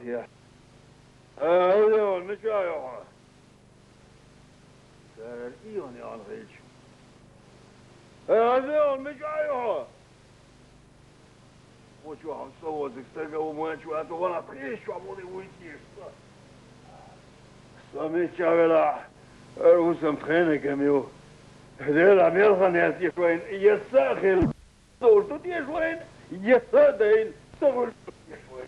فيها هذا المشايخ سار الإيون يا الغيج هذا المشايخ وشو عم صوت استرقى وموين شو هاتو وانا تخيش شو عمودي ويتيش سامي شاغلا روسم تخينة كميو هذيل عم يرخن ياتي شوين يساخل صورتو تي شوين يسادين تقول شوين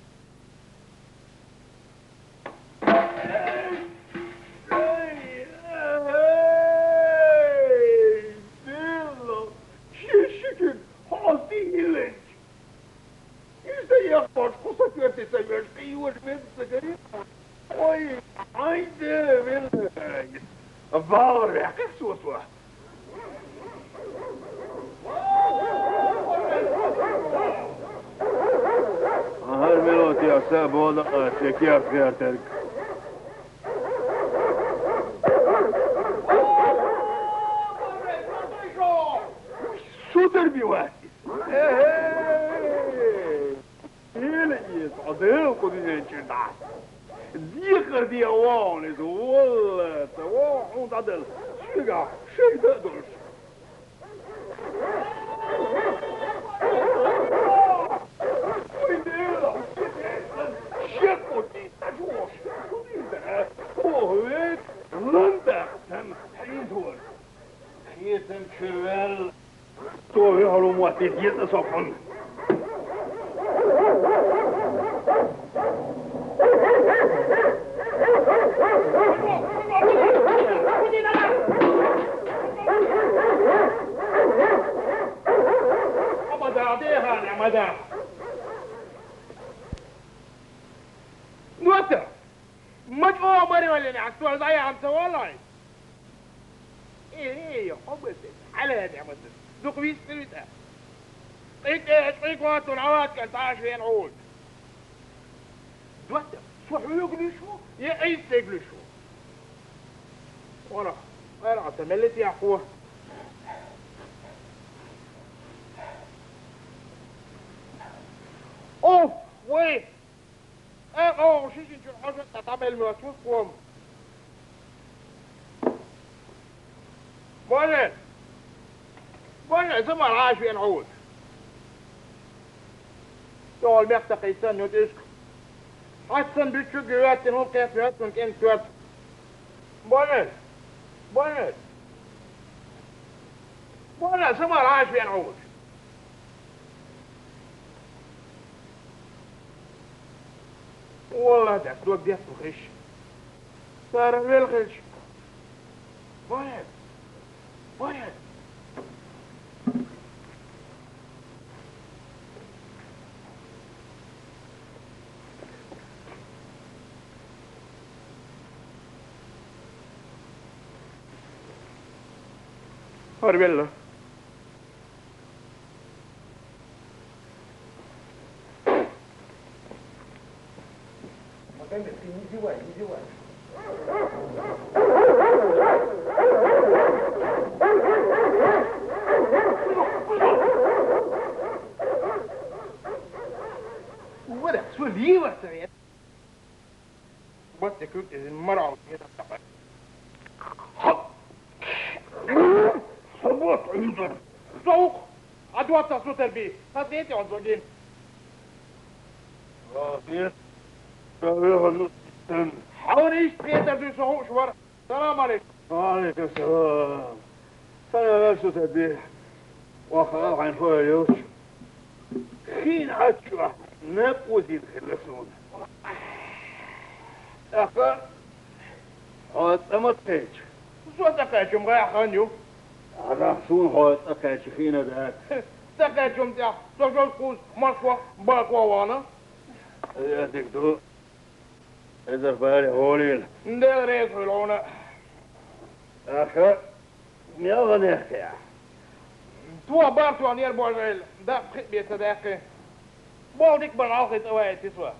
يخبط قصة تسير قيوش من السكرين وي عايدة من الظاهر يحكي سوسوة هالملوت يا ساب وضع شكيات غير تلك شو تربي واحد صديق ودي جدع ديخر دي اوان والله تواحون تعدل شقع شي تقدرش ويدير شكوتي تجوش ويدير وهيك لندق تم حيدور حيتم شوال تو يهرم وقت ديت صفن مدام نوتر مجموعة مري ولا عكسوها زي عم والله ايه حبتك على هذه عمد ذوق بيس تلوتها طيق وقت والعوات كانت عاش فين عود نوتر شو حيوقلي شو يا ايس تقلي شو وانا اعتملت يا اخوه اوف وي شو حاجه تعمل مواسوس قوم بولن زمر عاش في نعود تو المختق يسن يدشك حسن بيتشو جوات نو كيف ياتون كان توات بولن زمر عاش في نعود والله ده دوك ديت بخش صار بالخش واحد Arvella. Easy way. What a swim you are saying. What the cook is in Mara. صوت عندك سوق عدوات صوت البيت هاتيتي عنزوجين راضيت حاوليش تقدر في سوق شوار السلام عليكم وعليكم السلام سلام صوت البيت وخلاص عن فوق اليوش خين عدشوة نبوزي الخلصون أخا هات أمتيج صوت أخاك مغايا خانيو راسون هات أكاش خينا ذاك تكاشم تاع تجول كوز ماركوا باكوا وانا يا دكتور إذا بالي هوليل ندير ريس هلونا أخا ميغني أخي توا بارتو نير بولغيل دا بخيت بيت داخل بولدك بالعاقي تواعي تسوى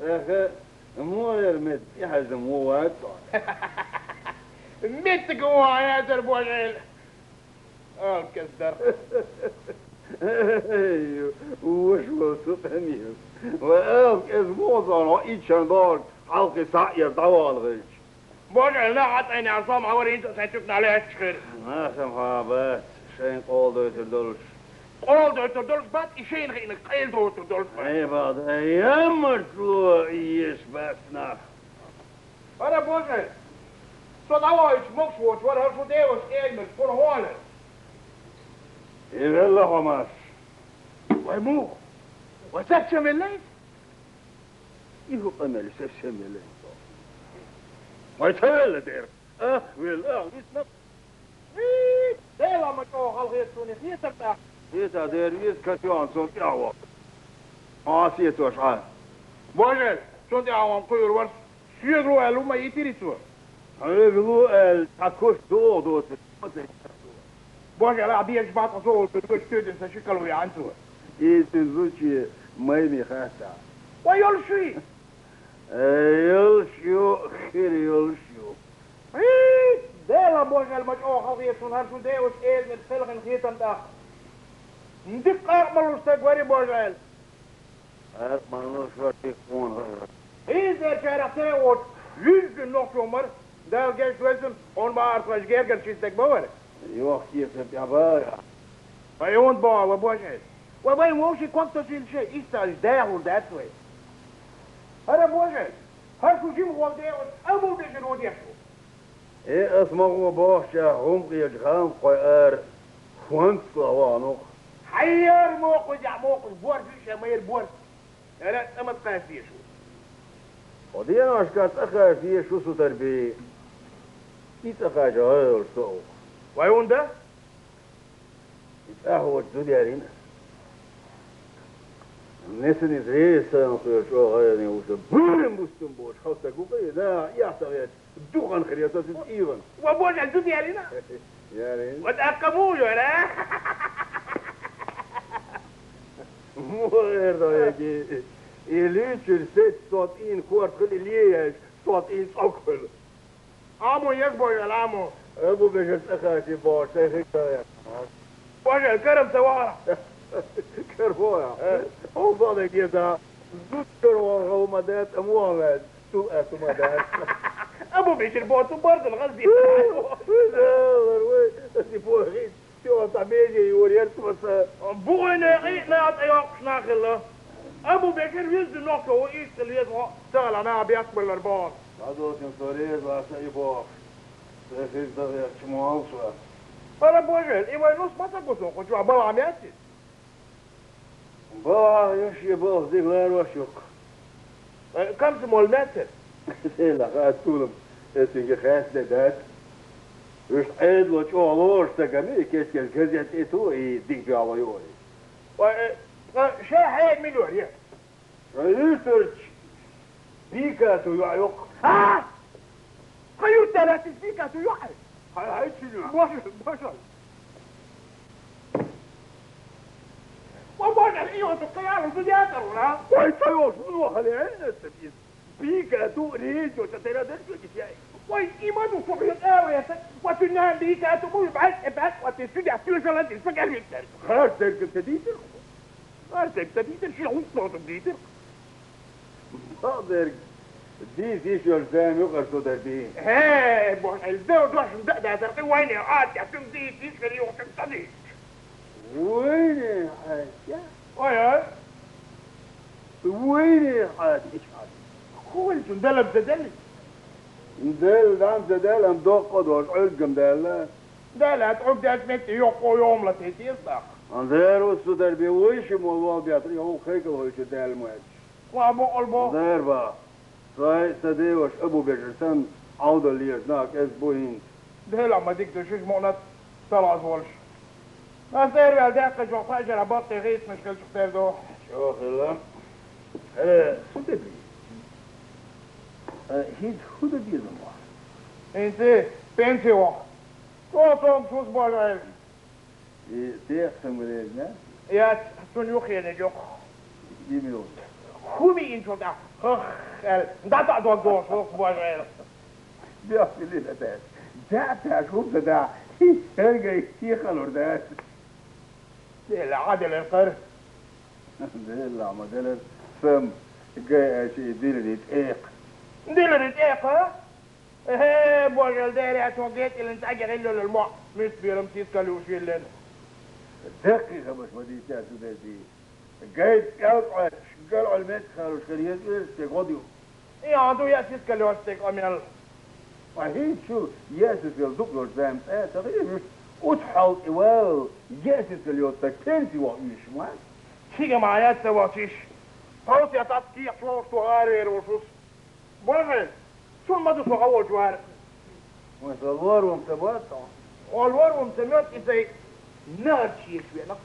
أخا مو يرمد يحزم مو واقع متك هو يا دربوغيل الكسدر وش وسطنيس وألك إزموزان وإيشان دارك حلقي سعير دوالغيش بوجع لا عطيني عصام عوري انت سيتكنا عليها تشخير ما سمها بات شين قول دوتر دولش قول دوتر دولش بات إشين غينك قيل دوتر دولش بات اي بعد ايام مرسلو ايش باتنا أنا بوجع صد عوايش مقصوت ولا هرفو ديوس ايمت فور هوالا إذا الله وماش ويموخ وتكشم الليل يهو قمل سكشم الليل ويتهلا دير ويل يسنق ديلا مجوه خلقيت سوني خيتا بتاع خيتا دير يسكتيون صوت يعوى عاسيت وشعال بوجل صوت يعوى مقير ورس شيغلو ألو ما يتيري سوا شيغلو أل تاكوش دوت بوجه لا بيش بعض أصول بدوش تودن سشكلوا يعنسوا إيه تنزوشي مايمي خاسا ويلشي يلشيو خير يلشيو إيه ديلا بوجه المجعوه خلقية سنهرسو ديوش إيل من فلغن خيطان دا ندق أقبل استقواري بوجه أقبل نشوتي خون غير إيه زي شارع تيوت يجن نوح يومر دال جيش ويسن اون ما أرسل جيرجر شيستك بورك يوخ كيف يا بايا فيون با وبوجه وباي موشي كوكتو سيل شيء يستاج ده وده توي أنا بوجه هرسو جيم غول ده أبو بيجن وديشو إيه اسمه بوشة هم يجخان قيار خونت قوانو حير موقع جا موقع بور فيش ما يربور أنا أما تقاسيشو ودينا أشكات أخافيه شو ستربي يتقاجا هاي سوق ويون ده يتقهوى الدنيا نسني زي سانخير شو غيرني وسبورم بوستنبوش حوصة قوبي لا يحتغيت دوغن خريطة إيران وابوش الدنيا لنا يا رين وتأقموا يا مو غير ده يجي إليش الست صوتين كورت خلي ليش صوتين أكل عمو يكبر يا العمو أبو بيجس أخاتي بوش سيخيك يا بوش الكرم سوارة كرفويا هو ضالك يدا زود كروان غومدات أموامات سوء سمدات أبو بيجر بوتو برد الغزي لا وي سيفوه غيت شو طبيعي يوريرت بس بوينة غيت لا أطيق ناخله أبو بيجر يزد نقطة وإيش اللي يزغى سأل أنا بيقبل الأربعان هذول كان صريح وأسيبوه سيخيك ده يحشموه سؤال أنا بوجه إيوه نص ما تقصوا كنتوا عبارة عم يأتي باه يشي باه ديك غير وشوك كم سمول متر؟ لا قاعد تقولم اسمك خاص لدات وش عيد لو شو علوش تقامي كيس كالكزيت ايتو يديك في على يوري شا حيد من يوري ريسيرش بيكاتو يعيق ها قيود ثلاث بيكاتو يعيق هاي شنو بشر وبرجع ايوه الطياره الفيدياتر ولا ويتيوش منو خلينا السبيل بيكا تو ريجو تترى درجو جاي وي ايمانو صبيت قوي يا سيد وتنام بيكا تو مو ابعد وتسجع فيوجن انت الفجر يكتر خاطر كنت ديتر خاطر كنت ديتر شو صوت ديتر حاضر دي شو الزام يقرصوا دربي هي بون الزو دوش ده ترقي وين يا عاد يا تم دي تشكري وتقتدي وين يا حاج ويا وين يا حاج ايش حاج هو الجندل بزدل ندل دام زدل ام دوق دوش علقم دل لا تعب ده اسمك يوقو يوم لا تيجي صح انذر وسدر بي ويش مو بيطري هو خيك هو يدل ماج وابو قلبو ضربه صاي سديوش ابو بجرسان عوض اللي يزناك اسبوعين ده لما ديك تشوش مونات طلع زولش ما سير يا دقة جو فاجر بطي غيث مشكل شختار دو شو خلا شو تبي هيد هو ده دير من واحد انت بنتي واحد توم شوز باجر تيخسم وليدنا يا سن يوخي نجوخ ديميوت خوبي انتو ده ده دو دو شوز باجر بيا في الليلة ده شوف ده هرجع يخلور ده ديلا عدل القرن ديلا عم ديلا فم جاي شيء ديلا دقيق ديلا دقيق ها؟ ايه بوجل داري اتوقيت اللي انت اجي غلو للمع مش بيرمسيس كالوش لنا دقيقة مش بدي تاسو دي جاي قطع قلع المدخل وشريت استيقاضيو ايه عندو ياسيس كالوش تقامل وهي شو ياسس يلدقلو زام تغير وتحاول واو ياسس اليوتك تنسي وعيش ما شيء معايا تواتيش توصي تسكيح شو صغير وشوس بوجل شو المدو صغير جوار والوار ومتبات والوار ومتمات ازاي نار شيء شوية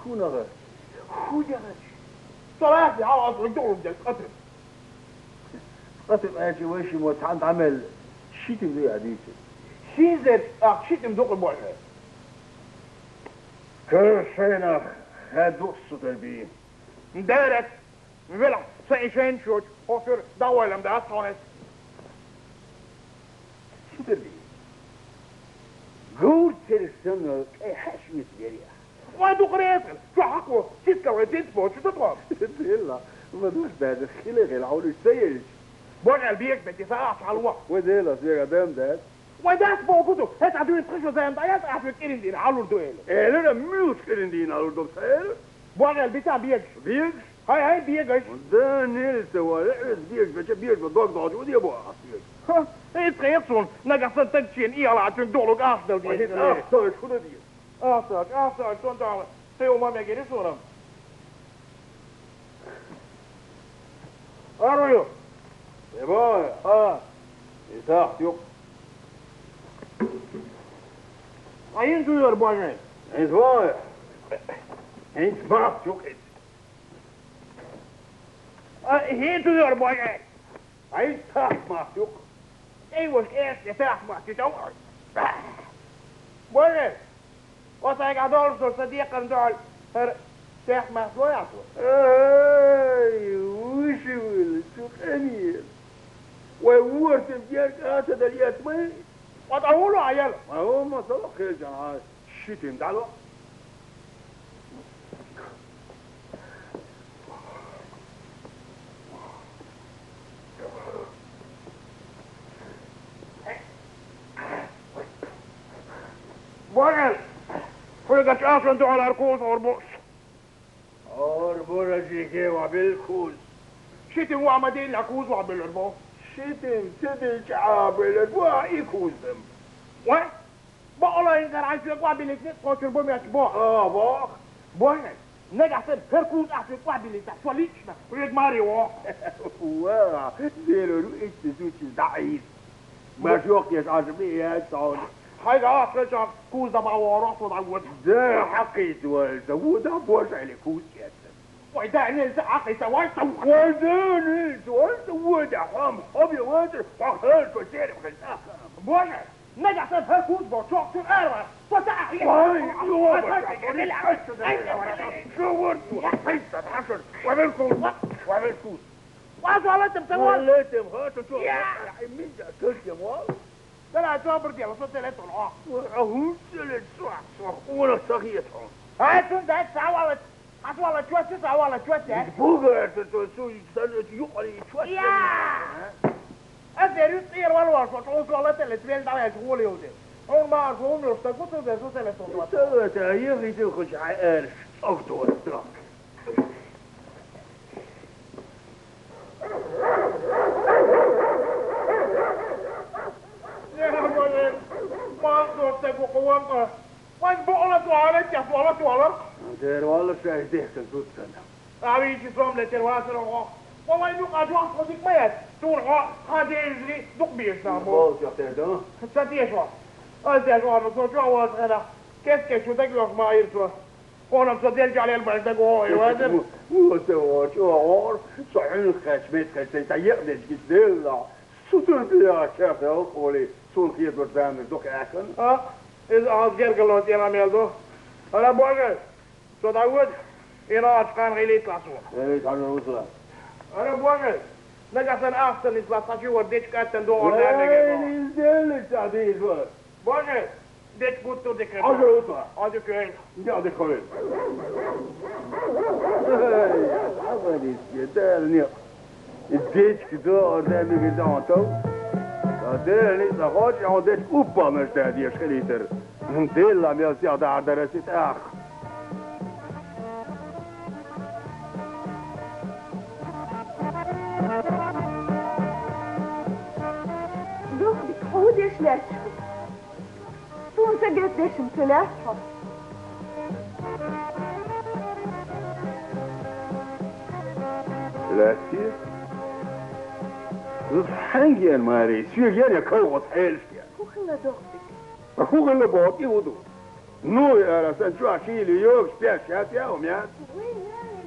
خو نغش خو نغش صراحة عاوز عندهم بدك قطر قطب اجي وشي متعند عمل شيتم زي عديتي شيزر شيتم دوق البوحة كل شيء هادو الصدر مدارك مبلع سايشين شوت اوفر دولة مدارك صونس صدر قول تلسنك اي حشمة بريح وادو قريتل شو حقه سيسكا وتنسبو شو تطلب يلا ما دوش بعد الخلق العول السيج بوجع البيك بدي ساعة على الوقت وديلا سيغا دام دات وداس بوجوده هات عدوين تخشوا زي مضايات اعرف كيرين دين على الدويل ايه لنا ميوت كيرين دين على الدوم سيل بوجع البتاع بيجش بيجش هاي بيجش وده نيل سوالح بيجش بيجش بدوك ضاج ودي ابو ها ايه تخيصون نقص تنتشين ايه على عشان دولك اخدل دي اخطر شو دي اخطر شون دولك هي وما مجري صورة ارويو يبا يتاح يوك عين دو بوجع يتبايع انت ما شوك هي دو بوجع عين تاح ما شوك ايوه ايش يتاح ما تشوع بوجع وصايق عدول صديقا دول تاح ما شوية اي وش يقول شوك امير وورت بيارك هذا اليات ما وضعوا عيال ما هو ما طلق خير جماعة الشتم تعالوا بوجل فرقت اصلا دو على ركوز وربوش أربورجي كي وبالكوز شتم وعمدين لكوز وعبالربوش شتم تدج عابل وإيكوزم وين؟ بقوله إن كان عايز يقوى بالإثنين قوتر بوم يتبوح باخ بوين نجح سن هركوز أحسن يقوى بالإثنين شواليشنا ويد ماري واح واه زيرو رؤيت تسوتي ضعيف ما شوق يسعجبني يا سعود حاجة أصلا كوز ده بقى وراح وضعود ده حقيت والزود أبوش على كوز يا وإذا نلزق عقي سواي سوى وزاني والزود حام حبي وادر وخلاص وسير وخلاص بوين نجح سن هركوز بوشوق شو الأروى فتح وعملكوز وعزو على انت بتقول ولاتم هاتو شو مين ده تلكم والله ده لا تعبر دي وصلت لقيته العاق اهو سلت صح ولا صغيرهم هاتوا ده ساوى والله شوية تسعة والله شوية بوغر تسوي سنة يقري شوية يا أزير يطير والله شوية والله تلتبيل ده يشغول يوزي هم ما عرفهم يستقبطوا ده سوى تلتون سوى تهيغي تخش عقارش أخطو الدراك يا أبوين ما أقدر تقو قوامك وين بقلت وعلت يا فوالت والله دير والله شاهديه كنتوت سنة أبيجي صوم لترواسر الله والله يبقى أجواء صديق ميت دون هذه يجري دق بيشنا بوز يا تهدان ستيش واحد أنت يا جوان صوتوا واس أنا كيف شو تقلق ما يرتوه وانا مصدق عليه البلد تقوه يوازن وتواش وعور صحيح خشمت خشمت يقدر جديلا سوتر بيا شاف يا أخولي سون خير برزان دوك أكن إذا غير قلوت يا ميلدو أنا بوجه شو تعود إنا أشقان غيلي يطلع سوا إيه تعالوا نوصل أنا بوجه نقصن أحسن يطلع تشي وديش كاتن دو وين ينزل التعديل بوجه Det foto det kan. Hadi köyün. Hadi köyün. Hadi gidelim. Dit gedaan hebben we gedaan toch? Dat deel niet zo goed, ja dit opbouwen staat hier schiliter. Een deel aan jou ja daar is het echt. Doch die Haut ist schlecht. Toen ze gaat deze te laat had. Laatje? Dat hang je maar eens. Je gaat je koud helft. Hoe ging dat toch? Maar hoe ging dat ook? Je moet doen. Nu ja, dat zijn twee kilo joks, pers, ja, om ja. Oui,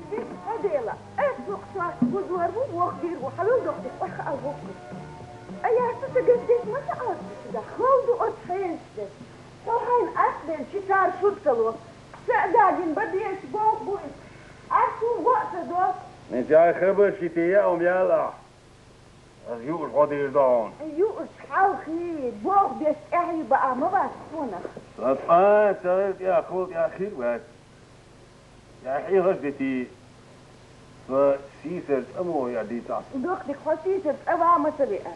dit adela. Het wordt zwart, wordt door, wordt weer, wordt hallo doch, dit wordt gealwokken. En ja, ze gaat dit met de arts. Dat gouden от helft. Zo geen asbel, شكار شوكتلو. سأداجن بدي أشبوك بويس. أشو وقت دوك. انت يا خبر شتيا ام يلا. از يوش غادي يدون. يوش حاو خير بوك بيش احي بقى ما بسفونا. سألت يا خود يا خير بس. يا حي غشدتي. فسيسر امو يا دي تاس. دوك ديك خسيسر أبا مسلئة.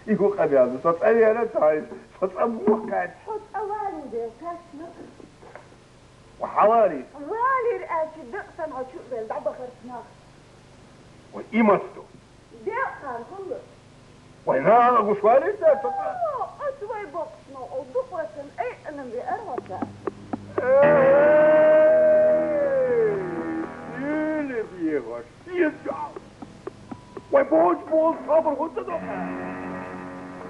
يقول خبي هذا صوت أنا لا تعيش صوت أبوك قاعد حط أوالي ده كاشنا وحوالي والي رأسي دقسن عشوق بيل دعبا خرسناخ وإيمتو دقسن كله وينها أقول شوالي ده أسوي بوكسنا ودقسن أي أنا بأروسا يلي بيغش يسجع ويبوش بول صبر وانت دوحة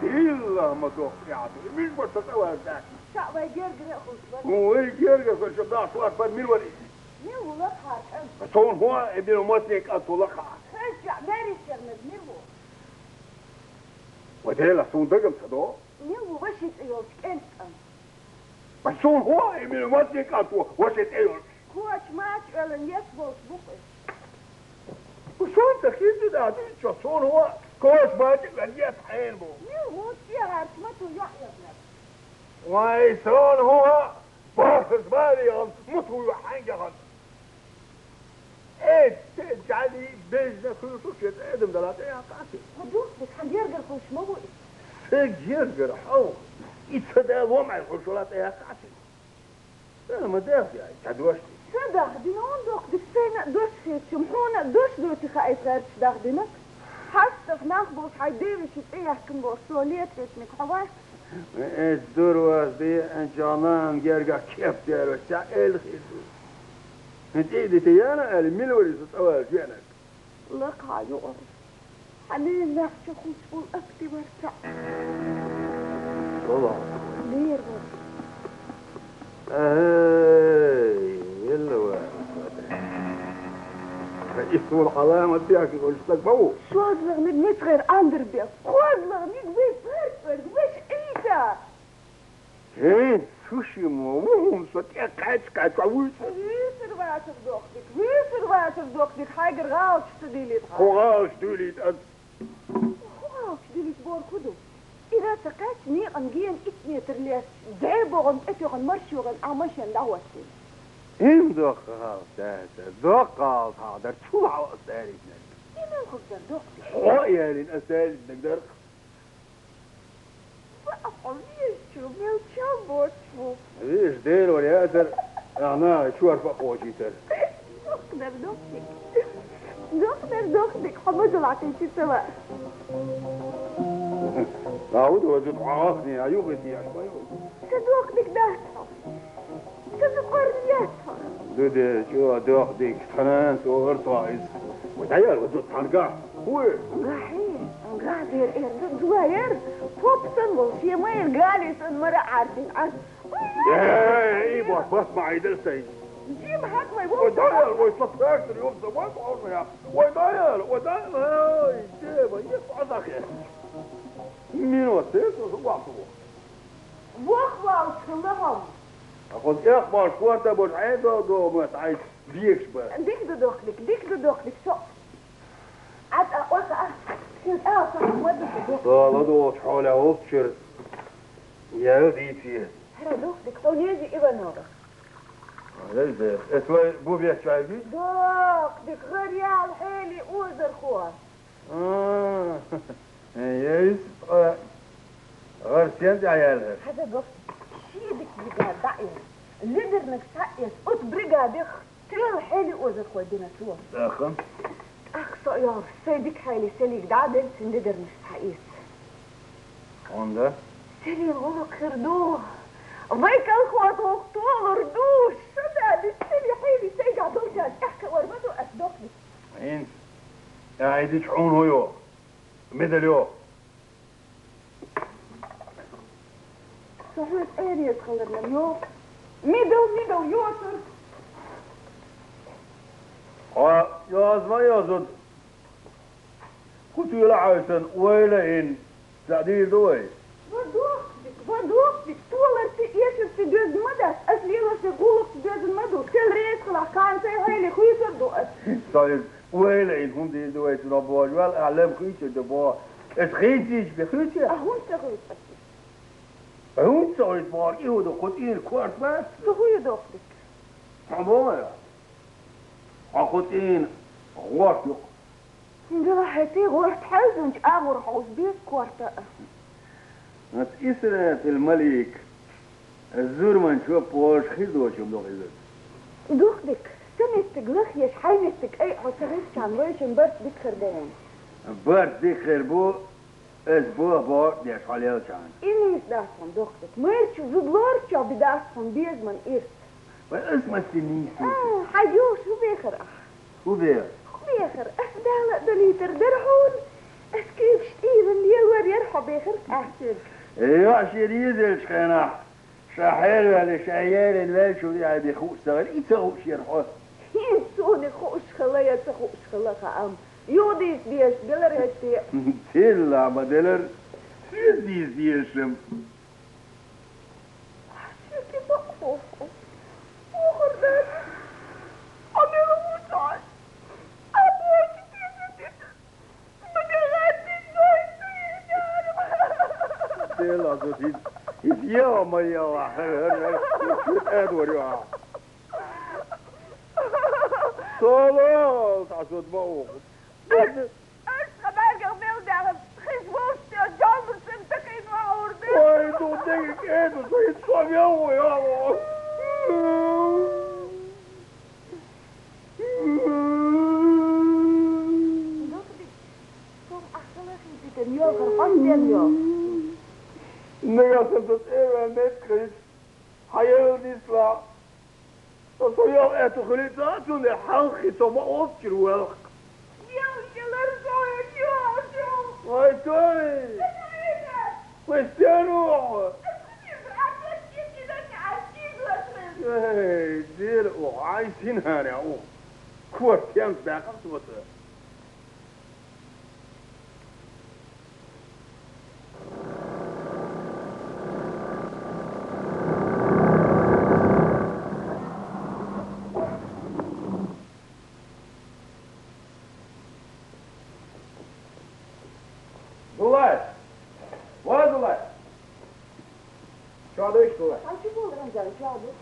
إلا ما دوح يعطي مش بس تتوى ذاك شعبا يجرقر يأخذ بس هو يجرقر في الشبداع شو أكبر من ولي مين ولقها الأم بس هو ابن الموتنك أطلقها خشع ماري شرمد مين هو وديلا سون دقم صدو مين هو وشت ايوش انت ام بس هو ابن الموتنك أطلقها وشت ايوش كوش ماتش ألن يسبوش بقش وشون تخيل ده عديد شون هو كوش ماتش غنيت حين بو مين هو فيها اسمته يحيى بنفسه ويسون هو بارخص مالي مطو يحنجغن ايه تجعلي بيجنا خلصوش ادم دلاتي يا قاسي هدوك بك حنجرقر خوش مبوئي سجرجر حو يتصدى ومع الخشولات يا قاسي انا ما دافع يعني تدوشتي صدق دينون دوك دستينا دوش خير شمحونا دوش دوتي خايف غير صدق دينك حسف ناخبوش حيديري شت ايه يحكم بوصوليت ريتنك حواش الدور واسدي ان جانان جرجا كيف دير وسائل خير انت ايدي تيانا الميل ولي تتوال جانك لقى يقر حنين نحشي خوش فول اكتي ورسع والله لير ورسع يلا واحد اسمه العلامة ديك يقول استقبلوا شو هذا نيت غير اندر بيك خذ نيت بيت فرفر مش ايتا ايه سوشي مو صوتي قاعد تعويض ويسر واتر دوختك ويسر واتر دوختك حاجر غاوش تديلي تغاوش خوغاش دولي تأد خوغاوش ديلي تبور كدو إذا تقاش ني أنجين إتني ترليس دعيبوغن إتوغن مرشوغن أمشن دعوتي إم دوخها دوخها هذا شو عاوز داري إما نقدر دوختك حوايا للأسال نقدر وأقليش شو ميل شامبوت شو ايش دير ولا ياسر انا شو ارفع خوشي تر نقدر دوختك نقدر دوختك حمد العطيتي سوا أعود وجد عاقني عيوبتي يا شوي صدوقتك دهتها صدقرنيتها دودي شو دوختك تنانس وارطايز وتعيال وجد حنقع هو راحين قاعدير دواير فوبسن وشي ما يرقالي سن مرة عارفين عارف ايه بس معي درسي جيب حق ما يبوظ ودايل ويصفاك اليوم زمان بعرفها ودايل هاي جيبه يفعل اخي مين وصيت وصبحوا بوخوا وشلهم اخذ اخبار كوارتا بوشعيدة دو ما تعيش ديكش بقى ديك دخلك شو عاد وقع كنت صح ودك والله دوش حوله وفشر Ja, die zie. Hera doch, ik zou niet eens even nodig. Dat is het. Het was boven je Doch, ik ga je al hele ozer gewoon. Juist. Garcent عيالها. هذا قف شيدك بقى لدرنك سايس قط برجع تلو حالي اوزر خودنا سوا داخل اخ يا سيدك حالي سليك دعدل سندرنك سايس onda سلي غلق خردوه ضيك الخوات وقتوه ردوش شداد سلي حالي سيجع دوجات احكى ورمته اسدوكني انت قاعد تشحون هو مثل يو صحيح ايه يتخلرنا اليوم ميدو يوتر يا ما يزد كنت يلعبن ولا إن تعديل دوي Wat toeler te eerst te duizend madas. Als Lila se gulp te duizend madu. Tel reis gelach kan zij hele goeie doen. Sorry, ولا إن هم دي دوي تنبوج ولا أعلم كيش دبوا اتخيتيش بخيتي أهون تغيب هم صارت بار يهودو قطين كوارت بس تغيب دوختك عموما قطين غوارت يق عندما حتي غورت حزنج أمر حوز بيت كوارتا إسرة الملك الزور من شو بوش خيدو شو بدو خيدو دوختك سمستك لخيش حينستك أي حسريش عن ويشن برس بيت خردان برس بيت خربو اسبوع بار ديش حاليا كان إني إسداس van dochtك ميرتشو زبلورتشو بداس van بيزمن إيرت اسمه السنيسي حيوش هو بيخر هو بيخر بيخر أفدالة دليتر درحون اسكيف شتير اللي يور يرحو بيخر أحسن يا شريد الشخناح شحير ولا شعير الوال شو دي عادي خوش سغل يتسوش يرحو ينسوني خوش خلايا تخوش خلاها أم يوديس ديش دلر هتي تلا ما دلر سيديس ديشم شكي بقفو وخر داس أمي رموتاش أبوش تيزتك مدغاتي زويتي تلا زوتي يا ما يا واحد ادور يا صلاة عشان موت خباك غميل داغب خشبوشتي وجامل سمتكين وعوردين واي دودك ايه دوتي صوم يوم يا Nederland dat even net kreeg, hij heel niet slaap. Dat zou jou echt toch niet aan toen de halgje zo maar opgeroepen. Ja, je laat zo in jou. Hoi, Tony. Wat is er nog? Hey, dit, hij is in haar, ja. Kort, Jens, daar gaat ze wat.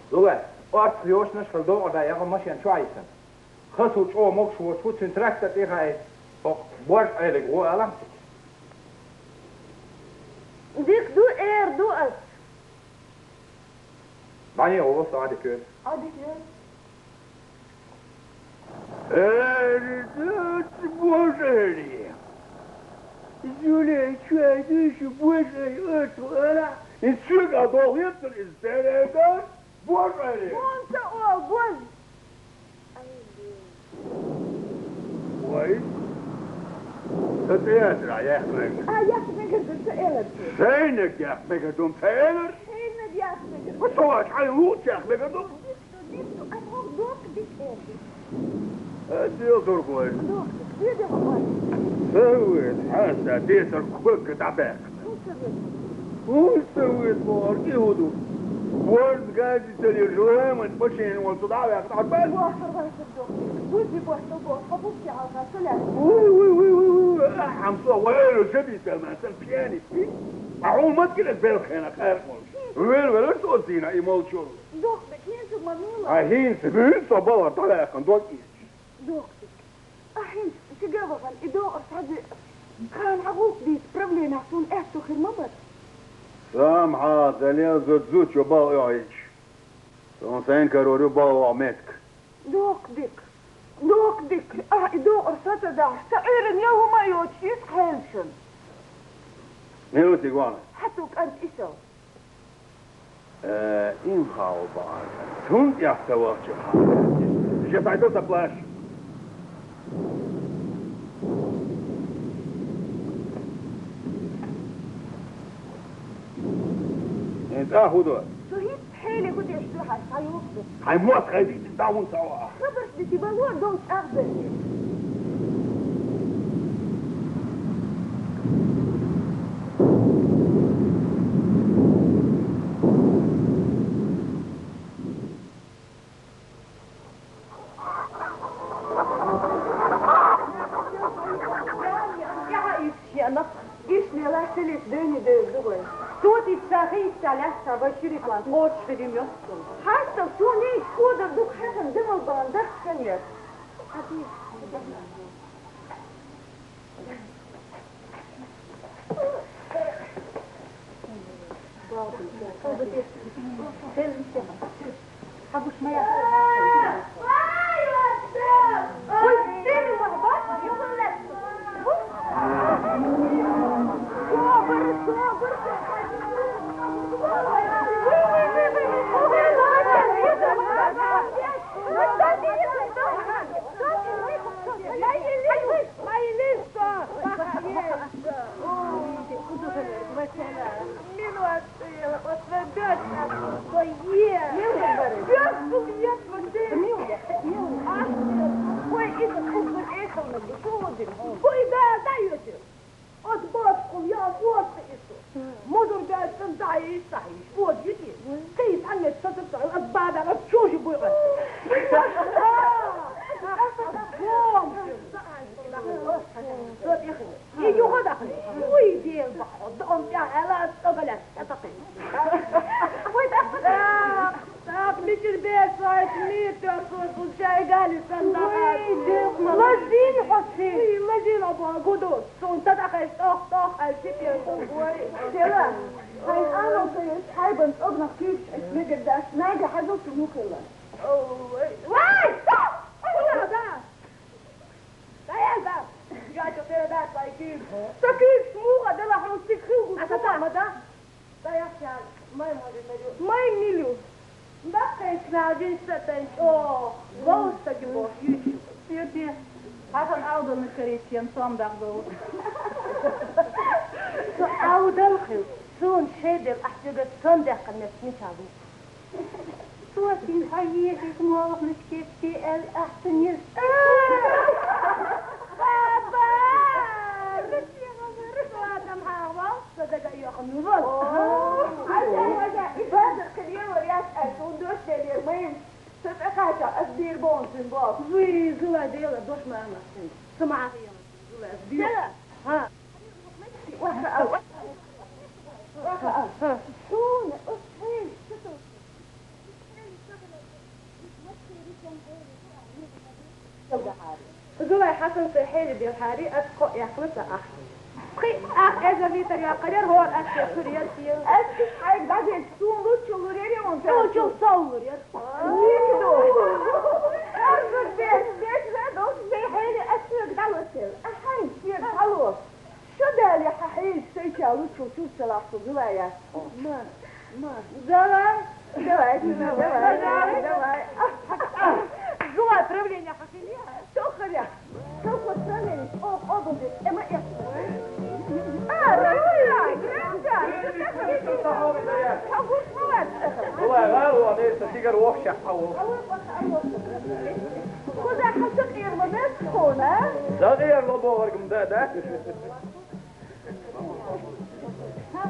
Lula, ort josnes verdoor dat je maar geen twijfelen. Goed zo mocht zo goed zijn trekt dat hij ook wordt eigenlijk hoe alarm. Dik doe doe het. Wanneer hoor staat de keur? Adi keur. Dat bozerie. Jullie twee dus bozerie uit. In Suga toch hier is er dan bozerie. Bonte o bon. Wait. Dat is er ja, maar. Ja, ik denk dat het eerlijk is. Zijn ik ja, met het doen verder. Geen ja, ik. Wat zou ik aan hoe zeg met het doen? Dit ik hoor door dit eerlijk. Het is door goed. Door. Dit is goed. Zo is het. Dit is er goed daarbij. Hoe سوي الصور يهودو ورد قاعد يسالي الجوام ونبشين والصداع يقطع بال واخر راس الدكتور وزي بوحده بوح حبوبتي على غسلة حمصة ويلو شبي سلمان سلبياني أعول ما تقلت بالخينا خير مش Wel, het was die nou eenmaal zo. Dokter, geen ze maar nu. Hij heen ze hun zo ballen te leggen, dat is. Dokter, aheen, ze gaven van, ik doe het hadden. Gaan عروق دي سبربلي نحسون احتو خير مبر. سامحة دليل زوت يباو يعيش. سنسين كاروريو باو عمتك. دوك ديك دو أرسطة دا سعير نيوه ما يوتشيس حيلشن. نيوتي قوانا. حتوك أنت إسو. إن خاو بعض. تون يحتوى شحال. جفعتو تبلاش. انت هدوء. شو هي حيلي قد يشتوها سايوكو. هاي موت خيدي تداون سوا. خبرت دي تبالور دوت أغبر. توتي تساخي ثلاثة بشري فلان قوش في ديم يصل حتى شوني كودر دوك حسن دم الباندر خير حبوش ما يا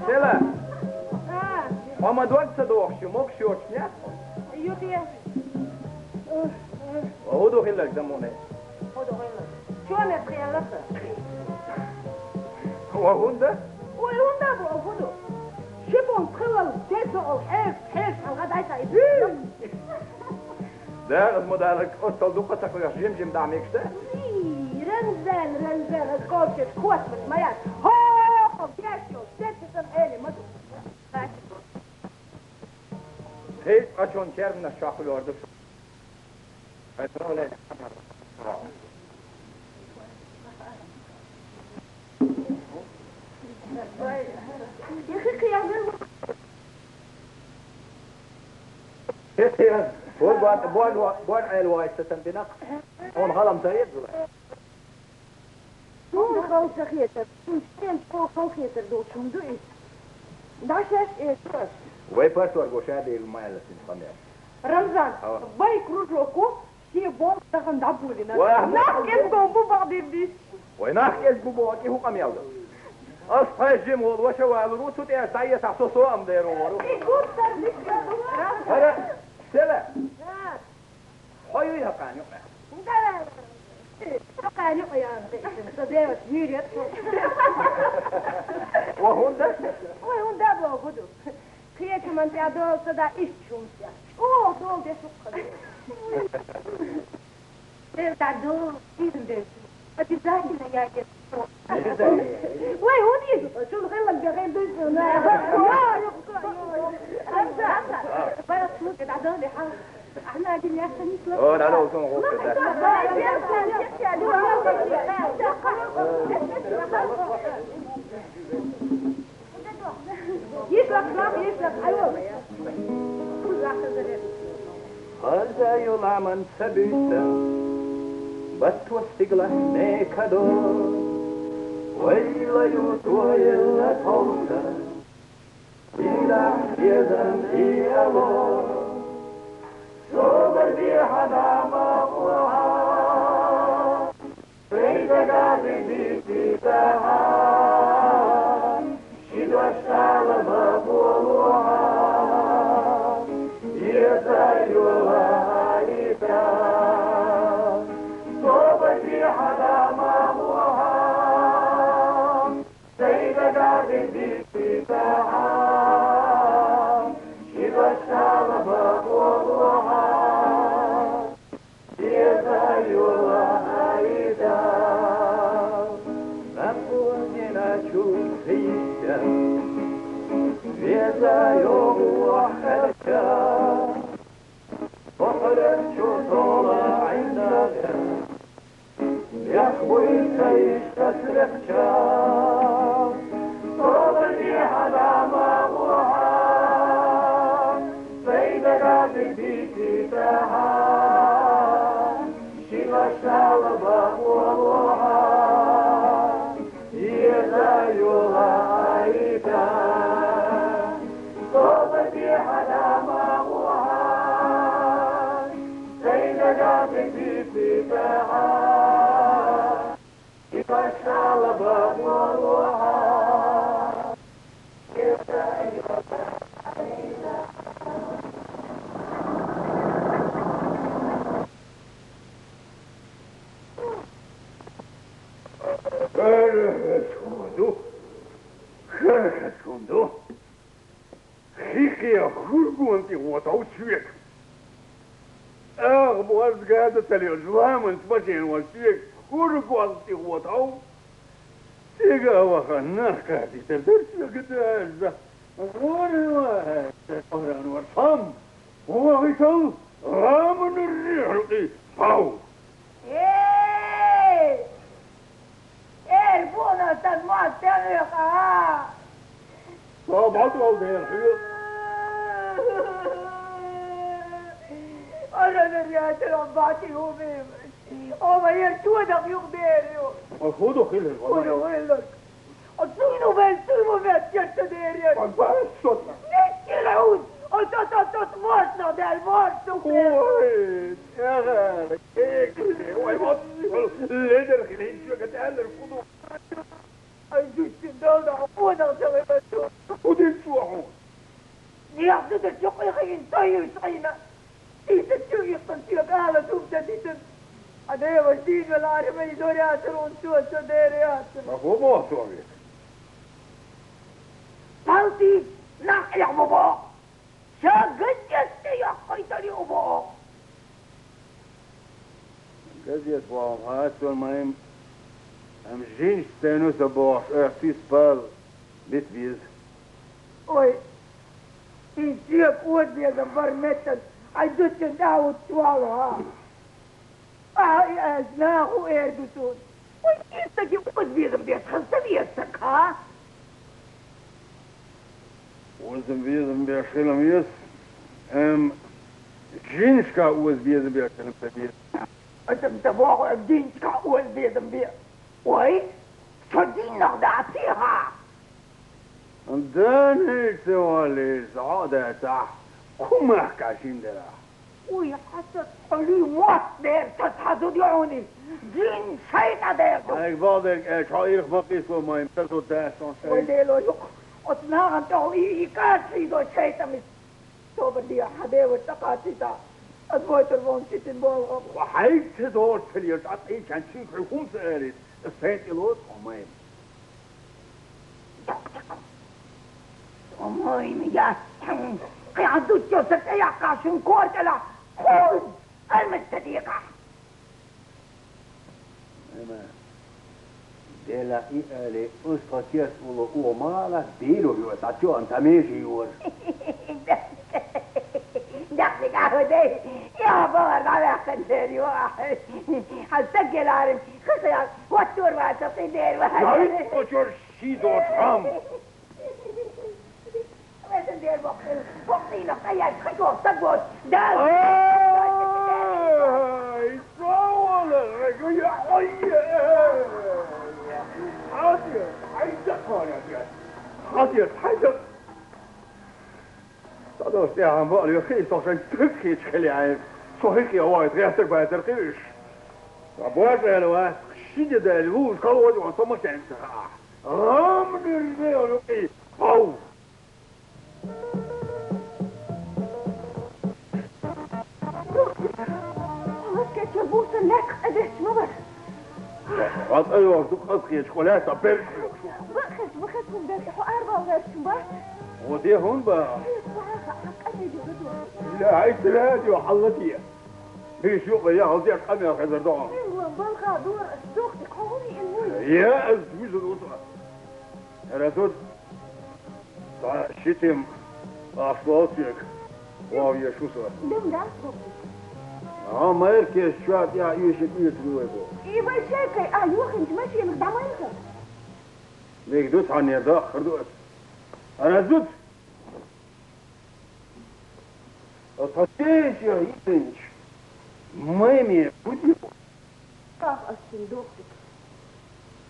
Stella. Mama doet ze toch, je mag short, ja? Jutje. Hoe doe je dat dan, moeder? Hoe doe je dat? Zo met geen lachen. Hoe honden? Hoe honden, hoe doe? شبهم خلل تسعوا حيف الغداء تاعي ده مدارك أصل دوقتك ويا جيم دعميكش رنزل الكوشة كوت بالميات هو بيشو ستة الحالي مدو هيك أشون كيرنا الشاخل وردف أترولي يا أخي قيامل هيك بون عيل وايد ستنبنق هون غلم زيد هون غلط خيتر شين فوق خيتر دوت شون دوت داشش إيه ترش وي بارتور غوشادي الماء اللي سنقمع رمضان بايك رجوكو شي بوم تخن دعبولنا واه نحكي بوم بعض الديش وينحكي بوبوكي هو قم يلا أصحى الجيم وشوال روسو تيا سايا تحسسو أم ديرو ورو يقول ترليك هلا سلا حيو يهقاني قانع يا صديق جيريت وهون ده وهون ده بوجودو كيف من تعدو صدا إيش شمسيا دول ده شو ده تعدو إيه ده أتزاحي يا جد وين هون يجوا شو الغلا الجغيل ده يا أمزح بس شو كده تعدو لي حال احنا قاعدين يا اخي نسوى لا وصلنا غرفة يسلك ايوه هذا يلعمن سبيتا بس واستقله نيكادو ويلا يوتو يلا توتا إلى يزن إيالو صوبر دي حدا مقوها فريدة قاضي دي تيتاها شدو الشعال مقوها يسايوها إيتا صوبر دي حدا مقوها فريدة قاضي دي تيتاها شدو الشعال مقوها الجوامن تبجين والسيك ورقوالتي وطاو سيقا وخناخ كاتي تردرس بقداز غوري واحد تقران ورصام وغيتو غامن الريحي باو ايه البونة تنمع تنقى صاب عطوة دي الحيط أنا نريد الأربعتي يومين أما يرتودك يقديريو خذوا خيل خذوا خيلك أصينوا بنسيموا بيتشت ديريو والبارس صوتنا نسي العود أتتتت مارسنا ده المارسو كويس يا غالي هيك وي بطل ليدر خلين شو قد قال الخضوع أيدي السندال عفونا سوي بسوط ودي سوحون يحدد الشقي خين طيب سعينا إذا شو يقتل قالة توبتا تيتن أنا وجدين والعربي دوري عشرون سوى سوديري عشر مفهوم وصوبي فالتي نعم يا بابا شاقد يا قيتلي أبا قضية بابا هاتوا المهم هم جينش تانو سبوح اختي سبال بيت بيز Oi, insia kuat dia gambar metal. Aduh cendau tual ha. Ai asna hu erdusun. Oi, kita ki kuat dia gambar khasta dia sakha. وزن بيزن بيخيلم يس جينش كا وز بيزن بيخيلم بيز أنت تبغى الدين كأول بيدم بيه. Oi, صدين نغداتيها. دان هيك سوالي سعادة تح كما كاشين درا Oi, حسد حلي موت دير تتحدد يعوني. دين شيطة دير. هيك بعضك شعير مقيس وما يمتلتوا تاسون Oi, شيء ديلو يق. أتناغن تعوي كاسي دو شيطة مس. توبر دي حدي وتقاتي تا. أدويت الفون تتن بول. وحيك تدور تلير تعطي كان شيك حكوم سألت السيد إلوت ومين ومين يا قيادو جوسك يا قاشم كورتلا. خذ المستديقة. اما ديلا إيالي أستطيع سولو ومالا ديلو بيوساتيو أنت ميجي يور دقيقة هدي يا بابا على خندري واحد هالسجل عارف خسر والتور ما تصيدير جايب كتر شيدو ترام بس ندير بقي نقيا خطوة تقول دال يتطاول الرجل يا حي حاضر حاضر حاضر صدق ساعة عم بقول يا أخي صوشن تركي تخلي عين صحيح يا وايد غير بقى ترقيش أبوات يا لواء شيء ده الهوز قوي وعن صمت يعني من الرجال يا أو مسكت يبوس لك قدرت مبر قد أيوة تقص خي شوكولاتة برش بخس من دري حو 4 شبات ودي هون بقى حق لا عايز تلاتي وحلتي هي شو يا غزير حمي يا خزر دعم بلغة دور سوختك هوني المول يا أزميز الوطن أنا زود شتم أصواتك واو يا شو صار دم ده ما يركي الشوات يا يوشك يترويبو يبا شاكي أيوه انت ماشي من دعمينك ليك دوس عني داخل دوس أنا زود أطفيش يا يبنش ميمي بوديو طاق الصندوقك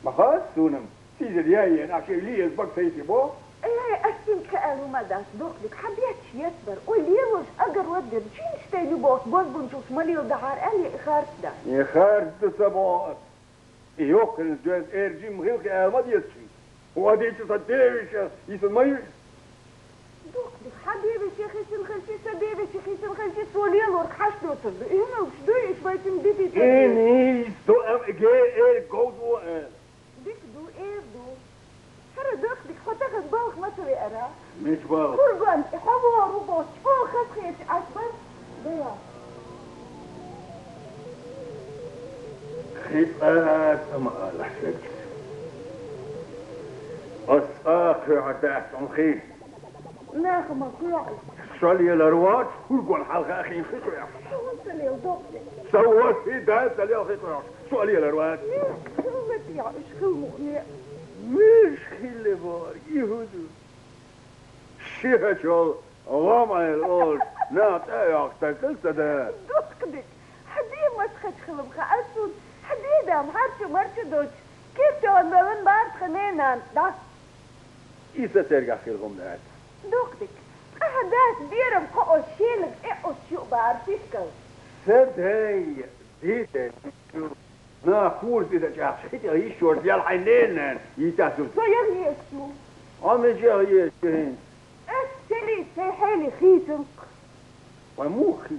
ما خلاص سونم سيدي الياي أنا عشان لي يزبق سيتي بو ايه أسين كأنو مدى صدوقك حبيتش يسبر وليروش أقر ودر شين شتيني بوس بوس بنشوف مليو دعار قالي إخارت ده يخارج تسمعات يوكل الجواز إرجي مغيلك أمد يسشي وهديك صديش يسمى صدوقك حبيبي شيخي سنخلشي سبيبي شيخي سنخلشي سوليل ورك حشدو تصدق هنا وش دويش بايتم ديتي تصدق إني سؤال إيه جوز وقال ديك دو إيه دو هر دوقك خطاك بالك ما تبي أرى مش بال قربان حبوا روبوت فوق خسخيش أكبر بيا خطأت أما لحسك أساقي عداك أمخي ناخذ مقلوعي شالي الأرواد فرقوا الحلقة أخي خطأ وانت اللي وضوقتي سوت في دايت اللي خطأ شالي الأرواد خلتي عايش خلمقني مش خلي بار يهودو شيخة وما يقول لا تايق تكلت ده دوقتك حدي ما تخش خلم خأسون حدي ده مرشو دوش كيف تقول من بعد خنينا ده إيسا ترجع في الغمدات دوقتك أهداس ديرم قو شيلك إقو شو بعرفيشكو سد هي ديتك نا كورس إذا جاء شيء يشور ديال حنين يتاسو صيغ يسو عم جاء يشين السلي سيحيلي خيتنك وموخي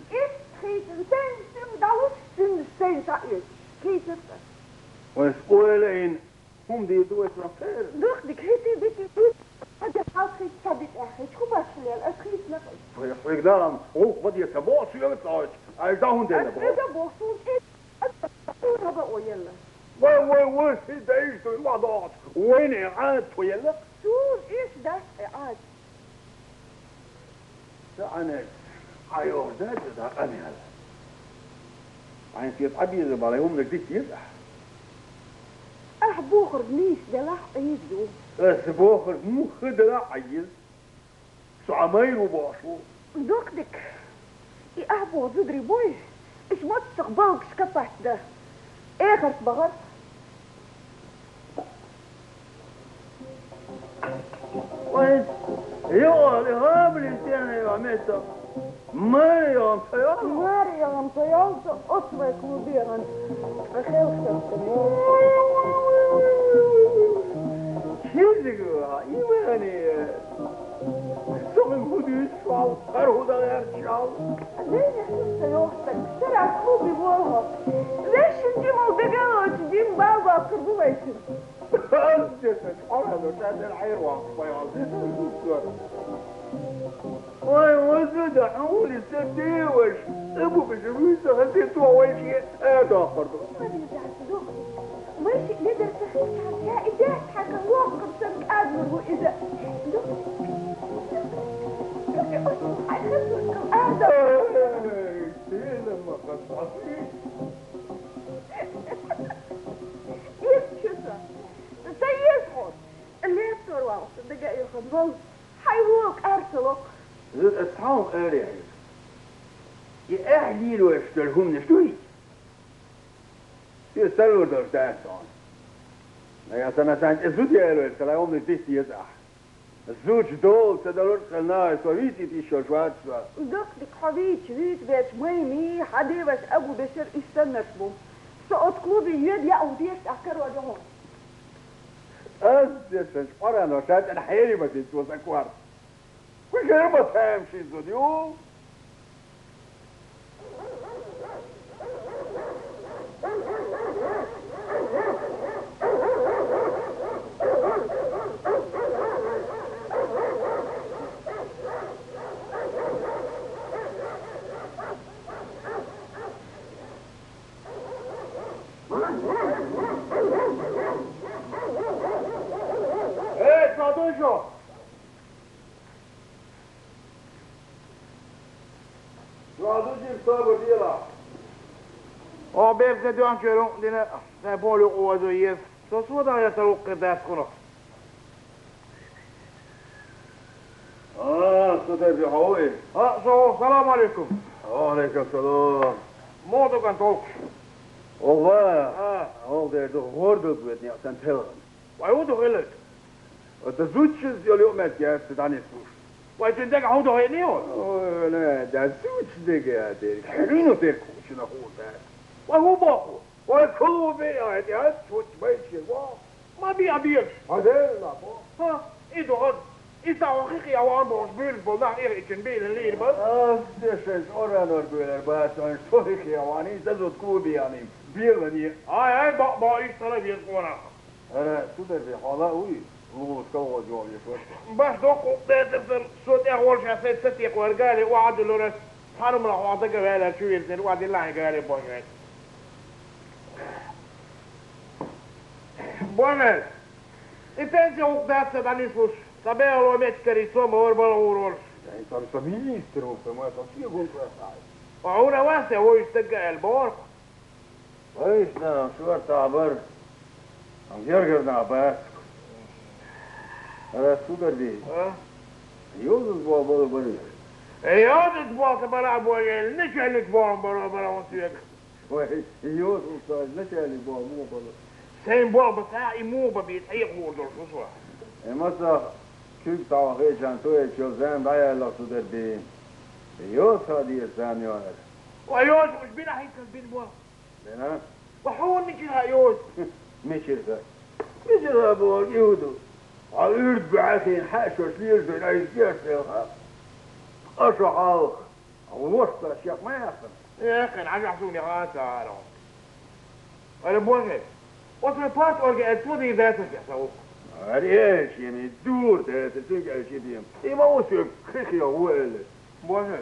خيتن سن دعوش سن سعيش خيتنك وسؤالين هم دي دوت رفير دوقتك هيتي بيتي خيط ثابت أخي شو باشلي الأخيط نقل ويصير دام روح بدي يتبوع شو يطلع أيضاهم دينا إذا بوصول إيه أتبقى بقى يلا وين انت ايش تقول ما ضاعت وين عاد ويلا شور إيش ده عاد أنا حيوم ده أنا هلا عين في طبيعي إذا باليوم لك كتير بوخر نيش ده لا عيزو بس بوخر مو خد لا عيز سعمير وباشو دوكدك أهبو زدري بوي إيش ما تستقبلك شكبت ده آخر بغر وين يقول هاب الانسان يا عميتا مريم طيالة مريم طيالة أطبع كوبيرا أخير شمسة شيرزيقها إيواني سوغن خودي شعو أرهو دا غير شعو ليه نحسن يوحدك شرع كوبي بوها ليش نجيمو بقاوة تجيم بابا قربو بيتن أنجسد حرهدو شاد العيروان طيالة واي وزد حولي سديوش ابو بجرويسة هديتو ويشي هذا برضو ماشي نقدر تخيل يا إذا حكا واقف سمك أدمر وإذا لما قصصي يسكسر سيسحر اللي يبصر واقف دقائق يخبل حيوك أرسلك أصحاب أريح يا أهلي لو يشترهم نشتوي يسألوا درتان يا سنة سنة الزوج يا لو يسأل يوم نتيجة يزح الزوج دول تدلور خلنا سويتي تيشو شوات دك حبيت شريت بيت ميمي حدي بس أبو بشر استنت بو سقط كلوبي يد يا أوديش أكر وجههم أزيس أنا شاد أنا حيري بس يتوز أكوار كل شيء ما فهم شيء زوديو ايه صادوشو صادوشي بصابر ديلا بيرزا دوان كيرون دينا سابولو قوازو يس سودا يسلو قداس خنو صدق في حوي السلام عليكم وعليكم السلام موضوع كان طولك والله هذا ده غردو بيتني عشان تهلن وعودو غلط الزوجش اليوم ما تجاست عن السوش وعندك عودو هينيون لا ده الزوج ده يا دير حلينو تيكو شنو هو ده وهو باقو وكل بيع يا سوت بيش ما بيعبيرش هذا لا ها إيدو هاد إيسا وخيخي أوان بوش بيرز بولنا إيه إيكن بيل الليل بس دشش أورانور بيلر بس عن صحيح يا واني تزود كوبي يعني بيلني هاي با إيش طلب يسقونا أنا تقدر في حالة وي هو تكوّد جواب يشوف بس دوكو تقدر صوت أول شيء سيد ستيق ورقالي وعد لورس حرم راح وعطك بهلا شو يرسل وعد الله قالي بوغاي بونس إنت وقتها سداني سوش تبع لو متكري سوما وربلا ورولش يعني صار سميستر وما تصير قلت صاحب وعونا واسع هو يستقى البور ايش ده شو تعبر عم يرجع بس هذا سوبر دي يوزن بابا بني يوزن بابا بلا بوغاي نشألك بابا بلا وسيك يوزن صار نشألك بابا مو بلا سين بابا تاعي مو ببيت أي غوردر شو مثلا كيف تعرفي عن توي شو زين ضايع لا سوبر دي يوز هذه الزين يا ولد ويوز مش بينا هيك بين بوا بينا وحول نجيها يوز مش بوا يهودو على الارض بعثين حاشوش ليرزو لا يسيرها أشعال الوسط الشيخ ما يأخذ يا أخي عجع حسوني غاسة أنا بوغي وصل بارت أورجي أتفضي ذاتك يا سوق عريش يعني دور تسوق على شي ديم إما وسوق خيخي هو بوجه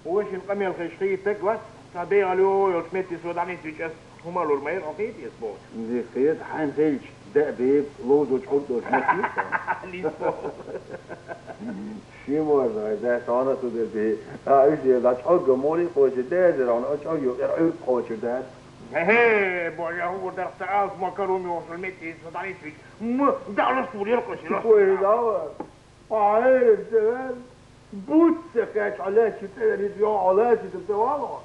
وش القميل خيشخيتك بس تبيع له يسمتي سوداني تيجس هما لورمير أقيت يسبوت دي خيط حين خيلش ده بيب لوز وتحط وتحط شي مرة ده صارت ده بي إيش ده تحط جمولي خوش ده زرعون أشعر يرعب خوش ده هي بوجه هو ده تعال مكروني وسمتي سوداني تيجس ده على سوريا القشرة وين ده عارف زمان بوتس كاش على شي تاني يا على شي تتواضع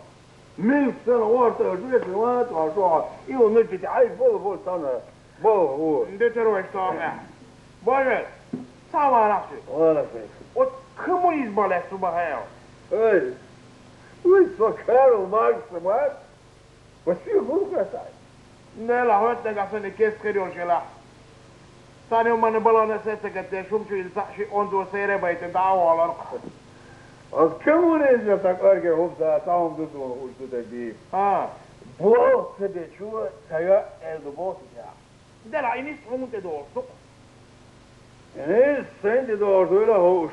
ملك سنوات أربع سنوات وعشرة يوم نجي تعيش بول سنة بول هو ده تروح طابع بوجه سامع نفسي ولا شيء وتخموني زبالة صباحية اي وين فكروا ماركس سموات وسيو بوكا ساي لا لا هو انت قاعد كيس خير وشلا ثاني يوم انا بلا نسيت قد شوم شو يلصحشي اوندو سيره بيت دعوه على الارض از كمون از تاكارجي هوبدا تاوم دوتو وشتو تجي ها بو كده شو تايا الدبوس يا ده لا اني سومت دور سوق يعني سند دور ولا هوش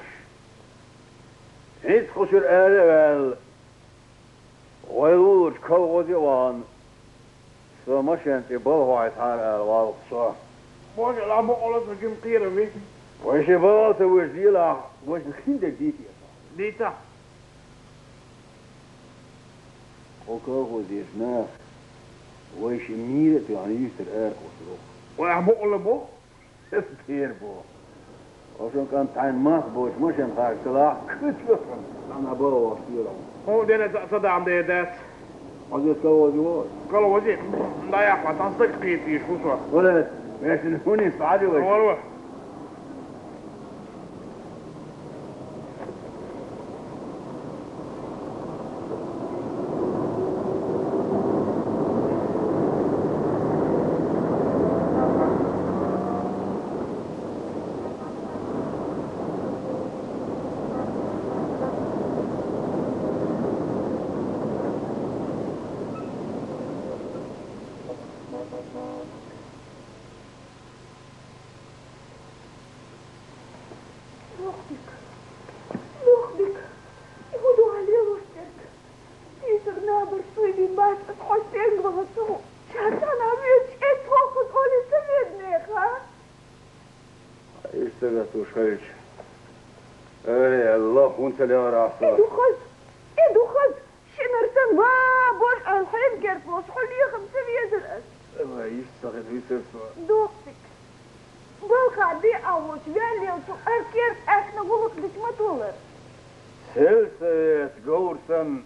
هيت خوشر ال ويلوج كوودي وان سو مشان تبل وايت هار الوال صح بوش لا بقولت رجيم قيره مي وش بقى توجي لا وش خيندك ديتي ديتا وكاغو ديشنا وش ميرة يعني يستر ارك وصلوك وأبو بو سبير بو عشان كان تعين ماس بوش مشان خارج طلع كتير انا بو وصيرهم هو دينا صدى عم ديدات عزيز كاغو ديوار قالوا وزير لا يحفظ تنصق قيتي شو صار ولد ماشي هوني صعدي وش والله وانت اللي راسك ادخل شنرتن بابور الحين كرفوس حلي 500 درهم ما يشتغل يسرف دوختك بالك عدي اوش بالي وتأكير احنا قولك بك ما تولر سلسة قورسن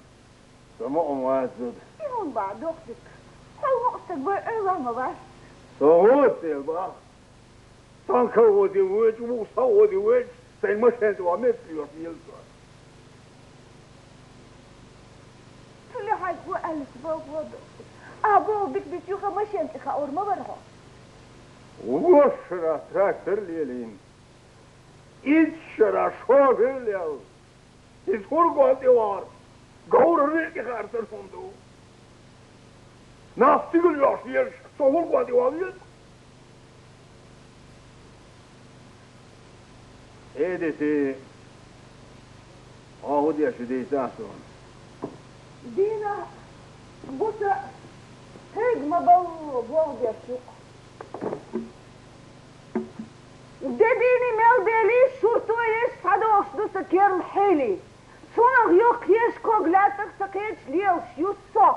سماء موازد يهون بعد دوختك هل نقصك بأيضا بس صوت يبا تنكودي وجه وصودي وجه سين مشهد وعملت في يلسا اللي حيكون ألف بابا أبو بك بتيوخا مشهد إخاور ما برها وشرا تراكتر ليلين إتشرا شوفر ليل إتخرقوا الدوار قور الريق خارتر فندو ناس تقول ياشيرش صورقوا الدوار ايدتي اهو يا شدي تاسون دينا بوسا هيك ما بوض يا شوق ديني مال بيلي شرطو ايش هذا وصدو سكير الحيلي صنغ يوق يش كوغلاتك سكيتش ليوش يوصو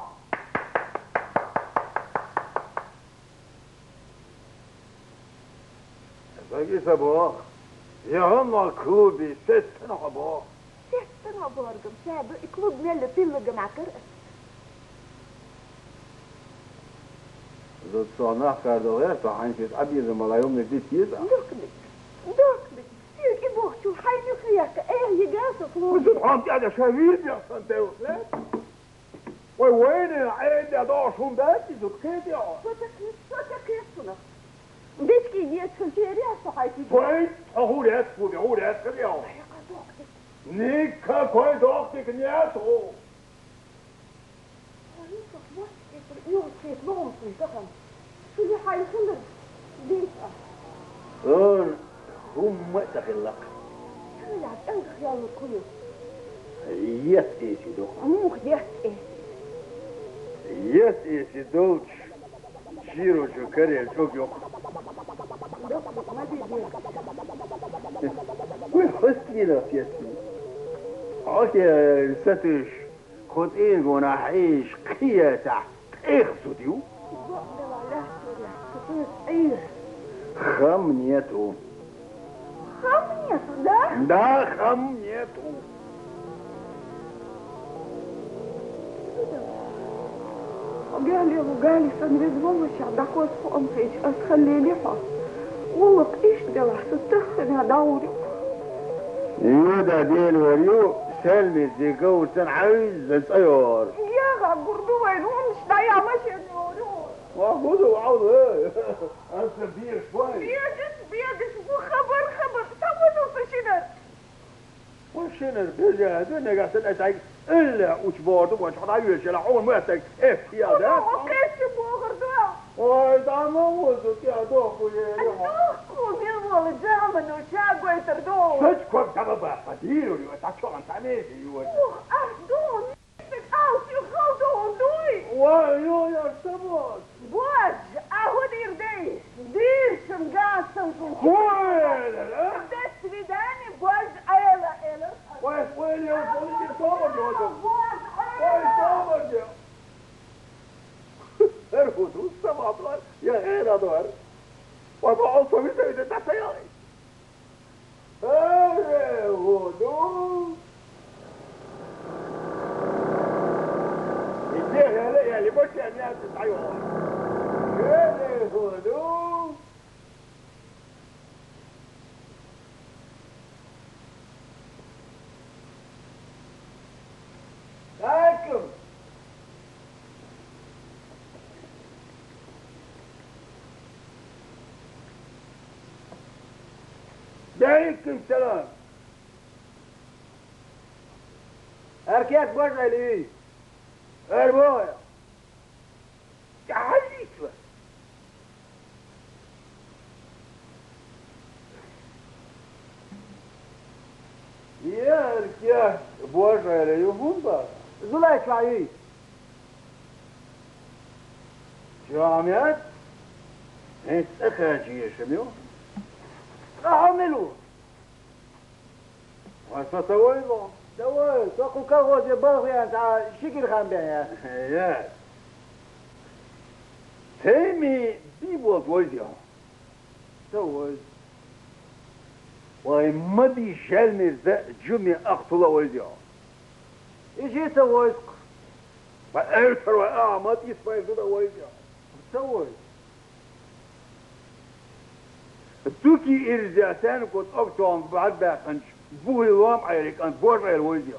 باقي سباق يا هم كلوبي 6 عباق 6 عباق سابق كلوب مال تلقى مع كرقة زود صانع كاردو غير صحين في أبيض ما يوم نديت يزع دوكلك سيرك إبوه شو حيني خياك إيه يقاسك وزود حامتي قاعدة شاهين يا سنتي وثلاث وين العين يا داشون باتي زود خيط يا صوتك يصنع ديش كي يدخل فيري صحيتي وين هولي هتفودي هولي هتفودي يا نيكا كوي دوختك نياتو يوصيك بغمصي تخم شو اللي حيخلر ديسة هم تخلق يلعب أنت خيال الكل يس إيشي دو عموك يس إيه يس إيشي دوش شيرو شو كريل شوك يوك ما بيبيع وحسني لا سياسي عاكي ستش خد إيه قونا حيش قياسة إخسو ديو خمنيته خمنيته لا ده خمنيته وقالي سنريد والله شعبك وصفو أمفيش أسخلي لي حا والله إيش دلع ستخن يا دوري يودا ديل وريو سلمي زيقو سنعيز الطيور يا غا قردو وين ومش ضيع ماشي الوريو وخذوا وعوضوا أنت بير شوي بيجس وخبر سووا شنر وشنر بيجا دنيا قاعد تنعي إلا وشبورد وش حدا يشيل عون ماتك إيه يا ده وكيف تبغى غردوا وإذا ما وصلت يا دوخ ويا دوخ يا والله جامن وشاق ويتردون شكوك تبغى قدير وتعشوا عن تعمير يوش أهدون أوتي خلدون دوي ويو يا سبوت بوج أهو دير شمقاسم وين بدأت بداني بوج أيلا وين يا ولدي صوبر يا وين صوبر يا ارفضوا السبع طلال يا غير أدوار وضعوا صميسة إذا تحت ياري ارفضوا يا اللي مش الناس تتعيون ارفضوا عليكم عليكم السلام اركيات برجع لي اربويا تعاليك بس يا اركيات برجع لي وبومبا زلايك عيي جامعات انت اخاجي يا شميو اعملوا وستويضا دوي سوقو كغوز يبغي يعني تاع شكل خان بيان يا تيمي بيبوز ويديو دوي واي مدي جالمي ذا جمي اقتل ويديو ايش سويت فأرثر وأعمد يسمى ذا ويديو سوي توكي إرزاتان كنت أكتوان بعد باقنش بوهي وام عيريك أنت بورع الويديو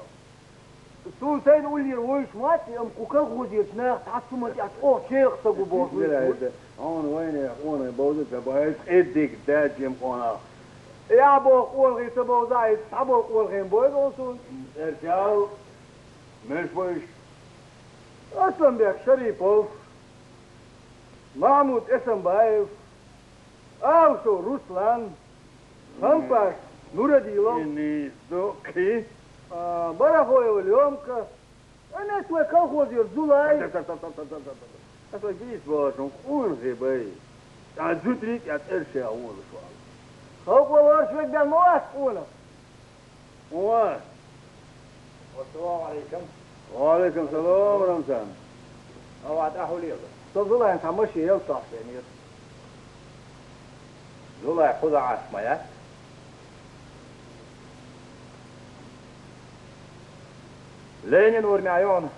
سو سيد ولي الويش ماتي ام كوكا غوزي يتناخ تحسو ما تيعت اوه شيخ سقو بوش هون وين يا اخوانا بوزت بايش اديك داج يمقونا يا ابو قول غي تبو زايد تحبو قول غي بويد وصول ارجعوا مش ويش اسلم بيك شريفوف محمود اسم بايف اوسو روسلان خمباش نور ديلو اني سوكي برافو يا اليوم انا توي كاخوز يرزولاي أصلاً جيس باشون خون غيباي تعزوتريك ارشي أول سؤال خوكو ورشوك بيان مواس قولا مواس والسلام عليكم وعليكم السلام رمسان اوعد احو ليضا تظلها انت ماشي يلطح يعني زولا خذ عاصمة يا لين ورمي عيونه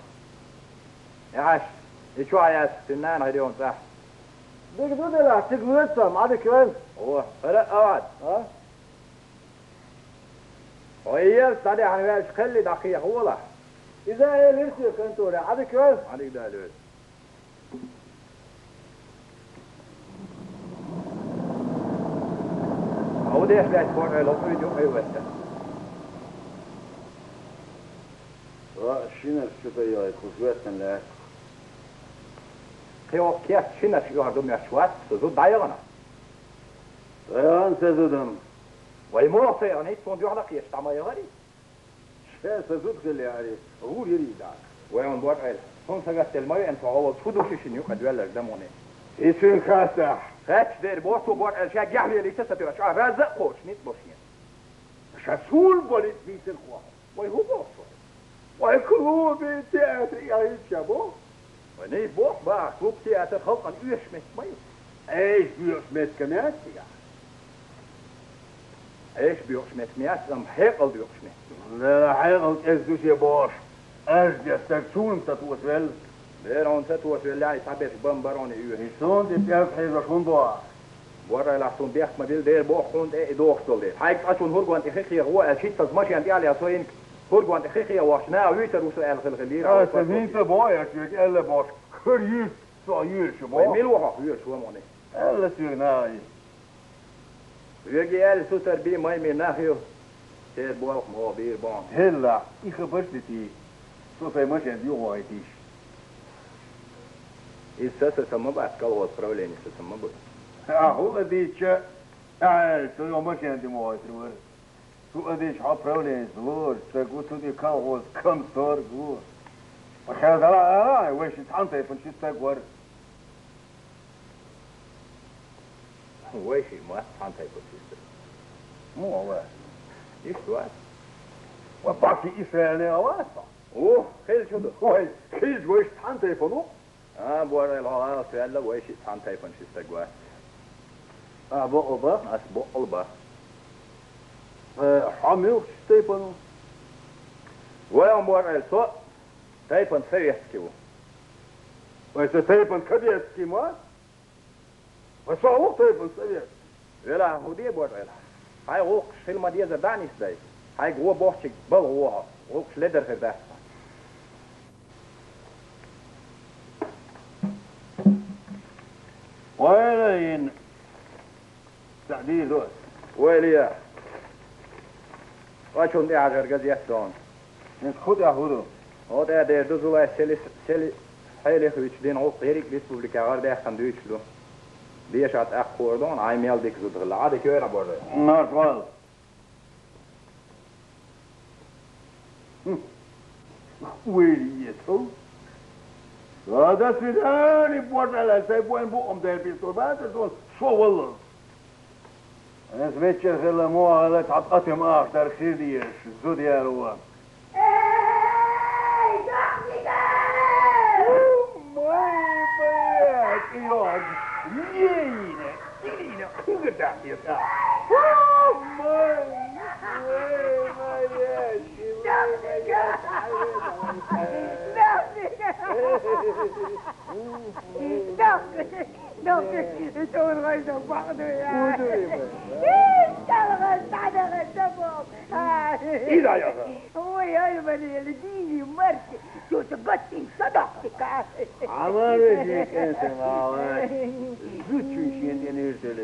يا عاش شو عياس سنان هديون صح ديك دودي لا تقويتها ما عادك كمان هو لا اوعد ها ويال صديق انا مالش خلي دقيق والله اذا هي ليرتي كنتو لا عادك كمان عليك ده لوز هو ده يحتاج فوق لو يجوا ايوه شنو الشفاية كوزوات لا كيف شنو في واحد من الشوات تزود ضايقنا Ja, han säger dem. Vad är måste han inte från du har lagt gästa mig här? Säger så skulle jag det. Hur är det där? Vad är han bort här? Hon säger att det är mig en för att få du sig nu kan du eller det måne. I sin kassa. Rätt där bort är jag gärna lite så att jag ska raza på snitt bosnien. Shasul bolit visar kvar. Vad är hon bort? Vad är klubb teater jag inte bo? Vad är bort bara klubb teater har han ursmätt mig. Ej, ursmätt kan jag säga. ايش بيوشمت ميات ام هيقل بيوشمت لا حيقل ازدوش يا باش ارجع تكسون تتوسل بيرون تتوسل يعني تعبير بمبرون ايوه هيسون دي بيعرف حيزا شون بوا ورا لحسون بيخ ما بيل دير بو خوند اي دوختل دي هايك اشون هورغوان تخيخي هو اشيت تزماشي عندي عليها سوين هورغوان تخيخي واشنا ويتر وسؤال خلغلير اه سمين تبا يا شوك الا باش كريس صاير شبا ميلوها يور شو موني الا سيرناي رجال سوتر بي ماي من ناحيو تير بوالق مو بير بان هلا يخبرتي سو في مش عندي وايتيش إساسا سما بعد كلوات برولين سما بعد هو ديتش سو مش عندي وايتر سو ديش ها برولين زور سو دي كلوات كم صار زور وخذ لا وش تحنطي فنش تقور ويشي ما حانتاي بوتيست مو هو ايش واس وباقي اسرائيل واسع اوه خيل شو ده هاي خيل وش حانتاي فنو بورا الهلا سيلا ويشي حانتاي فنش تقوا بقلبة اس بقلبة حامل ستيفانو ويوم بورا السوق تايفن سيسكيو وإذا تايفن كبيرسكي ما وصاو تايفن سيسكي لا هو دي بورا هاي روك فيلم دي زداني سداي هاي جوا بوحشك بل هو روك ليدر في ده وين تعديل دوس ويليا واشون دي عجر جزيات دون خد يا هودو هو ده ده دوزولا سلي حيلي خويش دين عوق غيرك ريسبوبليكا غير ده خندويش له دي شات اخ كوردون اي ميل ديك زود غلا عادي كيرا بورد نارفال ويلي يتو هذا سيداني بورد على سيبوين بوهم ده البيستول بعد شو والله أنا سمعت شغلة مو على تعطتهم آخر خير ديش الزود يا روان إيراد يينا يينا قدع يا إذا يا هو يا البني الديني مركي شو تقطين صدقتك عمرك انت معاك زوجي شي نرسل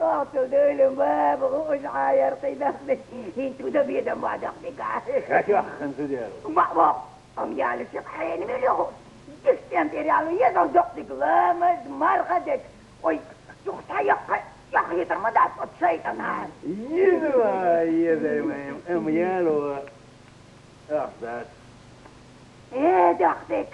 قاتل دول ما بغوش عاير قيدخلك انتو دبيد ما دخلك هاتي اخن سدير بابا ام يالك شقحين مليون تكتين تريالو يزن دخلك لامد مرغدك وي شخص يخي ترمدات الشيطان هان يدوا ام يالو اخذت ايه دخلك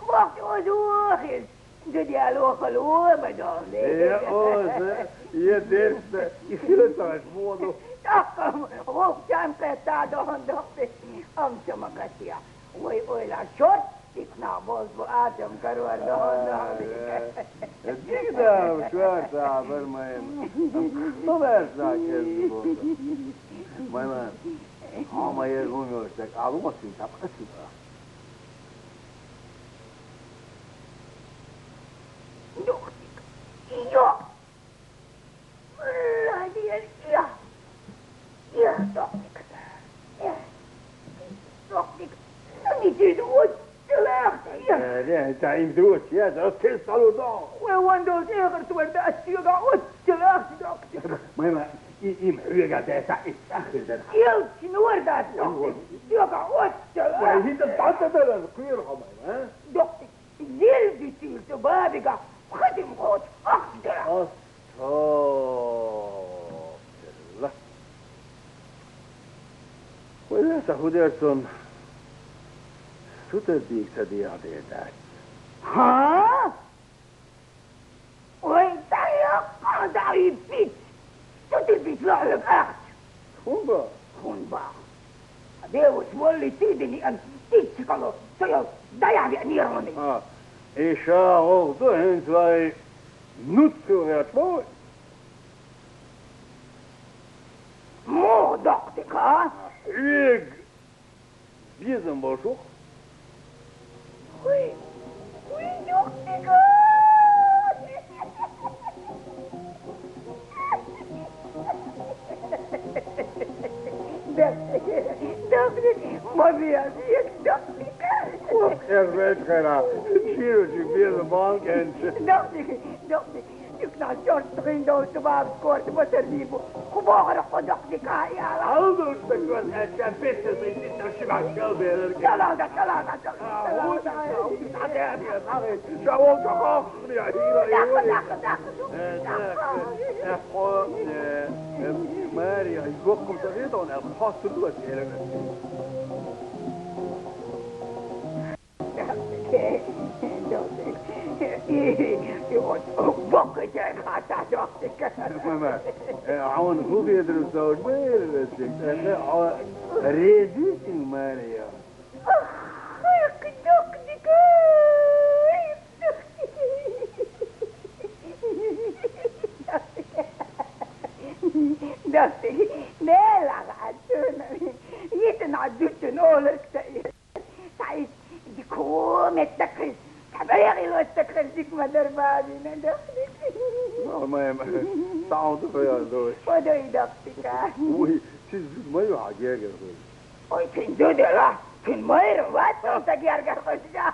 وقت ودوخل ديالو خلوه مدام يا اوزه يا درس يخلص مودو تقم غوف جان قطع دهن دخلك ام سمقتيا وي لا شوت تقنع بوز بآدم كروان دهن كده شوية تعبر ما بأسنا كذب ما هما يرغون يوشتك عظمة سنتاب أسفة دختك يا هذه يا دختك دختك نجد لا تعيم دوش يا زعوت تلصلوا ضاع وين دوش اخر تورد السيقع وتلاخ دختك ما يمحو قاعد يتأخر ده يلش نورد دختك السيقع وتلاخ وهي تتعدى ده الكير ها دختك زيل بيصير تبابقة خدم خوت أخدر خودتون تو تدیک تدیه داشت ها؟ وين يا قاضي بيت تدي بيطلع لك اخت خنبا ديوس مولي تيدني ان تيتشكالو سيو دايع بأنيروني إيشا غوضو هنتواي نوتو غيرتوي مو دقتك ها؟ إيج بيزن بوشوخ وين دقتك دقتك ما بيها فيك دقتك وخير بيت خيرا شيرو شي بيزن بانك انت دقتك يقنع شورت تغين دو سباب سكورت بسربيبو خباغر قدقتك يا عوضو استقوال هاشا بيت سيدنا وشبع القلب ثلاثة شعوض خاخ يا ماري يوقم تغيطون الخاص الوقت ماما عون هو بيدرس زوج بير ريديك ماريا دقتك نيلع عدونا يتنعدوش نقولك سعيد دي كومة تكرس تبريغي لو التكرس ديك مدر بعدين دقتك ما تعود فيا زوج ودوي دقتك وي تزود ما يعجير زوج وي تنزود لا تنمير واتو تجير قرقشا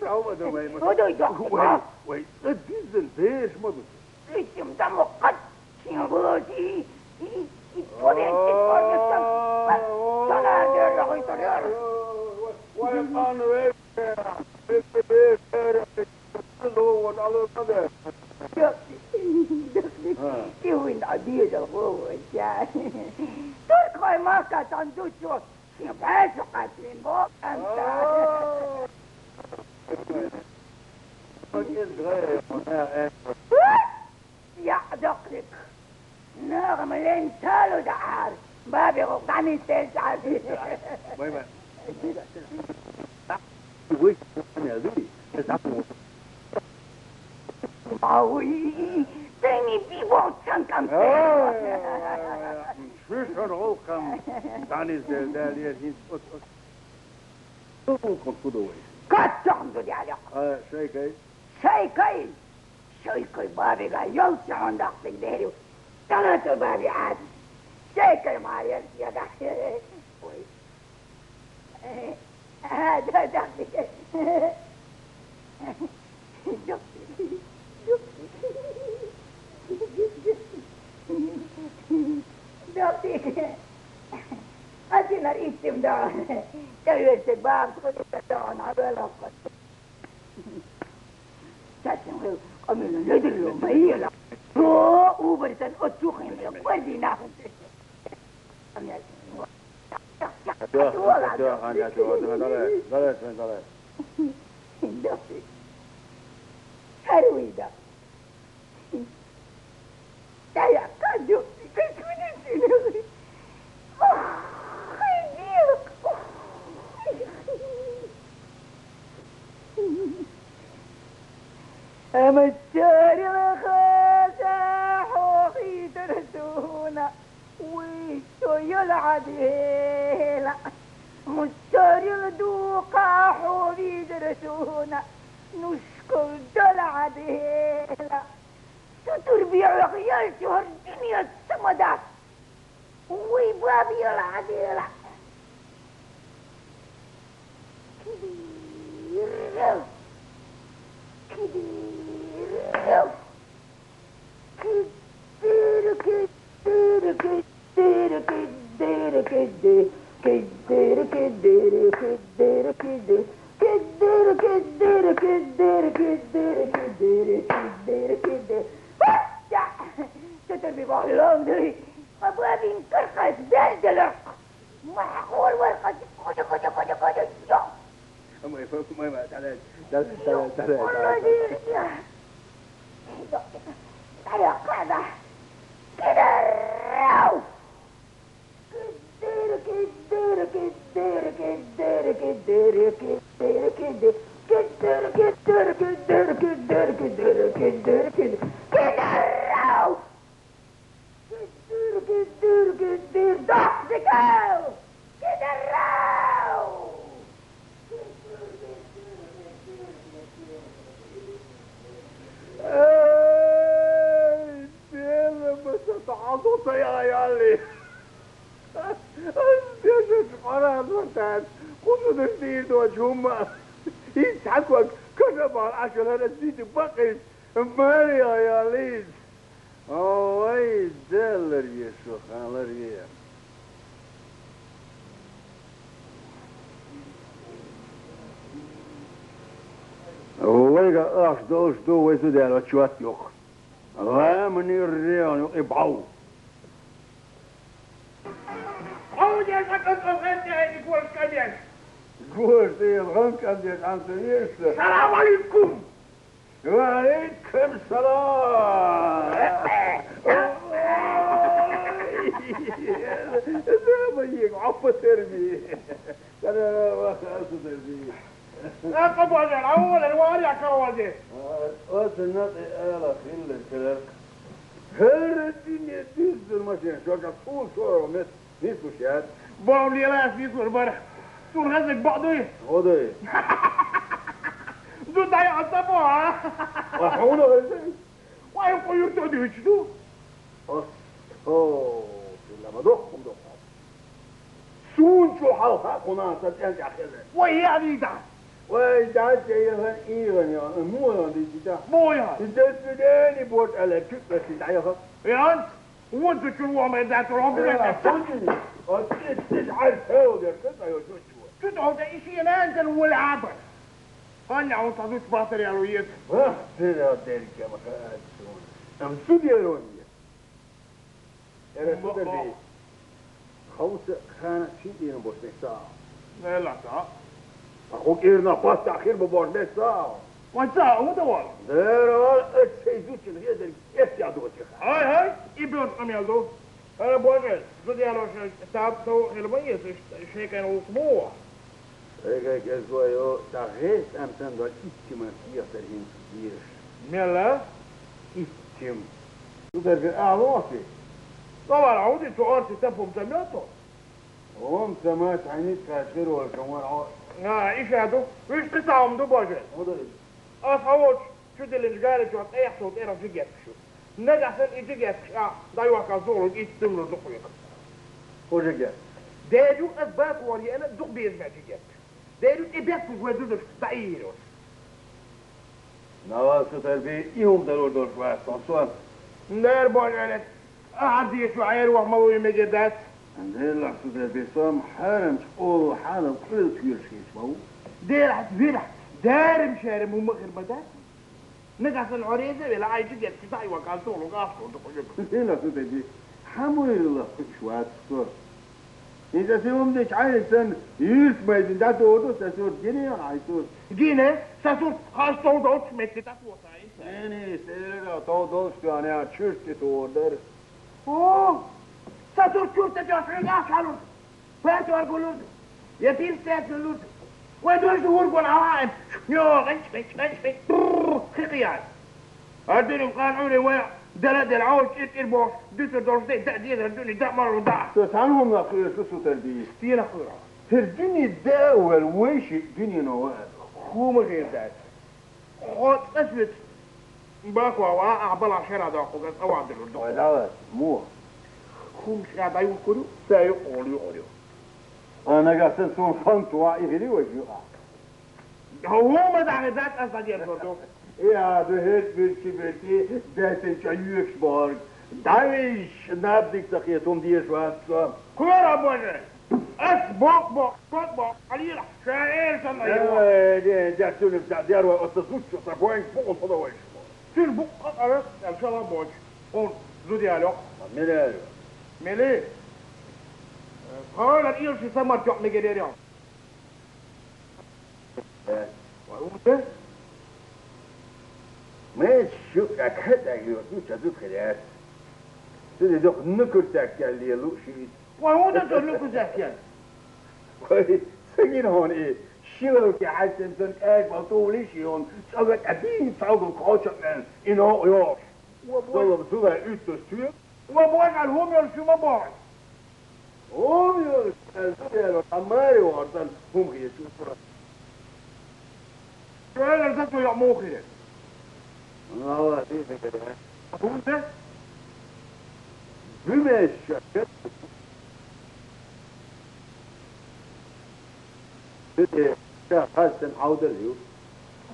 تعود ما ودوي دقتك وي تديزن بيش ما دوش اسم دمو قد سينبوتي يتفرنتي فرنسا تنادر رغي تنادر ويقان ويش وين عديد الغوة الثاني تركي ما كانت عندوشو سيبعيش قاتلين بوك انت يا دقلك نغم الانسان دعار بابي غقاني تلسع فيه ويش يا ذي ماوي تاني بيبوت كان شوش هنغلقم دعني الزلزال يا زين كنت كدوي قد تحمدوا دي عليك شيكي بابي قال يلسع عن دقتك ديري ثلاثة بابي عاد شيكي معايا يا دقتك هذا دقتك دقتك أتنا رئيسم دعونا تلويت باب تقول دعونا عبالة قد تسمع قمنا ندلو ما هي لا وبرتن أتوخين وردي ناخد هرويدا يا كادو كنتوني أمتاري الخاسح وخي درسونا ويسو يلعديلا متاري الدوقاح وخي درسونا نشكر دلعديلا ستربيع غيال شهر دنيا السمدات ويبابي العديلا كبير تتربي بحلام دي أبوابي انكرخت دلدلق ما تعال تعال كده تعاطف يا عيالي أنت قرار وتعال خذوا الدين وجههم يضحكوا كذب على العشر هذا الزيت بقيت مالي يا عيالي أوه دلر يسوع خالر يا ويجا أشدوش دو ويسودي على شوات يوخ غامني الريان يبعو عود يا شكل الغنى يقول كذا قول سيد غنك أبيك عن سيرس السلام عليكم وعليكم السلام ده بيك عفو تربي أنا واخد تربي أقبل الأول الوالي كوالي وصلنا إلى خيل الكلام هل الدنيا تنزل ماشي شو قاعد طول صورة مت نيسو شاد بقول لي لا في صور برا صور غزك بعضي هذا زود عي عصبوها وحوله غزك ويقول يرتدي وجدو أوه لما ضخم سون شو حالها قناة ترجع خير ويا ديدا وإذا جايها إيران يا مو يا ديدا مويا إذا السوداني بوت على كتلة تدعيها يا أنت وانت شنو ما ذات ربنا صدقني تسعر هاو يا كتلة يا شو تدعو ده إشي نازل والعبر أنا عم تدوس باطر يا رويت ها سيدا ديرك يا مخاد أم سودي يا رويت أنا سودي خوصة خانة شيء ينبوش نساء لا ساعة أخوك إيرنا باس تأخير ببور نساء وانساء ودوار دير أتسيزوش الغيدر إفتي عدوك هاي يبيون أميالدو أنا بوجه زودي على سابتو الميت شيء كان أسبوع هيك أسبوع تغيث أمتن دول إتما سياسرين كبير ميلا إتم تقدر في أعوافي طبعا عودي سؤال تفهم سمعته وهم سمات عينيك كاشير والكمان إيش هادو ويش قطعهم دو بوجه أصحوش شو دي اللي جالي شو أي حصوت إيرا جيجات شو نجح سن إجيجات دايوا كازورو إيش تمر دقيق وجيجات دايو أثبات ولي أنا دق بيزمع جيجات دايو إبيات بجوازوش دايروس نواسو تربي يوم ضرور دور شوية صنصوان نار بوجه أعدي شو عير وحموي مجدات عندي لحظة تربي صام حارم أول حالة كل كير شيء اسمه دير حتفيرح دارم شارم ومغر بدات نقص العريضة ولا عايز يجي كتاي وكالتون وقافته عندي لحظة تربي حموي الله كل شوية صور إذا سيوم ديش عايز سن يلس ما يزن ده تودو ساسور جيني عايزور جينا ساسور خاص تودو متى تفوت يعني سيرة تودو شو أنا أشوفك تودر أوه ساسور شو تجاسين أشالون فاتوا أقولون يتيم ساتلون ويدوش دور قول عوائم يو غنش خيقيان هدوني قانعوني ويا دلد العوش إربوش دوسر دورستي تأديد هدوني دا مرة دا تسعنهم نقير شو تربية ستينا خيرا ترجيني الداول ويش الدنيا نواد خو ما غير ذات خود أثبت باكوا وأعبال عشرة داقو قد أوعد الردو ولا مو خو مش قاعد يقولوا سيقولوا أنا قاعد سون فانت واعي وجهه هو ما دعني ذات أصدق يردو يا بهت بالكبرتي ذات الجيوش بارك دايش نابدك تقيتهم ديش وهاتسام كورا بوجه بوك قليلا شاعر سنة ايه جاتوني بتاع ديار وأتصوش صفوين فوق الفضويش سير بوك قطعرس إن شاء الله بوجه هون زودي عليك ملي قال الإيرش سمر جوع مجديريان وأنت ما تشوف أكيد أيوة تشوف خلاص تدي دوك نكر تاكل اللي لوشي وهنا تقول زاكيان كويس سجين هون إيه شلو كحسن سن بطولي شيون سوى كدين سوى كوتشن إنه يور طلب سوى يتستوي وبوش على هم يرسموا بعض هم يرسموا تماري وارتن هم يشوفوا شو أنا رزقته يا موخي الله يسلمك أقول ده بما شكت بدي حسن عودة اليوم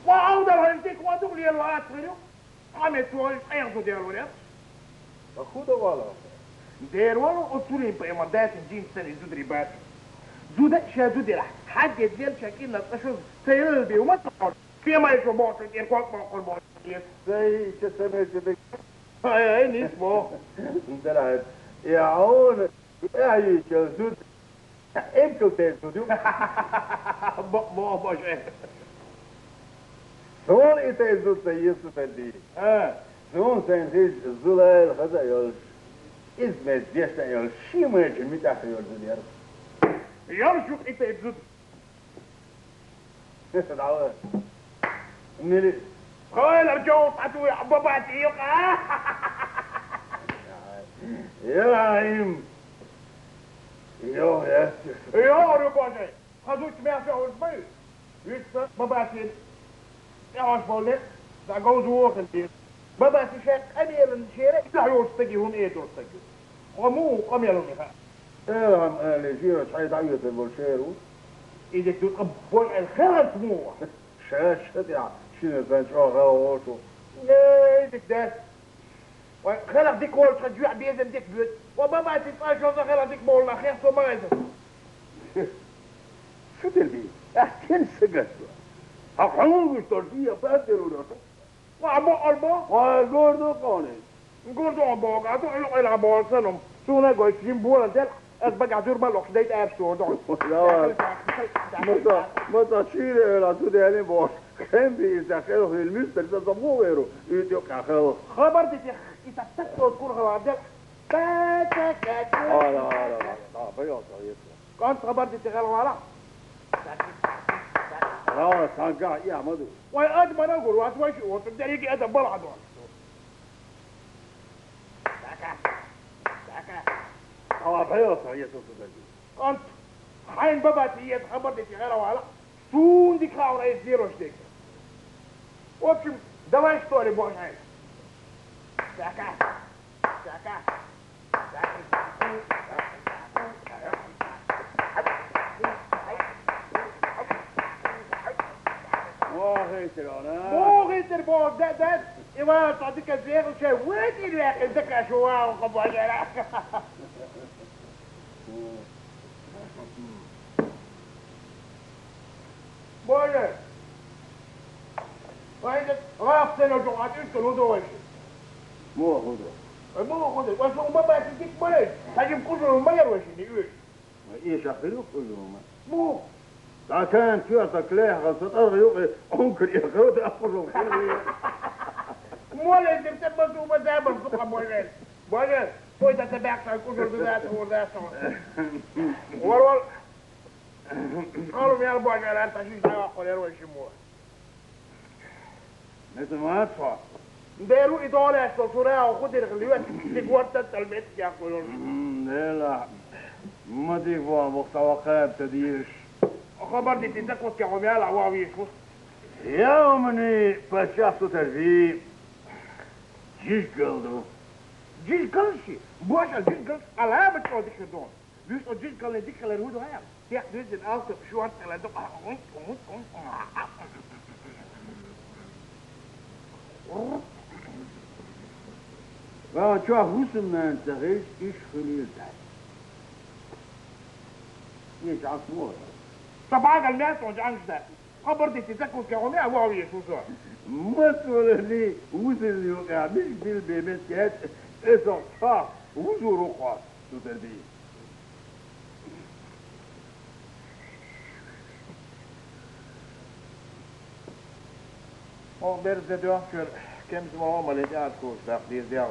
وعودة هالديك ودول يلا أتخلوا عملت وال أيضا ديروا ليه أخوده ولا ديروا أصولين بقى مدات الجين سنة زود رباط زود شادو ديرح حد يدير شكل نتشوف سير بي وما تقول في ما يشوف بعض يركض ما يقول بعض زي شسمه جدك هاي نسمه دلعت يا عون أي شزود إمكن تزودوا ما شيء زون يتزود سيسو فدي زون سنتيج زلال هذا يلش إزمة جيشة يلش شيء ما يجي متأخر يلزم يرشق إنت يبزد دعوة نيلي قال الجو تعطوا يا باباتي يا عيم يا ياسر يا رباجي خذوش ما شاء البيت يسا باباتي يا عاش بولك دا جوز ووخن دي باباتي شاك أميل الشيرة لا يوستجي هون إيه توستجي ومو أميلون يخاف اهم اللي جيرة شحيد عيط البولشيرو إذا تقبل الخلط مو شاشة يعني شنو زنجو غاوتو لا ديك داس خلق ديك وول تجوع بيزن ديك بيت وبابا تتفاجئ خلق ديك بولنا خير سو مايزن شو تلبي احكي سجد اقعون بالتربية بقدروا لكم وعبو أربا وجوردو قاني نقول دو عبو قاعدو إلو إلو عبو سنم سونا قوي تجيم بولا دل أسبق عدور مالوك ديت أب ستور دون متى شيري لا تديني بوش كان بيزاخيرو في المستر تزمو غيره يديوك اخيرو خبر دي إذا تكتو تكون خبر عبدال باتاكاتو لا بيوضا يسوى كانت خبر دي تغلو على لا سانقا يا مدو ويقاد ما نقول واتواش وتدريكي أدب بلع دون لا بيوضا يسوى كانت حين باباتي خبر دي تغلو على سون دي كاو رئيس زيروش ديك وكم دواش تولي بوش عين ساكا مو غيتر بوش ده إيوان تعطيك الزيغ وشي وين إليك انتك أشواء وقبوا عجلة بوش وعندك راف سنة جوعات انت الهدوش مو هدو مو خذ وشو ما بقى تديك بلد هجيب كله المير وشني ايش اخذوا كلهم مو كان تعطك ليه غلطة أرغي أنكر يخوض أخرهم مو لازم تبصوا مزابر فوق موجود موجود فويتا تبعك كله ذات هو ذات ورول قالوا يا أبو عجل أنت شو تقول يا روي شموه مثل ما أدفع ديروا إدارة استوصورها وخد الغليوات تقوات التلبيت يقولون لا ما تيفوا مختوقات تديرش خبر دي تتكوت كعميال عواويش يومني فشافت ترفيه جيش قلدو جيش قلشي بوش الجيش قلش على هذا بتقول ديك الدون بيش الجيش قل ديك الهودو هاي تيح دوز الأرض شو أنت لا دق شو هوسمنا انت غيش ايش خليل تاعي ايش عصمور طبعا الناس وجعان جداد خبر دي تتكوت كعميال عواويش وصار ما تقول لي وزن يوقع مش بالبيبنت كات اسا صح وزو رقع تتربيه Och Berset Jönskjöld, kem som har med lite artskogstak, det är det.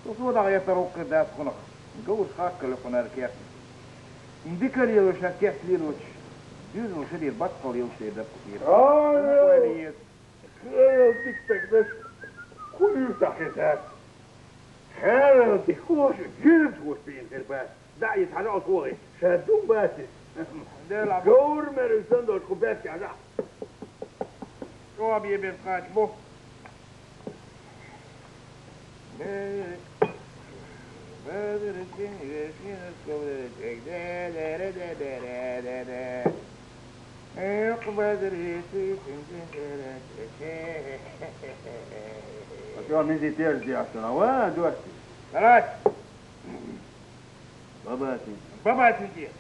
Så sådär efter och där från god schackel från där kärten. Indikar ju så att kärten liruch. Du nu ser det backar ju så där på det. Ja, jag tyckte det kuuta kesät. Här on tikuus kyltuuspiin terpää. Dajit hän on kuoli. Sä tumbaatit. Gourmeru sandos kun päätkää saa. Kom igen, Frank, bo. Joo, niin siitä tiedät jahtona. Vaan tuosti. Alas. Babaatin. Babaatin tie.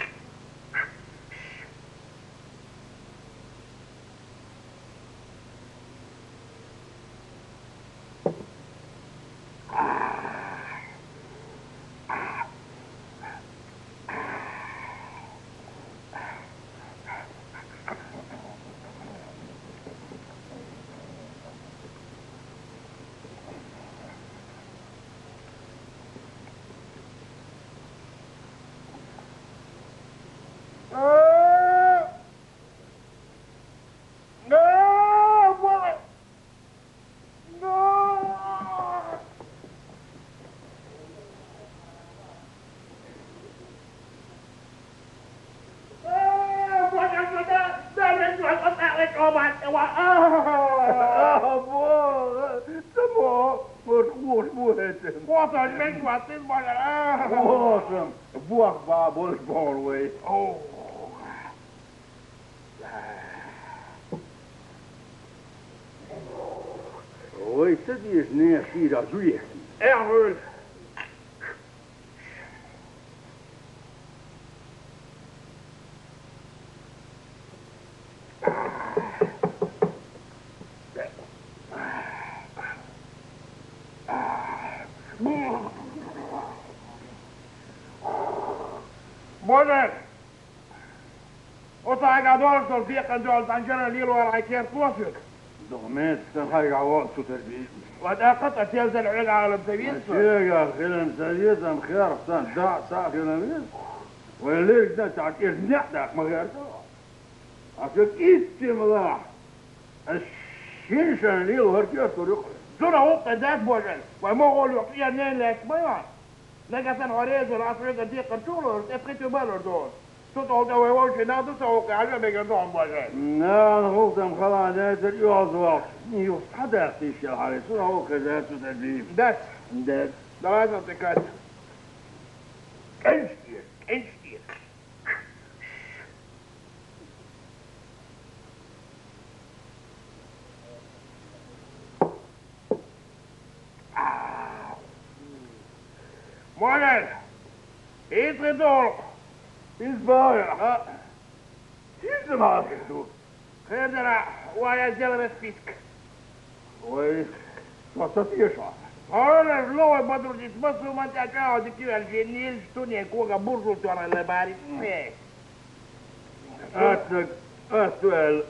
Wat een mens wat dit maar. Awesome. Vuokvaa Bolsborway. Oh. Oi, se ties neer siitä syöhti. Erhöl. Bonen! Ota aika dolstol tiekan dolta anjana liluara ai kier tuosyk. Domet, den har jag valt så där vi. وده قطع تنزل عيق على المساويين شيء خلنا سيدنا خير سان دا ساخنا من وليك ده تعطيه نحدك ما غير عشان استمرار الشنشن اللي هو هرجع طريق زورا هو قدات بوجل وما هو يقيا نين لك ما لقى سن عريض والعصرية دي قرطولو افقيتو بالور دول صوت هو ده وش نادو سوق على بيقدرون بوجل لا هو كم خلاص ده يوضح يصحى في الشيء على صورة هو كذا تدريب ده ده لازم تكاد انشتير Morgen! Iedere dorp! Is waar. Is er maar toe. Verder, waar jij zelf is fisk. Oi, wat dat hier zo? Ora, loe, badru, dis măsu, mă te acau, de kiu al genil, stune, coga, bursul, toara, lebari. أسأل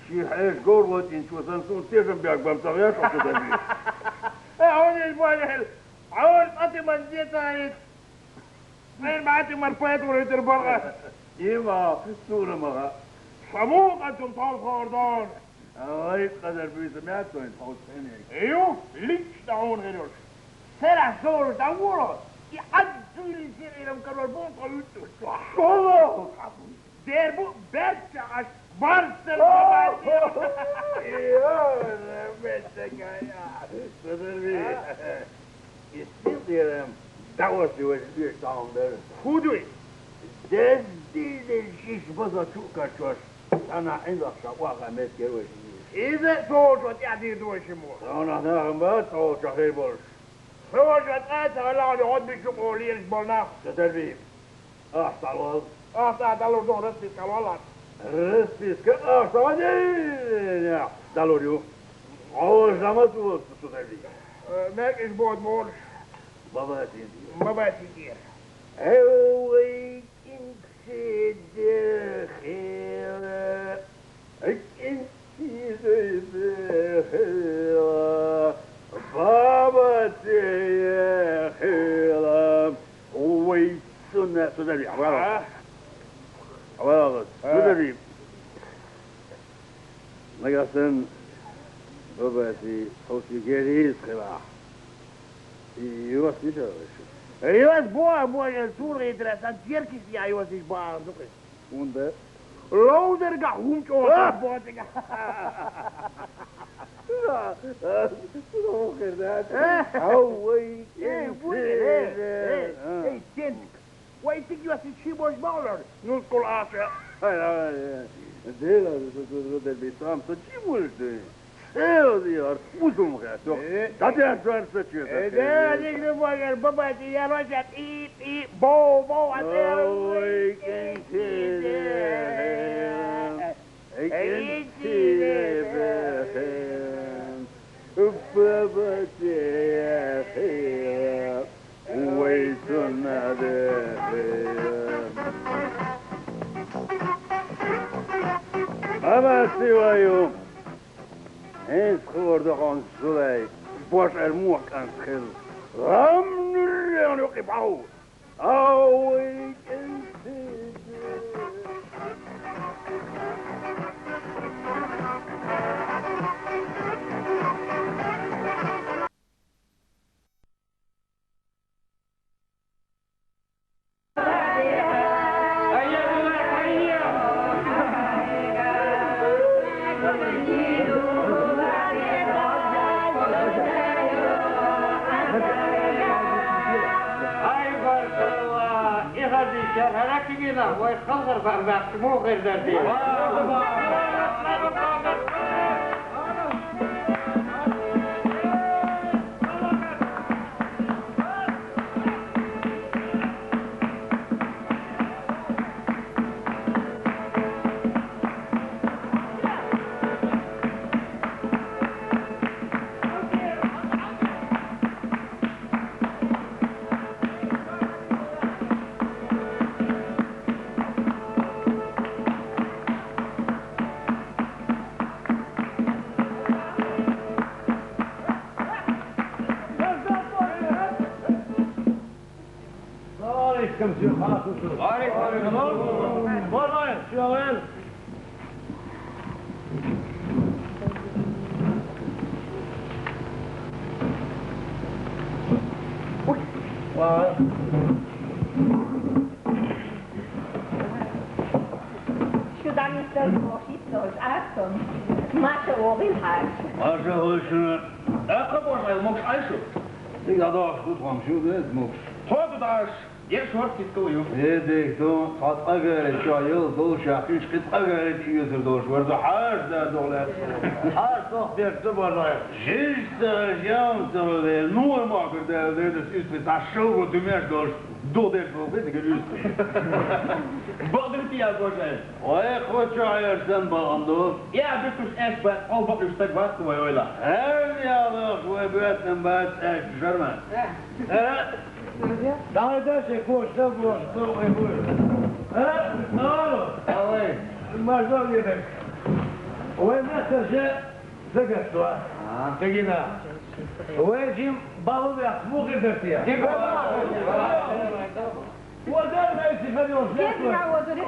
شي حاجة قروة إن شو سنسون تيجن بيك بمسغياش أو تدبي عون البوجل عون قطي من زيتايت وين بعتي مرفات وريت البرغة إيما سورة مغا صموك أنتم طال خوردان أي قدر بي سمعت وين تحوز فيني ايوه ليش دعون غيروش سرع صور دعورة يحدوا لي سير إلى مكرر بون قلتو والله دير بو برشعش برسل يا بنتك يا قدر بي يستير دعوتي وجبيش تعهم در خودوي ده دي الشيش بزا شوكا شوش أنا عندك شواغة متكر وشي إذا صوت يعني دوش مور أنا ناخم بات أو شخير بولش صوت قاتل ولا يقعد بيشوفوا لي الجبلنا تدريب أحصل والله دالو دون رسي كالوالات رسيسك أحصل يا دالو ريو عوض جامت تدريب ماك إيش بود مورش بابا تيندي ما باتي كير هوي انت خير انت زي نقصن باباتي خوشي جريز خلاص يوس نشوف يوس بوا السور يدرسان تيركيس يا يوس يبان دوكي وندا لو درجع هم جو بوتك روخر ذات هوي اي تنك ويتك يوس تشيبوش باولر نسكل عاشا ديلا ده بيسام تجيبوش ده ايه ديار وزوم غاتو تاتي ازوار سچو ده ديك نبغى بابا دي يا رجع اي بو اوي كنتي بابا يا خير ويسنا ده بابا سيوايو eens geworden aan soleil, was moe aan schil. Ram nu aan de gebouw. Oh, ik en ويخلصر بأرباك مو غير ذاتي ik had al goed van het moest. Tot daar eerst hoort het toe. Ik doe het ager ik ga heel veel schakjes het ager het uur door wordt de haar daar door laat. Haar toch weer te worden. Juist ja zo de noor maken daar dus is het daar zo wat de meer door dit weet ik dus. Wat doet hij al zijn? Oh goed ja er zijn behandeld. Ja, dit is echt bij al wat u stuk was te willen. Ja dat we buiten bij het German. Daar is het goed, zo goed, zo goed. Nou, Allee. maar zo je bent. Hoe net je zegt toch? Tegina. Hoe Jim ballen weg, mocht je dat hier? Ik wil. Wat dan is het van ons? Dit nou wat er is.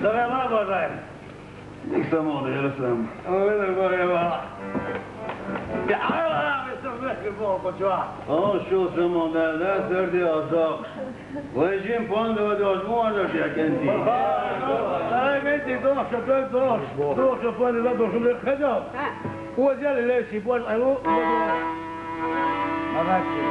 ده ما بغير نكسر موضوع الاسلام انا بغير يا عالم يسمح لي فوق شو شو سمون ده لا سردي اصاق ويجين فاند ودوش مو انا يا كنتي انا بنتي دوش فاند لا دوش من الخجل هو جال ليش يبون ايوه باباتي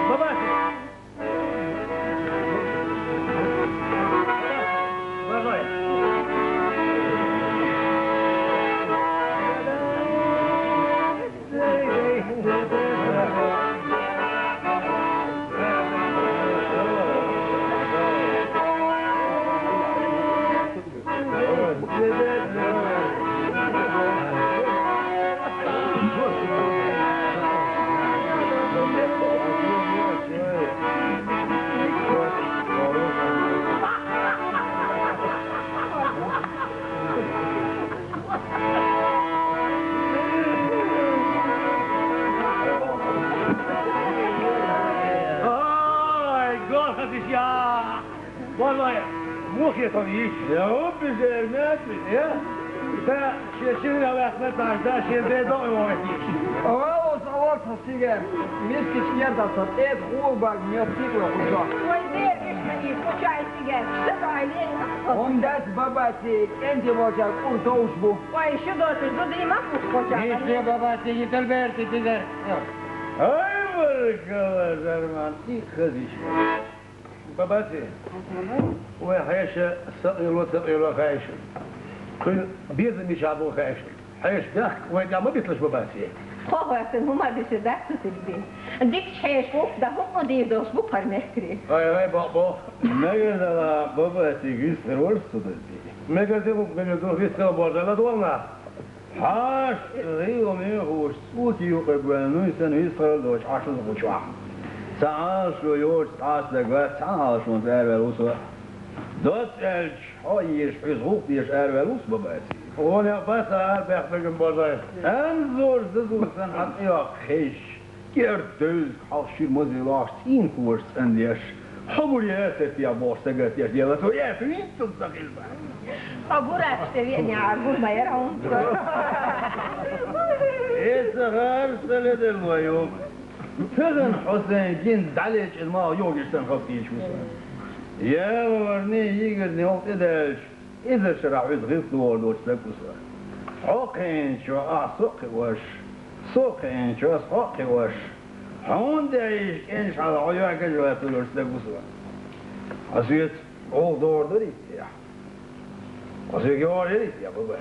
والله مو خير طبيعي يا رب زرنات يا ده شيلنا واحنا بعد شيء بيضاء وواحد والله صورت السيجار مسك سيارة صدقت خوبك ميوتيك وخشاع ويدير اسمي خشاع السجاد سبع عليه هم داس باباتي انت باجر قرطوش بو وي شو دوت الزودي ما فوق خشاع ايش يا باباتي يتلبرتي تقدر ايوه الكلام زرمان دي خديش باباتي وحيش الصقير والصقير خايش كل بيزن يشعبوا خايش حيش داخ ويدا ما بيطلش باباتي خواهتن هما بيشدك تسلبين ديك حيش فوق ده هم ديدوش بو فرمكري اي بابا ما يلا باباتي يسر ورصدتي ما قدروا بنقول يسر بوجلا دولنا حاش غيرهم يهوش صوتي يقبلوا يسن يسر دوش عشان غشوا تعال شو يورس تعال لقوات تعال شو نتعرف الوصول دوت الج حيش حزوق ديش عرف الوصول باباتي وانا بس عارف يحتاجن بازاي انظر زدو سن حقيقة خيش كيرتوز حاشير مزيلاش تين كورس انديش حبورياتي يا بوستقات يا ديالتو يا فين تستقل بقى أبورات تبيني عارفون ما يرعون ايه صغار سلد الويوم فغن حسين جند عليك الماء يوجد سنخطيش وصل يا ورني يقدني هو إداش إذا شرع يزغيط دور دوش لكوصل حقين شو أعصقي وش سوقين شو أصحقي وش هون دايش كنش على عيوك جوات دور لكوصل عصيت أول دور دريت يا عصيت يوار يريت يا بابا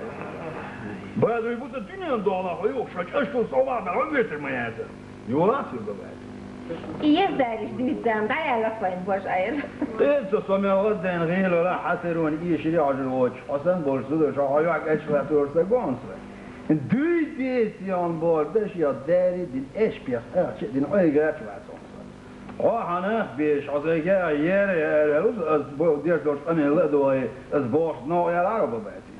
بعد يبوت الدنيا ندولا عيوك شاك أشتو صوبع بالعميتر ما ياسر يولاسي بابا يزدارش دويتام دعي لفين باش عير انت سمع غدين غير ولا حسرون ايه شريع على الوجه حسن بولسود شعايعك اشفى تورسا قونسا دوي ديسيان باردش يا داري دين ايش بيخ اخش دين ايغات واسونسا وحنا بيش عزيكا ياري الوز از بو ديش دوش امين لا دوي از بوش نو يا العرب باتي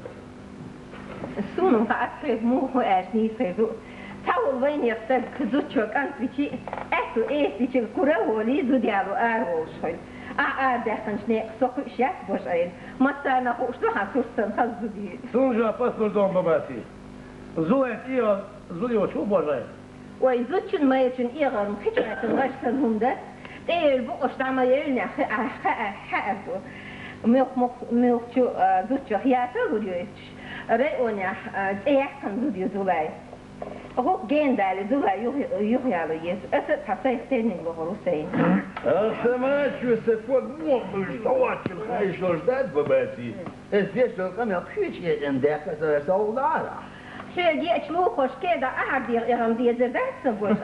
السونو فاكرت مو هو اشني فيزو تاول وين يختار كزوتشوك أنت بيجي أكو إيه بيجي الكرة ولي زوديالو أروش هاي دخنش نيك سوق شيء باش عين ما تانا خوش لها سوستن خزودي سونجا باسبور دون باباتي زويت إيه زودي وشو باش عين ويزوتشن ما يجن إيه غير مخيجة الغشتن هم ده إيه البقش تعمل يلنا حقتو ميوك شو زوتشو خياته زوديوش رأيونا إيه كان زوديو زولاي هو جين دالي دولا يوحي على يسوع أسد حسين تاني بغروسين أسمعت شو سفوت مو مستوات الخايش لجداد باباتي إزديش للقم يطفيش ينداك سودارة شو دي أشلوخوش كده أعرض يغم دي زردات سبوش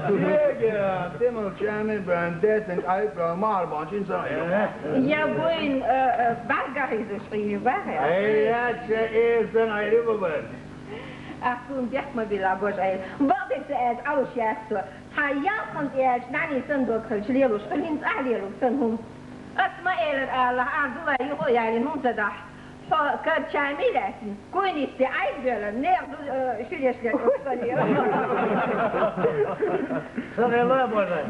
تيجا تمل شامل برانداتن عيب ما 24 سنة يا بوين برقع يزوش غيبها أيات شئير سنة عيب باباتي أكون بيحمى بالعبوش عيل بعض ساعات عروش ياسو حيات خمس إيش نعني صندوق خلشليلوش خلين أهليلو سنهم أسمع إلى الله أرضوا يهو يعني هم تدح Kărceami lesin, kuinisti aizbjörn, nerdu širješkė užsvarėjo. Sarela božai.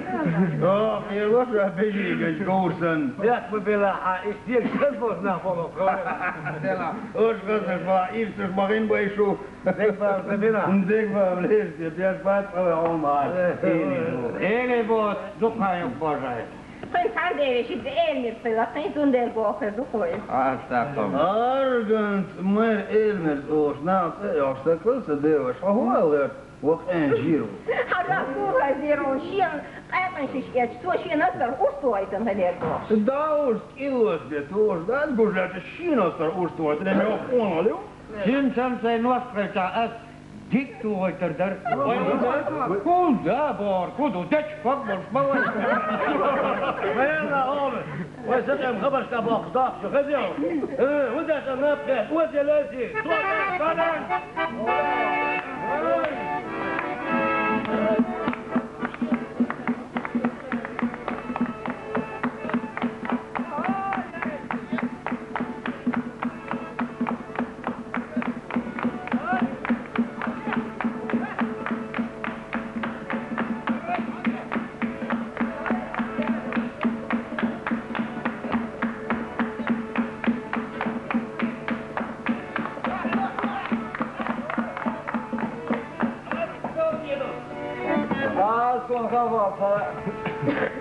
O, ir vašą bežygas gausan. Jak by byla a iš tiek škalbos napomo. Aš kas aš va, įvsis marin baišu. Degba zabina. Degba vlėsti, prieš pat savo omar. Ele bot dukajok božai. Păi s-a și de Elmir, păi la tăi unde el bocă, după el. Asta cum. Argant, mer Elmir, o șnață, eu știu că să deu, și ahoală, o în giru. Hala cură zero și el, aia și ești tu și în ăsta ustoi în hănergo. Da, ilos de tu, dați bujeate și în ăsta ustoi, de meu onoliu. Şimdi sen say noastră cea azi. Dictu oytardar. Kuda bor, kudu deci fac bor spălă. Mena oamă. Voi să te-am hăbăși ca bloc, da, și hăzeau. Unde să năpte, uite lăzi, toată.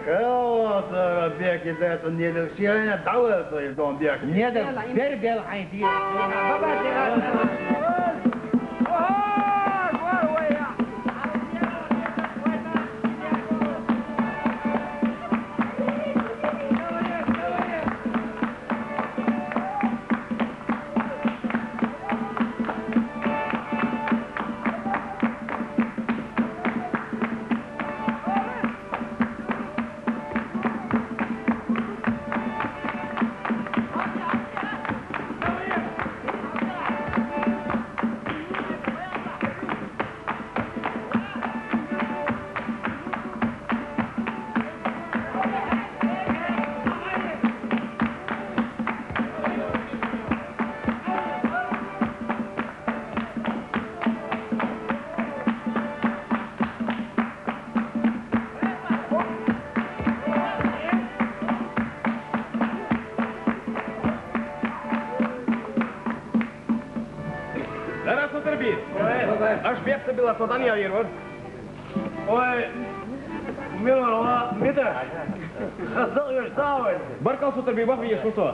Кого-то беги за это не лишение, давай то из дом бег. Не да, бербел хайди. Aș bea să la sodania iervăr. Oi, milorova, mita. Hazal još zavod. Barkal su trbi bahvi je što.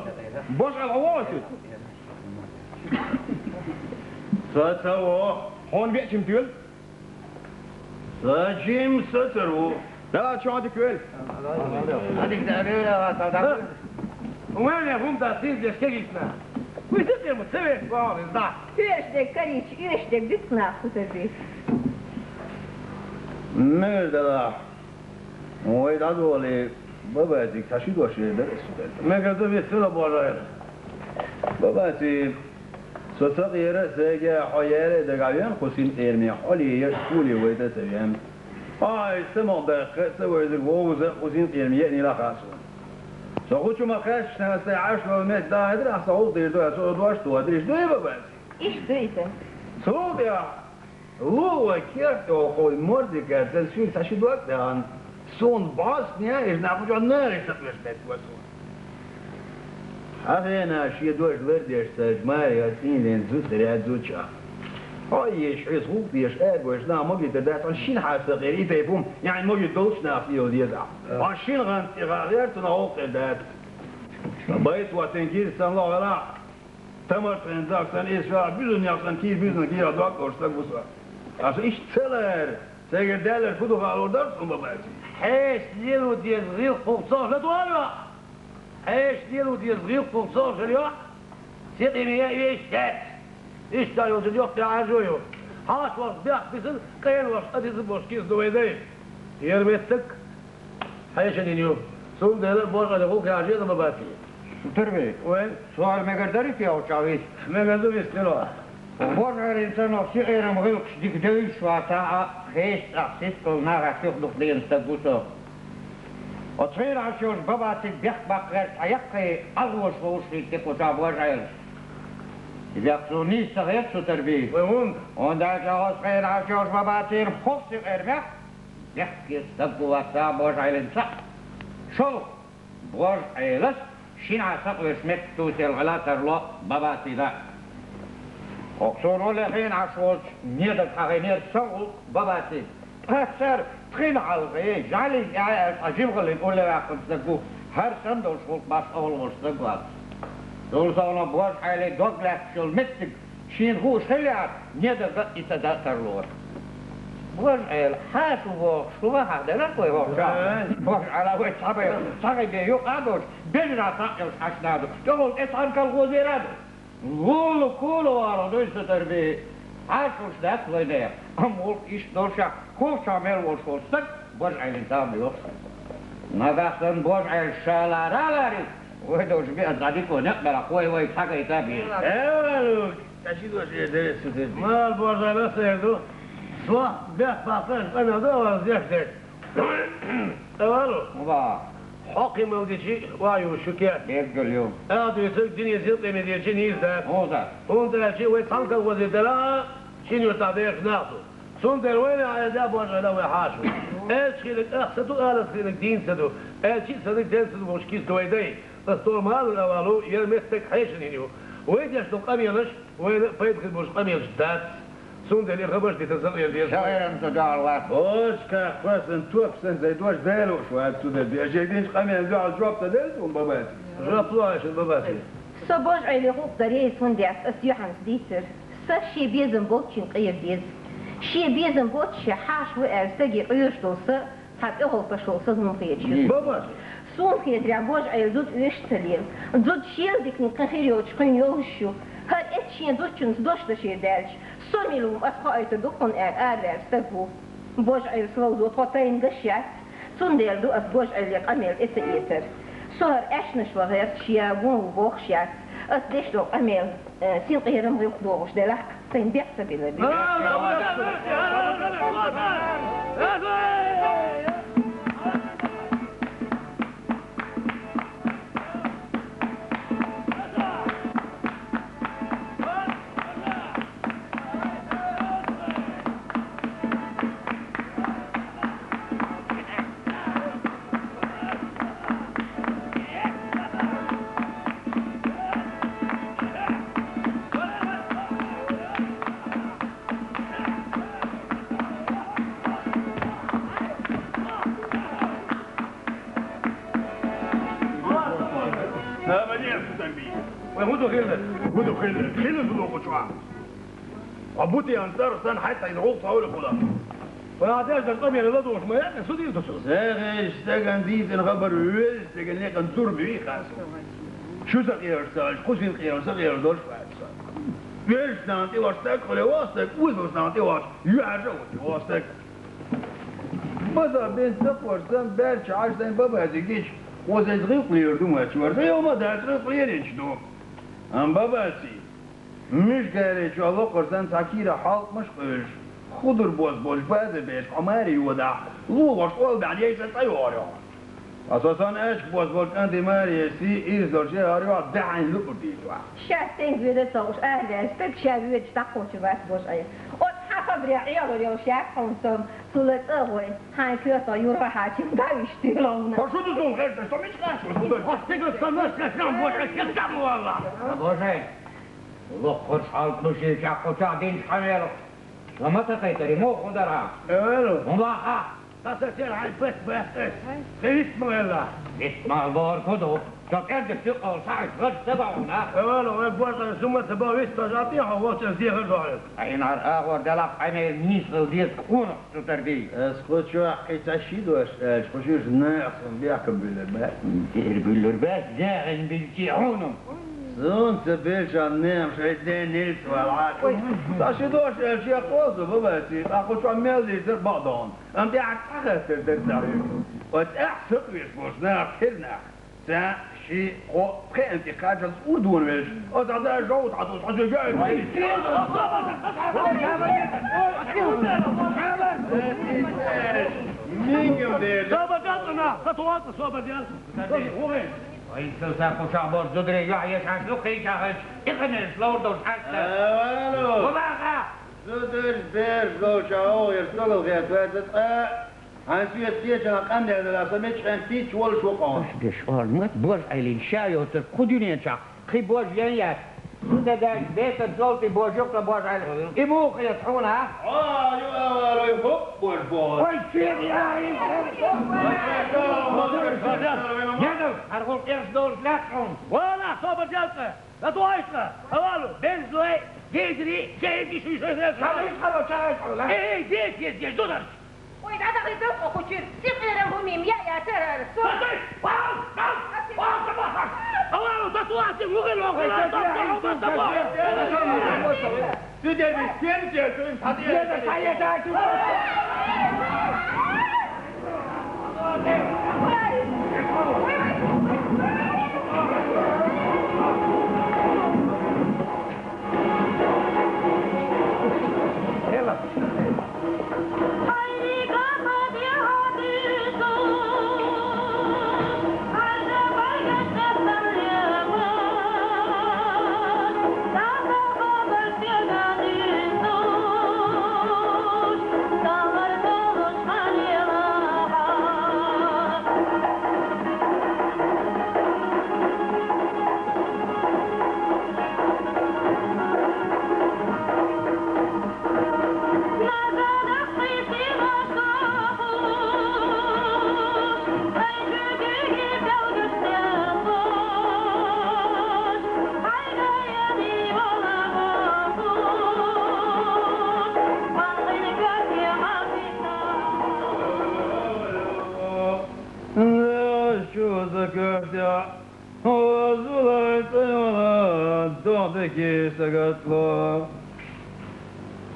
Bož al ovosut. Să țăvo. Hon bea čim tuel. Să jim să țăru. Da la ce adi tuel. Adică da râla la da. Umene vum da sis de skegisna. Uite te mă, să vezi, oameni, da. Ești de cărici, ești de gâtna, cu să zic. Nu, de la... Oi, da, doole, bă, băieții, ca și doșile de restul. Mega să vezi, să la boară. Bă, băieții, să țăgiră, să ghe hoiere de gavian, cu sin ermi, holi, ești puli, uite să viem. Hai, să mă băcă, să vă zic, vă cu sin ermi, ieni la casă. Să huciu mă crești, să aș vă met, da, edra, să holdi, să o doași tu, adriși, doi, bă, băieții. Ești duită. Sovia, luă chiar te o hoi mordică, să-ți fii să și doar de an. Sunt Bosnia, ești n-a nări să pleci pe sun. Avena și doși vărdești să-și mare aține în zuțărea zucea. Hai, ești răzhup, ești ego, ești n-a măglit de dat, și-n hai să gherite, pum, yani măglit dolci n-a fi o dieza. Și-n rântigariertul n-a ocă de dat. Băietul a te închis să-mi lua ăla. Tamar tranzak sen esra büzün yaksan ki büzün ki ya doak orsta gusa. Asa iş teler. Seger derler kudu hal ordarsın babacı. Heş dielu diye zil funkson ne doğru? Heş dielu diye zil funkson söylüyor. Sitemiye işte. İşte yolcu yok da arıyor. Haş var bak bizim kayan var. Adisi boş kiz doydu. Yermettik. Heş deniyor. Son derler borga da kul kâcıya da babacı. Târbe, sual megardari fi au chavi. Megadı vestelo. Borgar insan ofsi eram gılk dikdei şvata heist aksit kol naga şuk dukleyen staguso. O trera şos babati bek bakret ayakkı alvos vosli tepo tabuajayel. إذا كسوني سغيت شو تربيه und als aus rein aus Jos Babatir Hofsig erwächt, يحكي السبق وقتا بوش عيلن صح شو بوش عيلس شين عسق وشمت توسي الغلاتر لو باباتي لا وكسون ولا حين عشوش نيدك حغينير شغل باباتي أكثر تخين عالغي جعلي عجيب غلي نقول لي أخذ سقو هر سندو شغل باش أول مستقبات دول صونا بوش عيلي دوغلاك شو المتك شين هو شليات نيدك إتداتر لور بوش عيل حاسو بوش شو هذا لا كوي بوش على وجه صبي صبي بيو قادوش بيجنا تاكل حشنادو تقول إسان كالغوزيرادو غولو كولو وارو دوش تربيه عاشوش داك لينير أمولك إيش دورشا كوش عمل وشوستك بوش عيل تام يوصل نذاخن بوش عيل شالارالاري وهدوش بيها زاديك ونقبل أخوي ويتحقق يتابيه ايوه تشيدوش يدرس ما البوش عيل سيردو سوا بيح باقين أنا دور زيفتك أولو مبا حقي موديشي وايو شكيات بيرجو اليوم هذا يسوق دنيا زيت من ديشي نيزدك موزة هون تلاشي ويتحنك وزيتلا شنو تابيخ ناطو سون دلوين على داب وجه لو يحاشو ايش خيلك اخسدو قال خيلك دين سدو ايش صدق دين سدو مش كيس دويدي الصور مالو الاولو يرمتك حيشن هنيو ويديش دو قميلش وين فايدك مش قميلش دات سون دلي خبرش دي تسقي ديش شغير انت دار واحد اوش كاخواسن توبسن زي دوش دالو شو هاد تو دبي اجيدينش قميل دو على جواب تدلتون باباتي جربتوها شو باباتي صباج عيلي غوط دريه فندعت اسيوحن ديتر سشي بيزن بوتشين قير بيز شي بيزن بوتشي حاش وارسجي قيوش دوسا حتى اغل بشوصة مفيدشي باباتي سون خيدري عبوج عيل دود ويشتليم دود شيل ديك نقخير يوتشقين يوشو هاد اتشين دوتشن دوش دشي دالش سوميلوم اسخايت دوكون ارسجو بوج عيل سلو دو طوطين دشيات سون ديل دو اسبوج عيل يقاميل اسئيتر صار اشنش وغيرت شياغون وبوخشيات أصدش لو أمير سين قيرم غير خدوش دلك سين بيحسب إلى بي عبوتي انتر سن حتى يدعوك صاول خلاص وعداش القمية اللي ضدوش ما يعني سودي تصل زاغش تاغن ديت نخبر ويل تاغن ليك نزور بيه خاص شو صغير ساج قوسين خير صغير دول ويش نانتي واشتاك ولا واسك وزوس نانتي واش يعجو واسك بدا بين تقور سن بارش عاشتين بابا هذيكيش وزي صغير قليردو ما تشور زي وما دار صغير قليرين شدو ام باباسي مش قاري شو الله قرسان تاكيرا حالق مش قش خضر بوش بعد بيش عماري ودع لو وش قول بعد يجي طيور اساسا ايش بوش انت ماري سي ايز درجه هاريو دعين لقطي شاتين بيد توش اهل استك شابيد تاقوش بس بوش اي وتحفظ ريال ولا شاك خمسم سولت اوي هاي كيوتو يروح حاجه دايش تيلون شو تزون غير شو مش خاص استقل صنص كلام بوش كلام والله بوش والله خرش حالك نشي شاقو شاقين شحميلو لما تقيتري مو خدرها ايوه مضاحة تصير على البيت بس اسمه يلا اسم البار خدو شوف عندك ثقة وصعد غد تبعونا ايوه بورطة ثم تباوي استجاطيها ووصل زي غير اي نهار اغور دلق عمي النيس وديت كونه تتردي اسكت شو حكيت اشيد واش خشوش ناقص بيحكم بالرباط دير بالرباط داعن بالجيعونم زون تبيلشا نام شايدين نيلس والعاقل تاشيدوش الشيء قوزو بباتي اخو شو عمال دي يصير بعضهم انت عتاخر تدرساري وتاحسق يسبوش ناخ كلناخ تا شي خو بخي انت خاجز ودون ويش وتعطيها جو وتعطيها حاجة جاي مين يوم دير صوبة قطنا خطوات صوبة ديال وين وإنسو ساقو شعبور زدري يعيش عشلو خيشاهج إخنش لوردوش حتى وباقا زدر بير زو شاو يرسلو غير توازد هنسو يستيجن قمنا هذا سميتش انتيش ولا شو قام دش ما تبوش عيلين شايو تركودينين شا خي بوش جنيات انت داش بيت الزولتي بوشوك لبوش عيلين إموخ يطحونها يو يفوق بوش بوش والشيخ يا يدو هرغول قيرس دور ثلاثهم ولا صوب الجلسة لا توايشنا أولو بنزلوا إيه جيدري جيدي شو يسوي إيه ديك دودر وإذا هذا غير دوق أخوشير سيقير هميم يا ترى أولو تطوعتي مغل وغلا تطوعوا بالطبوع تدري كم جاتوا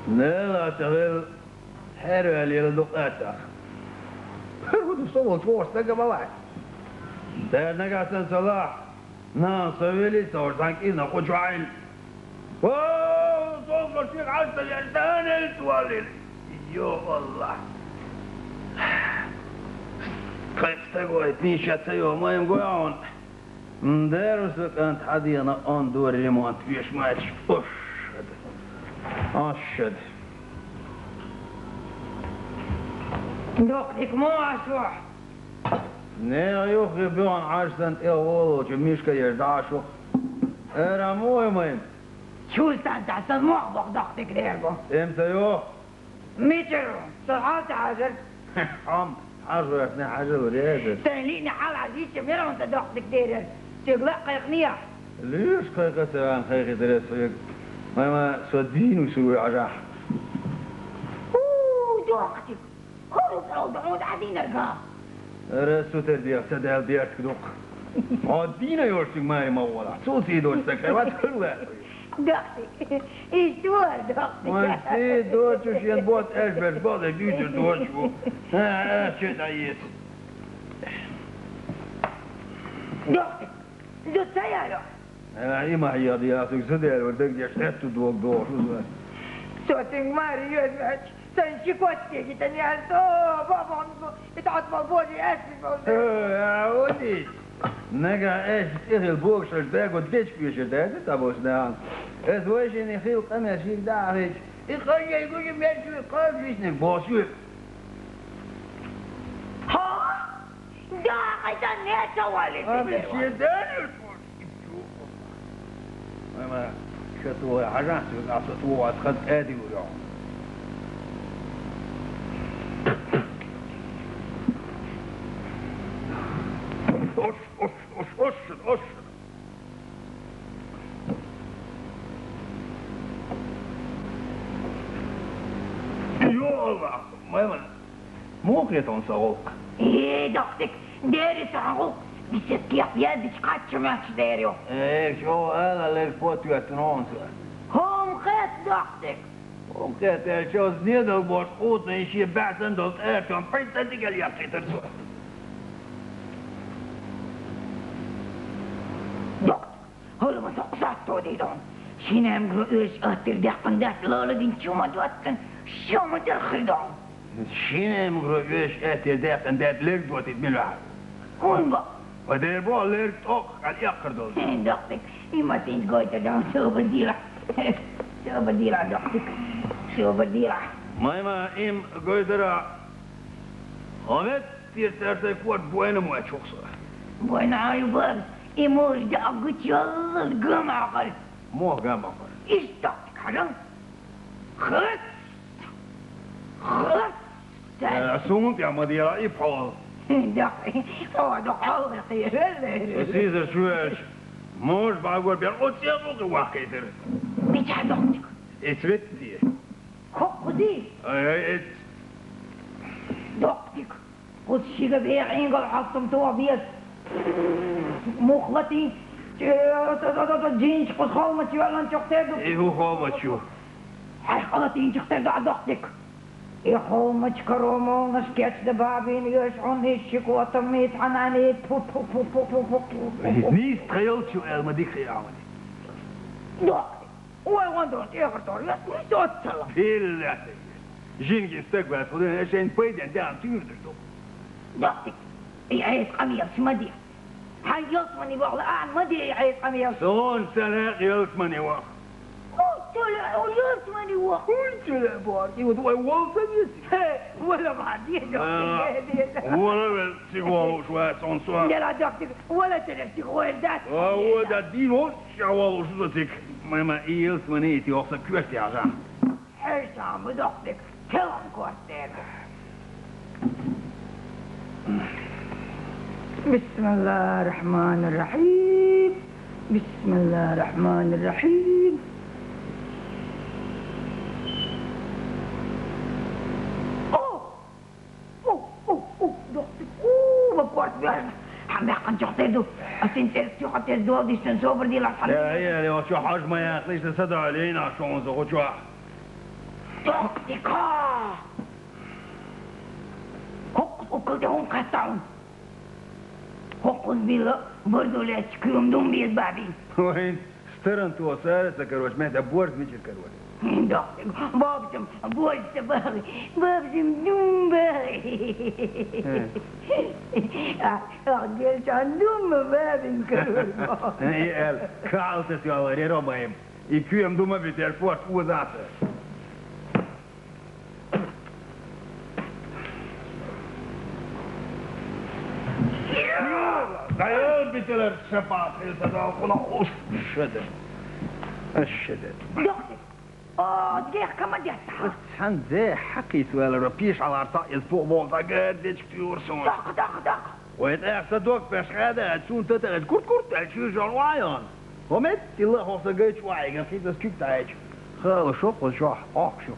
لا تغل حلو اللي لدقاتك هو تصور تروح تلقى بواحد ده نقاس صلاح ناصري صور تانكينا خد عين واو صور فيك عزة الجنان تولي يو الله كيف تقول تنيشة تيو ما يمقعون مدارسك أنت حدينا أن دور ريمونت فيش ماتش أشهد دوقتك مو عشوح نه يخري بيون عشتن اولو جميشك يرداشو ارا مو يمين شو استنت موح دوقتك ديربو امتى يو مترو صحات حاجر عم حاجر اثنين حاجر ورياجر تنليني حال عزيز شميرو انت دوقتك ديرر تقلق قيقنيح ليش قيقة سيران قيقة درس فيك ما سودين وسوي عجاح دوقتك هو بعود عدين ارقام رسو ترديك سدال ديرتك دوق عدينا يورتك ماري مولا صوتي دوستك ما تقول دوقتك ايش دور دوقتك وانتي دوتش ينبوت اشبش بعضك ديتر دوتشو شد عيس دوقتك زود سيارة يعني ما هي رياضك سدال وردك جشتت دوق دوق صوتك ماري يزمج تنشي كوتي جتني هالتو بابا اتعطف البولي اسف يا ودي نجا ايش تغل بوك شرداك وديش في شرداك تابوس نعم ازواج اني خيل قمر شيك داعش يقول يقول يمشي قال فيشنك بوسوي ها داعي تنيت والي شرداك ما شتوه حاجات عصتوه اتخذ ادي ويوم أشهد يا الله ما مو قيتون سوق ايه دوقتك ديري سوق بستيق يدك قد شمعتش ديريو ايه شو انا اللي فوت يتنون هم قيت دوقتك هم قيت شو زنيد البوش قوت نيشي بعثن دوت ايرتون بيتا ديقل يبقي ترسوه هلو ما سقساتو ديدون شينام قروش اتر ديقن دات لولا دين شو ما دواتن شو ما درخدون شينام قروش اتر ديقن دات ليك دوات يدملوها هون با وده بقى ليرك توك على يقر دول دقتك إما تنقويت دون شو بديرة شو بديرة دقتك شو بديرة ما إم قيدرة أمت تيرتي فوت بوين ما تشوفه بوين عايبر إموش دقت يلا جمع قل مو جمع قل إيش دقتك حرام خلص سومت يا مديرة يفعل دقتك هو دقاوة خير سيزر شويش موش بقول بيان أتسيبوك واحكيتر مش دقتك اتفتي خدي اي دقتك خد شيء بيع عين حطم تو بيت مخلتي جينش قد خالمتي ولا انت اختار ايه هو خالمتشو حلقتي انت اختار على دقتك ايه خالمتش كرومو نسكيت دبابين يشعون هشيك وطميت عنانيت فو فو فو فو فو فو فو نيس تخيلتشو ما ديك خيامني دقتك وين ايه غرطور يسمي صوت سلام بالله جينجي استقبل خذين عشان بيدن دام تيردو دقتك اي عيس قميص مدي هاي يصمني بقى الان مدي عيس قميص سون سلاق يلسمني واخ يصمني واخ قلت له بارتي ودوي والسن ولا بعدين ولا سيقولوا شوية سون سون لا دقتك ولا تنفتك وردات هو ده دينو شوالو شوزتك ما يلسمني تيوخسا كوشتي عشان حسام دقتك كلام كوستيك بسم الله الرحمن الرحيم بسم الله الرحمن الرحيم اوه دقتك بقوات بيرنا حماقا جحتدو أسنتر تيوخاتر دول دي سنسوبر دي لحظة لا هي لو شو حجمة يا أخي ليش تصدق علينا شو نزغو شو دقتك وكل هم قطعون حقن بلا برضو لا تكرم دون بيت بابي وين سترنت وسارة كروش مهد بورد ميشر كروش دقتك بابتم بورد بابي بابتم دون بابي قلت عن دون بابي كروش اي قال كعلتت يا الله ريرو مهم يكيم دوما بيتر فورت وذاته دايل بيتر شفاط هذا خلاص الشدد دقتك دقيق كما دقتها حن زي حكي سؤال ربيش على عطاء الفوق موضع قدش كيور سون دق ويتاخ صدوق باش غادا تشون تتغد كورت تشو جون وايون ومت الله هو سجيت واي قال كيف تسكيت تعيش خلاص شوف وشوح شوف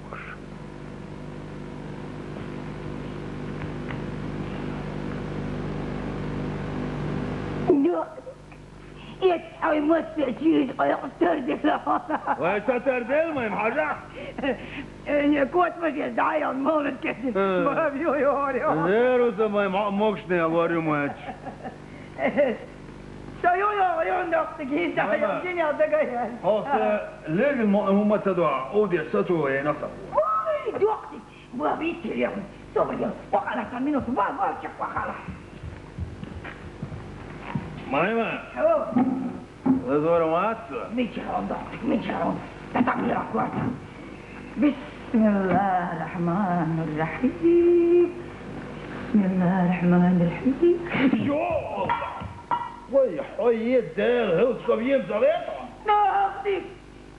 يتحوي مستشيد ويقتردل ويستردل ما يمحرق كوت مجي دعايان مولد كسي ما بيو يوري زيرو زمان موكشني أغوري ماتش سيو يوريون دقتك دعايان جيني أدقايان هوسا ليه المهمة تدعى أودي ستو نصر واي دقتك بابيتي اليوم سوبر وقالا كمينو سبا شك وقالا مايما لزور ماتسو ميجرون دقتك ميجرون تتعبير أكواتا بسم الله الرحمن الرحيم بسم الله الرحمن الرحيم يو وي حي الدار هو سكوبيم زريطة ناخدك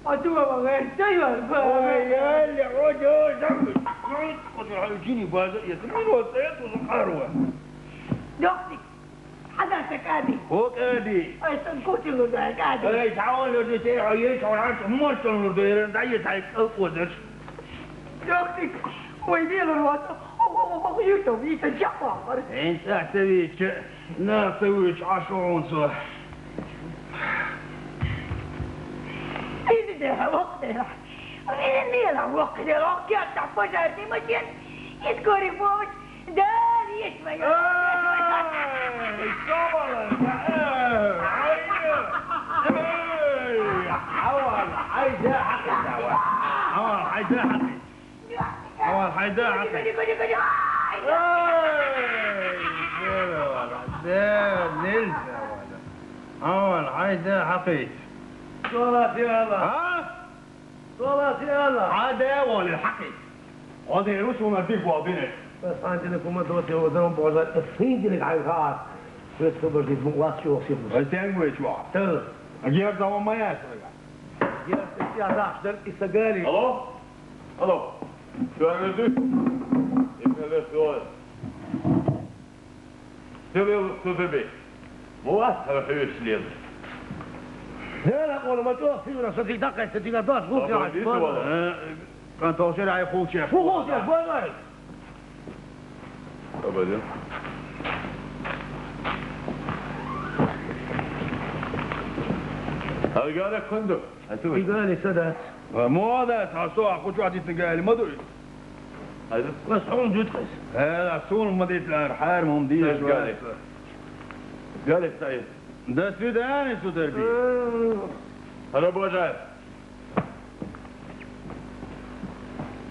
أدوى بغير سيوة ويا اللي عجو زمت قد يجيني بازا يسمين وسيط وزقاروة دقتك حدثك أبي هو كادي أي سنكوتي له ذلك أبي اي تعاون لو تيعو يشعر عارف موصل له ديرن دايت هاي قوزر دقتك ويدير الوطن ويوتو يتجحر انت احتويش لا سويش عشرون صح إذا ده وقتها وإذا وقتها كيف تحفظها مجين يذكري فوج داري يسمى حيدا حقي ده نلزة أول عايزة حقيقة صلاة يا الله ها؟ صلاة يا الله عادة ولا الحقيقة هذا يروس ونرتيك وابينك بس عندنا كم دوتي ودرم بعض الفيد اللي عايزها بس تقدر تجيب واسيو وسيم بس تانوي شو تل أجيب زمان ما ياسر يا راح در استقالي ألو ألو شو عملتي؟ ابن الأسود تبي مو أسهل حيوش ليل لا لا والله ما تروح فينا صديق دقة صديق دقة فوق يا عم كان توصل على فوق شيخ فوق يا فوق أبدا هل قالك كندق؟ قال لي سدات مو هذا تعصوا أخوش واحد يتنقال ما أدري هذا بس عون جد قيس هذا سون مديت الأرحار ممدية شو قالك سعيد ده سوداني سودربي هلا بوجه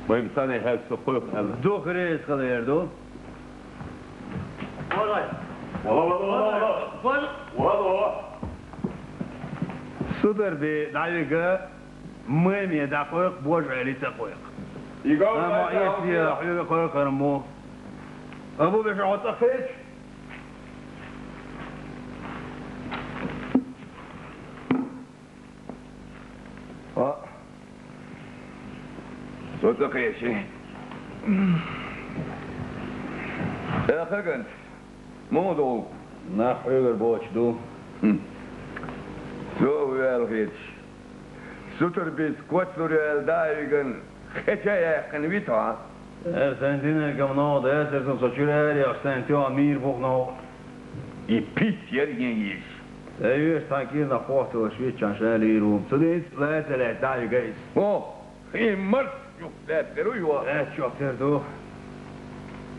مهم ثاني هاك سقوق دو خريس خلير دو والله سودربي دعيقة مهم يدعقوق بوجه لي تقويق أما إيسي حيوك قويق رمو أبو بشعو تخيش صوتك يا شيخ يا خجن موضوع نحو يقربوش دو سو يالغيتش ستر بيت كوتلو ريال دايغن خشايا خنويتها سنتين كم ده سرتم سوتشير يا سنتيو امير بوغنو يبيت يرينيش ايوه تاكيد نقوت وشوي شانشالي روم تديس لا تلا دايغيس هي مرت شوف لا ترويوا لا شوف تردو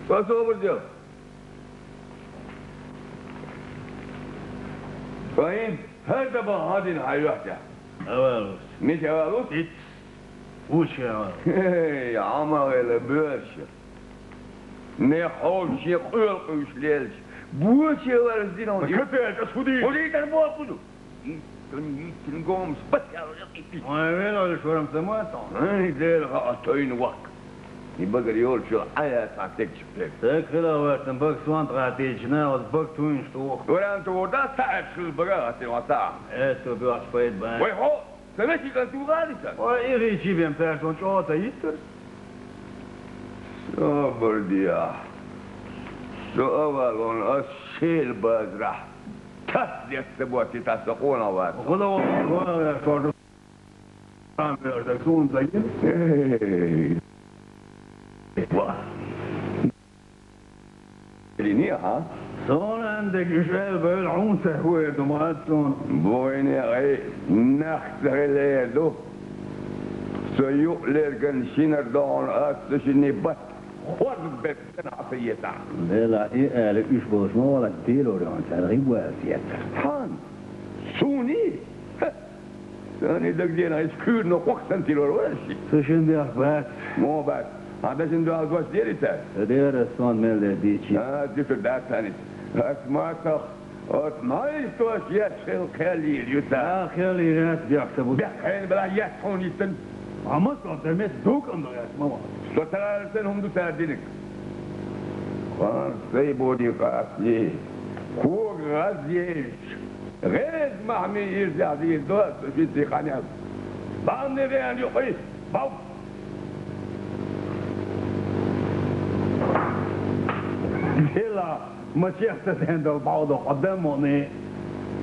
فاسو برجو فاهم هذا بهادين حيوحته أولوس مش أولوس وش يا أولوس يا عمر يا باشا نحوش يقلقوش ليلش بوش يا ولدين كيف تسودي وليد البوق كله تنقوم بس يا رجل ما وين ولا شو رم سمعت أنا دير غاطين وقت يبقى يقول شو حياة تعتك شفتك تكلا وقت بق سوان تعتيج ناوز بق توين شتوخ ولا أنت ودا تعب شو البقرة تبغى إيه تو بيوش فايد بان ويحو سمعتي كان تو غالسا وإيغي شي بيم تاعتون شو تيتر صبر ديا شو أولون الشيل بازرح كسر يكسبواتي تسقون وقت غلو يا شورد عم يرتكسون زين ها؟ صون عندك شيء بالعون تهوي دماتون بويني غي نخسر ليدو سيوق ليرجن شينر دون أستشني بس خود بسنا عفيتا لا إيه قالك إيش بوش ما ولا كتير وريون تلغيب واسيت حان سوني ثاني دقيقة عايز كير نقوق سنتير ولا شيء سشن دي أخبات مو بس هذا شنو عاوز ديري تاع دير الصون مال بيتشي دي في الدار ثاني اسمعك اسمعي توش يا شيخ خليل يتا خليل ناس بيحسبوا بحين بلا يحون يتن عمس قدامت دوك انه يا اسمع لو ترى سنهم دو تاردينك قال سيبو دي قاسي كو غازيش غير محمي يرجع دي دوس في الدقانيات بعمل غير يقي باو هلا ما شفت عند البعض قداموني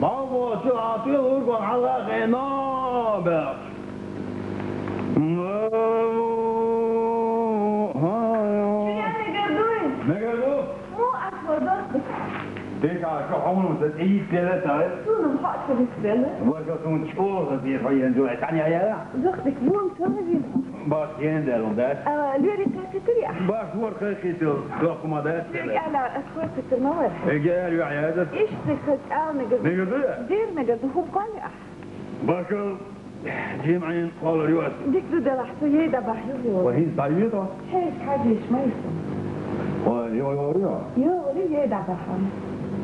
بابا شو عاطيه ورقم على غنابك ديك شو عمره تسعيد ثلاثة شو نحط في السنة؟ وقتون شو غزير هيا نجوع تعني يا زختك بوم شو نجيبها؟ باش يندل ونداش لوري كاسيتري باش ورقة خيتو دوكما داش لوري على أسواق الترموات قال يا عيادة إيش تخد نقدر دير نقدر هو قانع باش جمعين قالوا اليوس ديك دو ده لحظة يدا بحيوه وهي طيبة هيك حاجة شميسة يو يدا بحيوه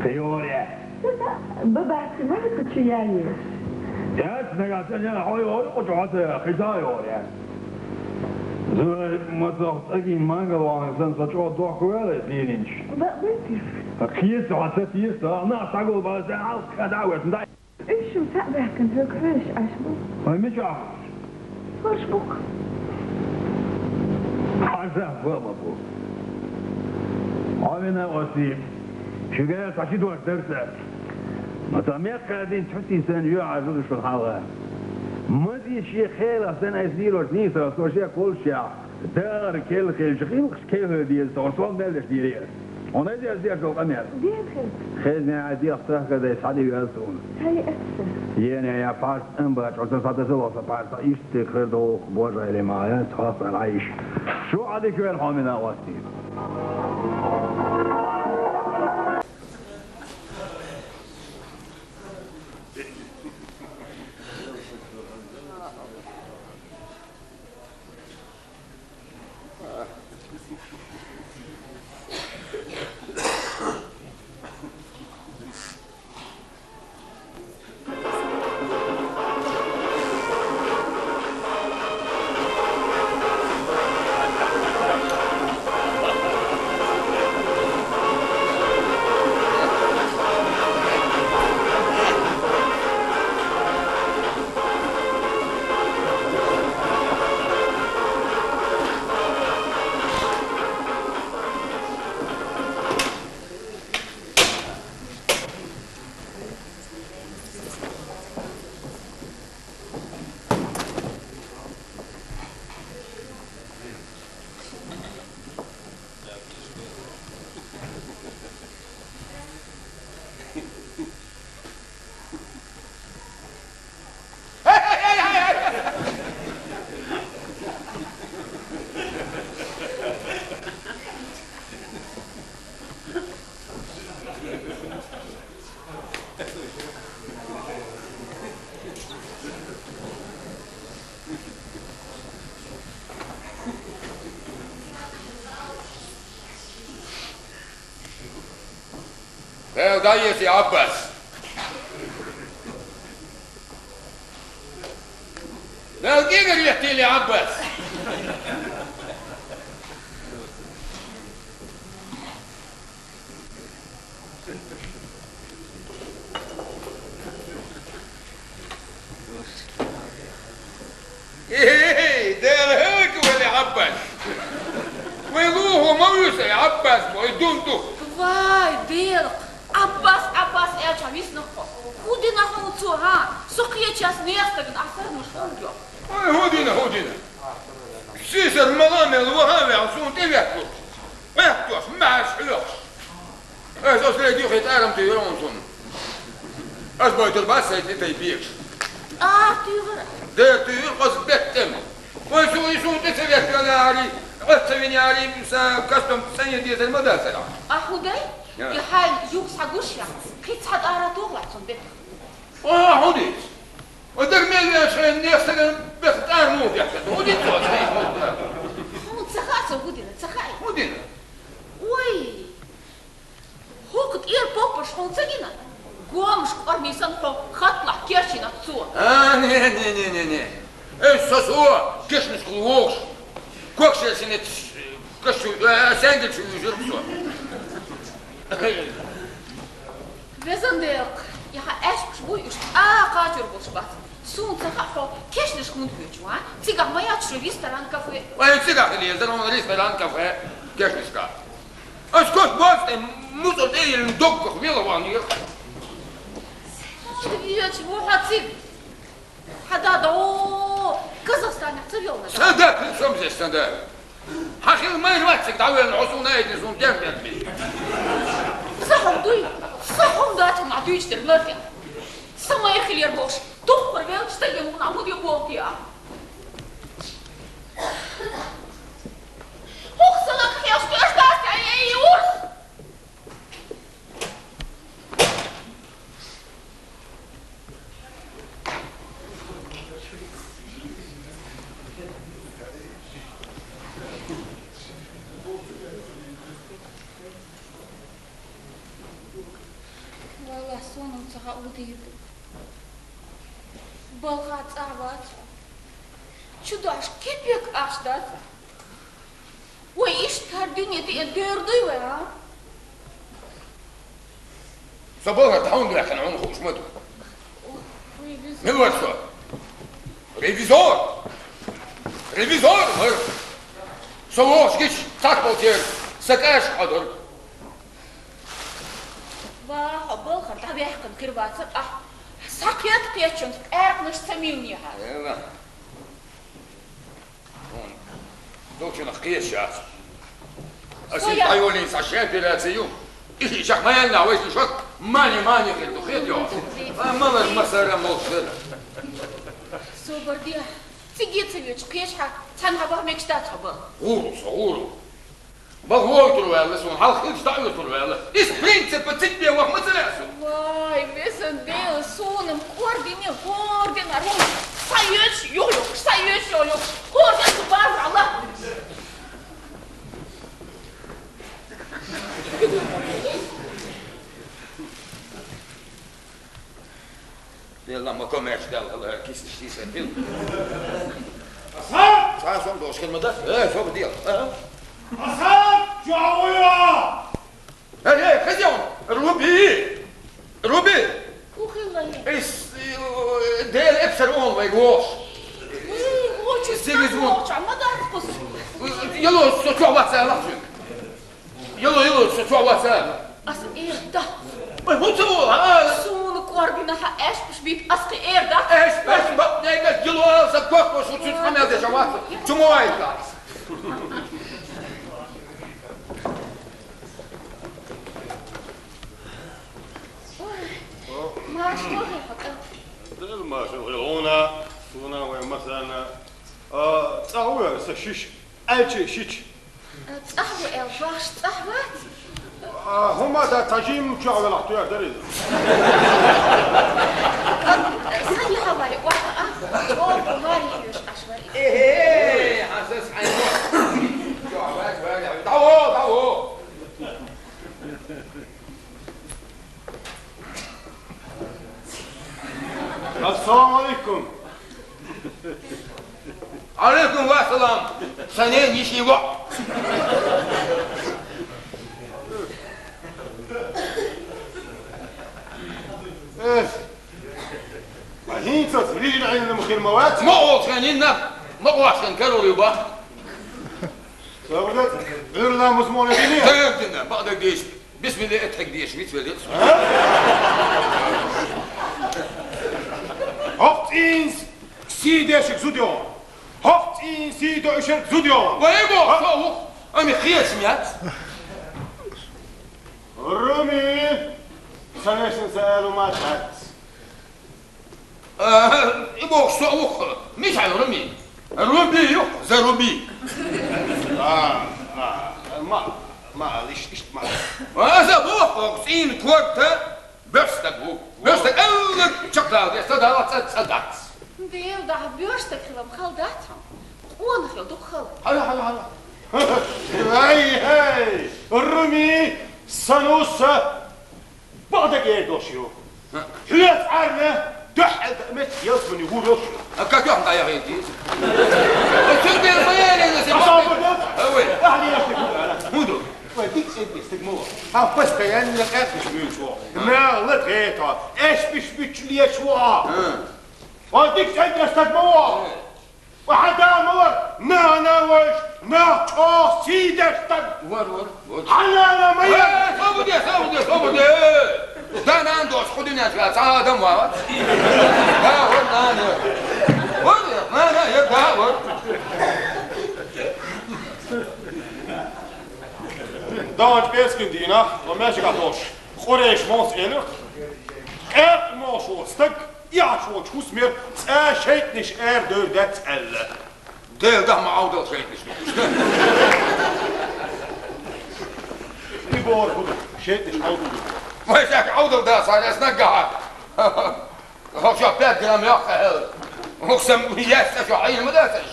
Fiore. بابا سمعت شو يعني؟ يا سنقات أنا حوي وقعت خدايا. زوج ما تأكل مانجا وعن سن سجوا ضوء كويس لينش. كيس وعساتيس أنا أتقول بس أنا خداوة نداي. إيش شو تابع كنت هكرش أشبك؟ هاي مش عارف. أشبك. عارفة فما بو. عامنا وسيم. شو جاي تعشيد وقت درسة. ما تميت قاعدين تحسي سن يو عزوز شو الحالة. ما دي شيء خير سنة يسير وتنيسة صار شيء كل شيء. دار كل خير شخيم كيف دي صار صوم مالش دي. أنا دي أزيد شو أمير. دي خير. خير عادي أختار كذا يسعدي يالسون. هاي أسف. يعني يا فارس أنبات عشان صار تسوى فارس يشتكر دو بوجه اللي معايا تخاف العيش. شو عليك وين حامينا وقتي؟ ضيف يا عباس. لا دقيقة ريحتي لي عباس. ايه داير هيك ولا عباس؟ ويروحوا موسى يا عباس ويدومتوا. واي ديرق عباس ايش نخو ودينا هون صوران سقيه تشاس نيستك احسن مش هونجو هودينا سيسر المرامي الوهامي عصون تبيعتوش ما يحتوش ما عشلوش اساس لا يديو خيط ارم تيرونسون اس بايت الباس تيبيكش تيغر ده تيغر قص بيتم ويسو تسويت لنا قصة علي مسا كاستم سنة ديت المدرسة. أخودي يحال يوكس حقوشيا كيت حد أراتوغ لحسن بيت. هوديت. ودرمي يا شيء الناس بختار موت يحسن هوديت توصل. هو تسخاس هودينا تسخاي. هودينا. وي. هو كت إير بوبر شون سجينا. قوامش قرني سنحو خطلع كيرشي نفسوه. ني. إيش سوى كيش نسخوش. كوكشة سنة كشو ساندل شو يجربسوا. وزندق يا إيش بشوي قاتل بوشبات. سون تخافوا كيش نشكون بيجوا؟ تيجا ما ياتشوا ريستوران كافيه. وين تيجا اللي يزرعون ريستوران كافيه كيش نشكا؟ أسكت بس موصل إيه الندق خميلة وانير. تبيجي مو حاتسيب. حدا دو كازاخستان يحتبيونا. صدق سمزة صدق. حخير ما يروحك تعوي العصون هاي زون دم يدمي. صحهم داتهم عدويش تربلاتي. سما يخلي يربوش. تخبر بيان تستيمون عمود يبوكيا. أخسرك خياش بيش داست عيي ورس. دير بالغات أعوات شو داش كيبيك أشداد وإيش ترديني دي الديردي ويا صباغة تحاول لكن عون خوش مدو من وقت ريفيزور ريفيزور سواش كيش تاكبوتير سكاش حضر باه بالغر تبي يحكم كربات ساكيت قيتشون أعرف نش سميوني هذا دوتش نقيش يا أسيب أيولي ساشيت بلا زيوم إيش شخ ما يلنا ويش شخ ماني خير خير يا ما المسألة موجودة سوبر ديا تيجي تسويش قيشها تنهبه مكشتات هبه غورو بغوي ترويلا سون حال خير تعمل ترويلا إيش برينسيب بتجي وقت مثلا واي بيسن ديل سونم كورديني أروم سايش يولو كوردين تبارك الله يلا ما كملش ده كيس شيء سنتين أصحاب صار دوش كلمة ده شو بدي أصحاب جاوية خذيهم روبي وخلاني إيش ديل إبشر أون ما يقوش يلا سوتوا واتساب يلا سوتوا واتساب أس إيردا هو سون كوردينا إيش مش بيت أسقي إيردا إيش بس بقى يلا سبقت وشو تسمع هذا جوات شو موعد ما شنو هيك ما شغلونا سونا ومثلا تساوي سشيش ألشي شيش تسحبوا الباش تسحبات هما دا تجيم جاوي لا تيار دريد سالي حوالي واحد هاري يوش أشوالي إيه حاسس حيوان جاوي دعوه السلام عليكم عليكم السلام سنين يشي وقت ايه بعدين تسريج عين المخير موات ما هو سنيننا ما هو عشان كانوا يبا سأقولك غير لا مسمونة دينية تهمتنا بعد قديش بسم الله اتحق ديش ميت فليت هفت إنس سيدة زوديون هفت إنس سيدة إشك زوديون ويبو شو أمي خيال سميات الرمي سنة سألوا ما تحت يبو شو مش على رمي الرمي زي رمي ما ليش ما هذا بوق سين كورته بيرستك أول شكله يا صدق صدق ديل دا بيرستك خلهم خلداتهم وانا خلدو خل هلا هاي الرمي سنوسة بعدك ايه دوشيو حيات عارنا دحل مت يصبن يقولوا كاتوح يا غيتي تشبي الخيال يا سيدي اوي اهلي يشتكوا مودو وديك سيدي استجموع ها بس كيان لك ايش بيشوا ما لقيتها ايش بيش لي شوا وديك سيدي استجموع وحدا مور ما ناوش ما تشوف سيدي ور حلانا ما صبدي ده انا عنده خدني ثلاث ساعات دم وقت انا يبدا دانج بيسكن دينا وماشي قطوش خوريش موس إلك موس وستك يعشوش كسمير شيتنش دردت ألا ده معاودة شيتنش يبور هدو شيتنش عودو ويشاك عودة ده صار يسنقها هو شو 5 جرام يا أخي اقسم ياسا شو عين مداسش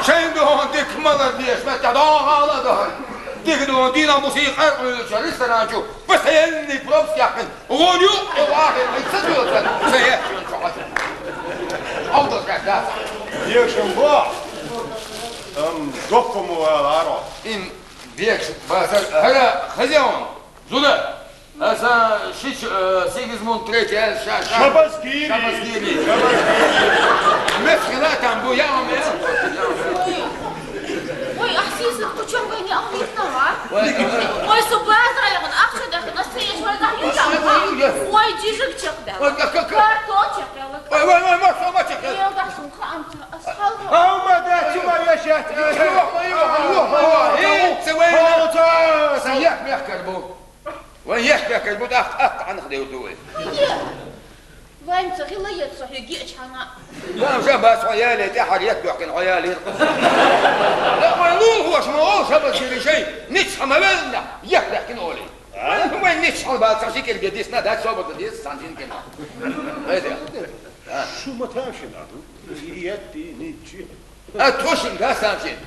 شين دهون ديك مدر ديش ما تدعوها على ظهر تقدروا دينا موسيقى ريستورانتو بس هيني بروبس يحن غوليو واحد يتصدر سيح أفضل كذا يكشم بوا دقم والعرب إن بيكش بس هلا خزيون زولا هسا شيش سيجزموند تريتي شابسكيري مسخلات عم بو يوم وي أحسيسك تشوف بيني أخويتنا وي صباز رايقن أخشى داخل نستيش وي قاعد وي جيجك تشقدا كارتو تشقدا وي ما تشقدا يا داشون خانت أصحابها أو ما داتي ما يشات سوينا سياح بيحكي بو وين يحكي بو أخت عن خديوتوي وين تغيليت صحيح جيتش هنا لا شبه عيالي تحر يحكي عيالي لا ما هو اسمه شبه شيء نيتش حملنا يحكي نقولي وين نيتش حمل تشيك الجديس نادات صوب الجديس سانتين كنا هذا شو ما تمشي يدي نيتش اتوشن ده سانتين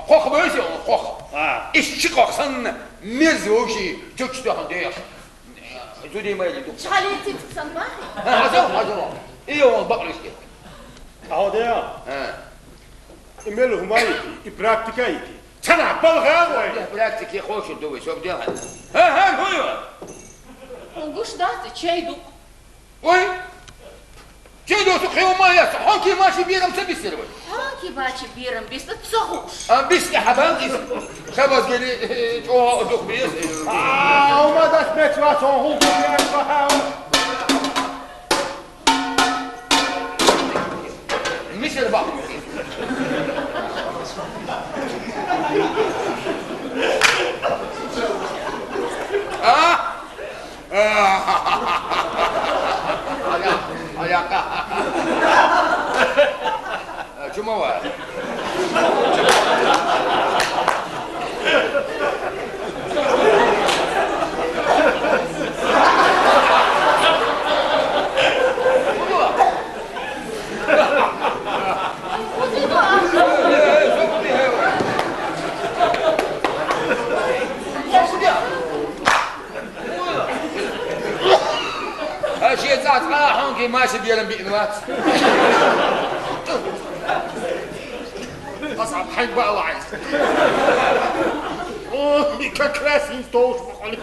خوخ بيسي خوخ ايش شقق سن مزوشي تشتو هنديش تودي ما يلدو شحاليتي تصنباحي هذا ايوه بقرش كده هذا إميل همايتي إبراكتيكايتي تنا بالغاوي براكتيكي خوش دوي شوف دي ها هو ونقوش داتي تشيدو وي تشيدو تخيو ما يس حونكي ماشي بيرم سبيسير وي حونكي باشي بيرم بيس تصغوش بيس حبان شباز قالي جو دوك بيس وما داش متراتون هو بيان مش البحر شو مواد شيء زاد حونكي ماشي بيرم بإنوات أصعب حين بقى الله عايز ككراسين توش بقولي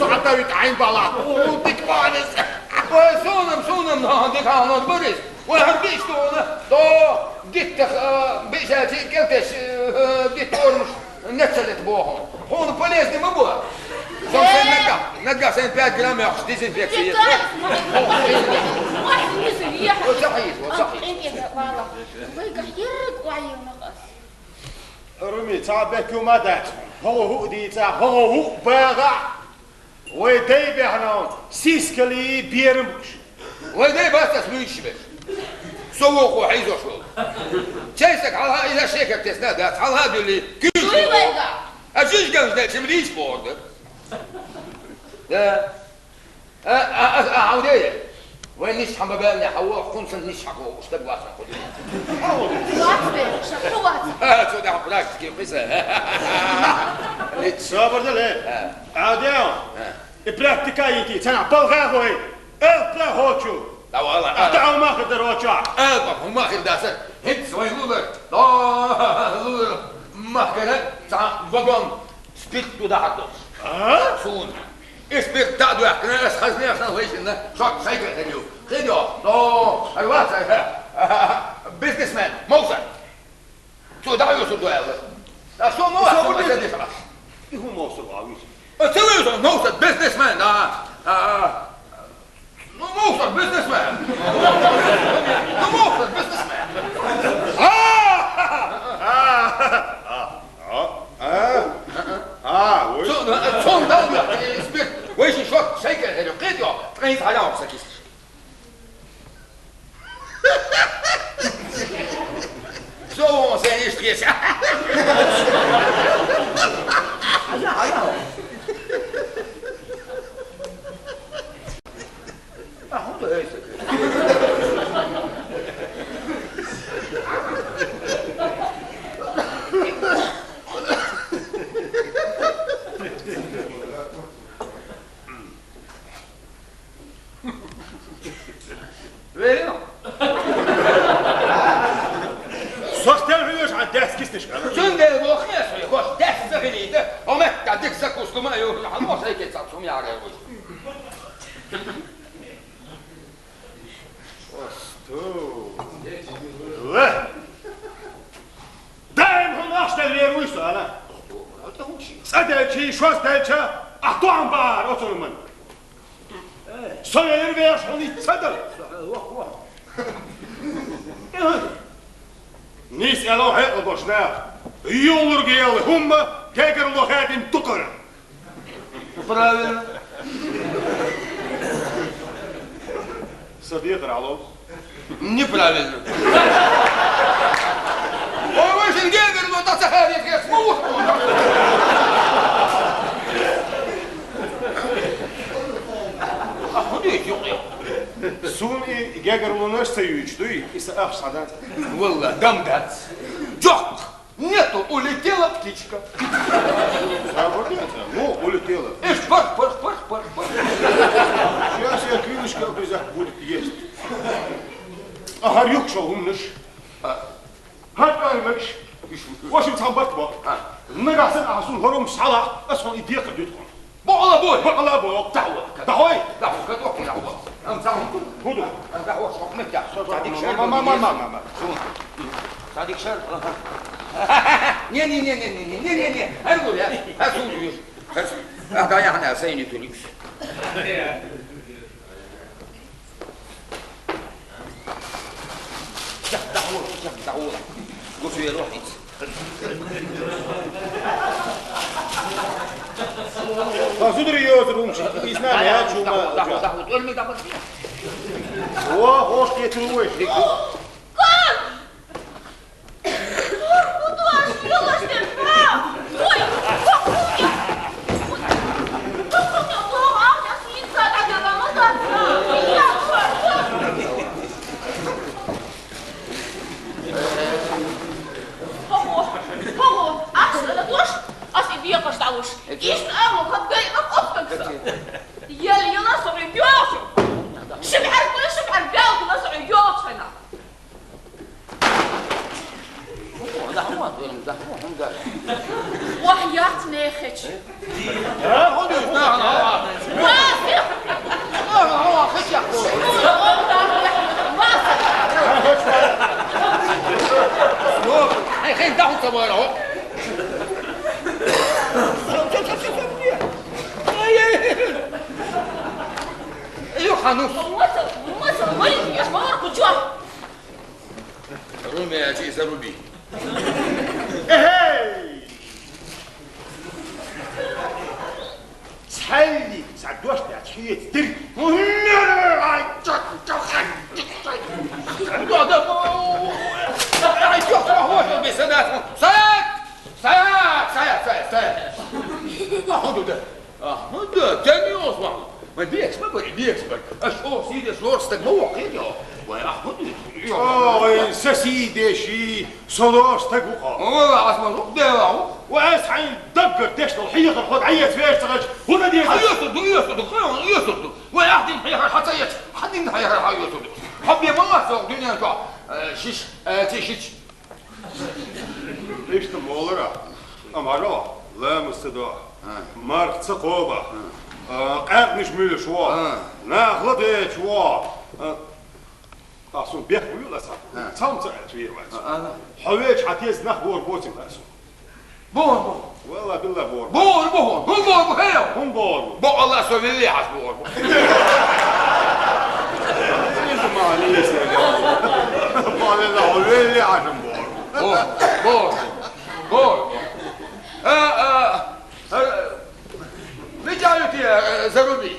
صعب دوي تعين بقى الله ديك بانس سونم ديك هانو بريس وهربيش دو ديك بيشاتي كلتش ديك أورمش نتسلت بوهم هون بوليس دي مبوها نقع سين 5 جرام يا أخي ديزنفكسية واحد يزل يحب وصحيح انت والله ويقع يرق وعي ونقص رمي تعبك وما دات هو ديتا هو باغع ويدي بهنا سيسكلي بيرمش ويدي بس تسميش بس سوق وحيزو شو تشيسك على إلى شيكة تسنادات على هذا اللي شو يوقع أجيش جنس ده تمريش بورد عودية وين نشحن ببالنا حواء خنصن نشحكوا واشتبوا أصلا واتبه شحوات سوداء براكتيكي قصة صابر دلي عاديان براكتيكايتي تنا بالغاوي البلا هوتشو لا والله أدعو ما خدر وشع هم ما خداسة هيتس وين لولر لولر ما كده وغن سبيك تو ذا هاتوس سون اسبيك تاعدو احنا خزني احنا ويش انه شوك سايكل خديو لو ايوه بزنس مان موزع شو دعوا يوصلوا لا شو مو هو بس خلاص هو موصل عاوز تلوزون موزع بزنس مان موزع بزنس مان موزع بزنس مان شون دولة اسبيك ويش شوك سايكل هلو قيديو تقيت على عكسكيس شو سينيش تقيس دلشي شوز دلشا أحطو عن بار أصول من صير بيش هوني تصدر نيس ألو هيك بوشنا يولر جيل هم كيكر لوخاتين تقر Правильно. صديق رعلو Неправильно. Ой, вы же гегер, но это сахарит, я смогу. سوني جاجر لوناش سيجدوي إسا أخ صدات والله дам-дат. Джок! Нету, улетела птичка. Ну, улетела. Ишь, парх. Сейчас я крылышко обрезать будет есть. А горюк шо умныш? هات قايمكش واش متهبط بو نغاسن احسن هروم صلاح اسون يديك ديتكم بقلا بوي. بقلا بو دعوي كتوكل على الله. امسحهم هدو دعوة حكمك يا صادق شر. ما صادق شر. Не. Аргу я. Асудуешь. Ага, я на сейне туликс. دعوة. قلت يا روحي. فازودري يوزر ومشي يسمع يا شو ما دعوة تقول لي دعوة. هو هوش كيتروش وحياتنا خش خلينا دعوة صبايا اهو. ايوه خانوس. مثل وين يا شباب كجوا رومي يا شيخ روبي. سحلي سعدوش تاعي تدري ده تاني اصبح ما بيكس ما بيكس اشوف سيدي شلور استقبوا كده ويا احمد سيدي شي صلاش تقوقا والله عصمه ده واسحين دقر تشتغل الحيط الخد عيت فيش تغش هنا دي يصدق واحد يحيى حتى حد يحيى يصدق حبي ما سوق دنيا انت شيش تيشيش ليش تمولرا امارو لا مستدع مارك ثقوبه قاعد مش ميل شو ناخذ شو أصلا بيحكوا يلا صار صام تعرفين وقت حويج حتيز نخبور بوتين أصلا بور والله بالله بور بور هم بور بور الله سوي لي حسبور ما ليش ما لنا حويج عشان بور رجعت يا زروبي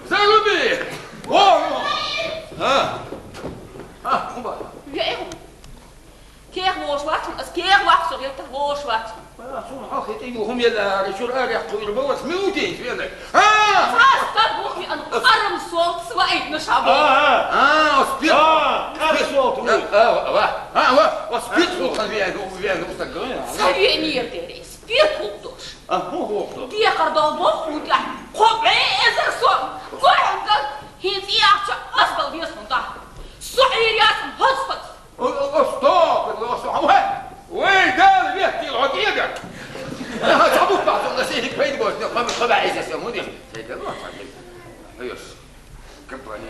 زروبي كيف وشوات كيف واحد صغير وشوات صون حاخت ايوهم يلا رجول اريح قوي بوس ميوتين فينك تبوخي أنا أرم صوت سوائد نشابه سبيت صوت وسبيت صوت فيها مستقرين سريع نير ديري سبيت وقدوش هو دي قردو بوخ ودع قبعي إزر صوم قرم قد هينز إياك أصبل بيسمن ده صعير ياسم هصفت استوب وين ده اللي بيحكي العقيدة صابوك بعض النسيج كبير بوش نقام الخبع عايز يسموني سيدة الله صحيح ايوش كمباني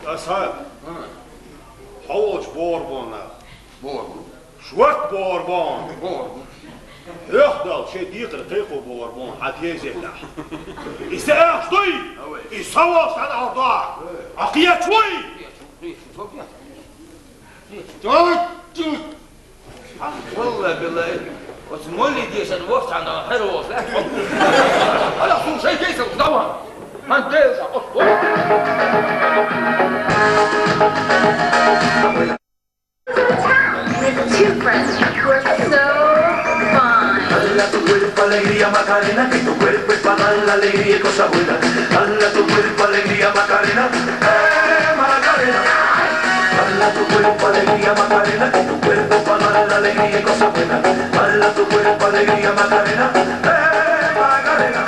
أصحاب حوش بوربون بوربون شوك بوربون بوربون يخضل شي ديق رقيق بوربون عاد يزلح يسأخ شوي يصوص على أرضاع أقيت شوي والله بالله وتمولي ديش الوقت عند الحروف لا على طول شيء كيس الضوء ما انتهز with two friends who are so fine. Dala tu cuerpo alegría Macarena, que tu cuerpo es para dar la alegría y cosas buenas. Dala tu cuerpo alegría Macarena, Macarena. Dala tu cuerpo alegría Macarena, que tu cuerpo para dar la alegría y cosas buenas. Dala tu cuerpo alegría Macarena, Macarena.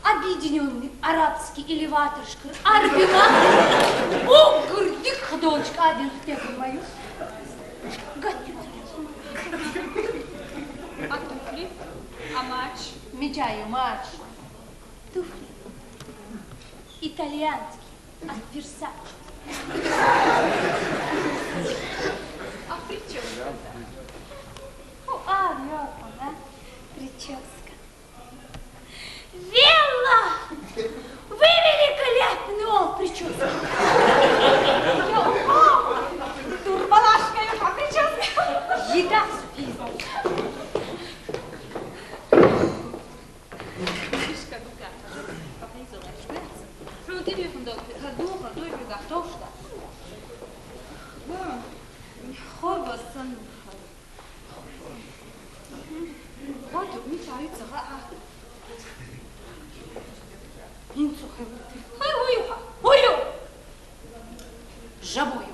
Объединенный арабский элеватор Арбина, Угрдик, ходочка, один в мою. А туфли? А матч? Мечаю матч. Туфли. Итальянский. От Версачи. А прическа? Вот она, прическа. Велла! Вы великолепны, о, прическа! Турбалашка, а прическа? Еда, София. Мишка, дука, попризу, шпец. Что ты мне фундок? Духа, дуй, приготовься. Хобосан. Вот, мечается, هويو جابويو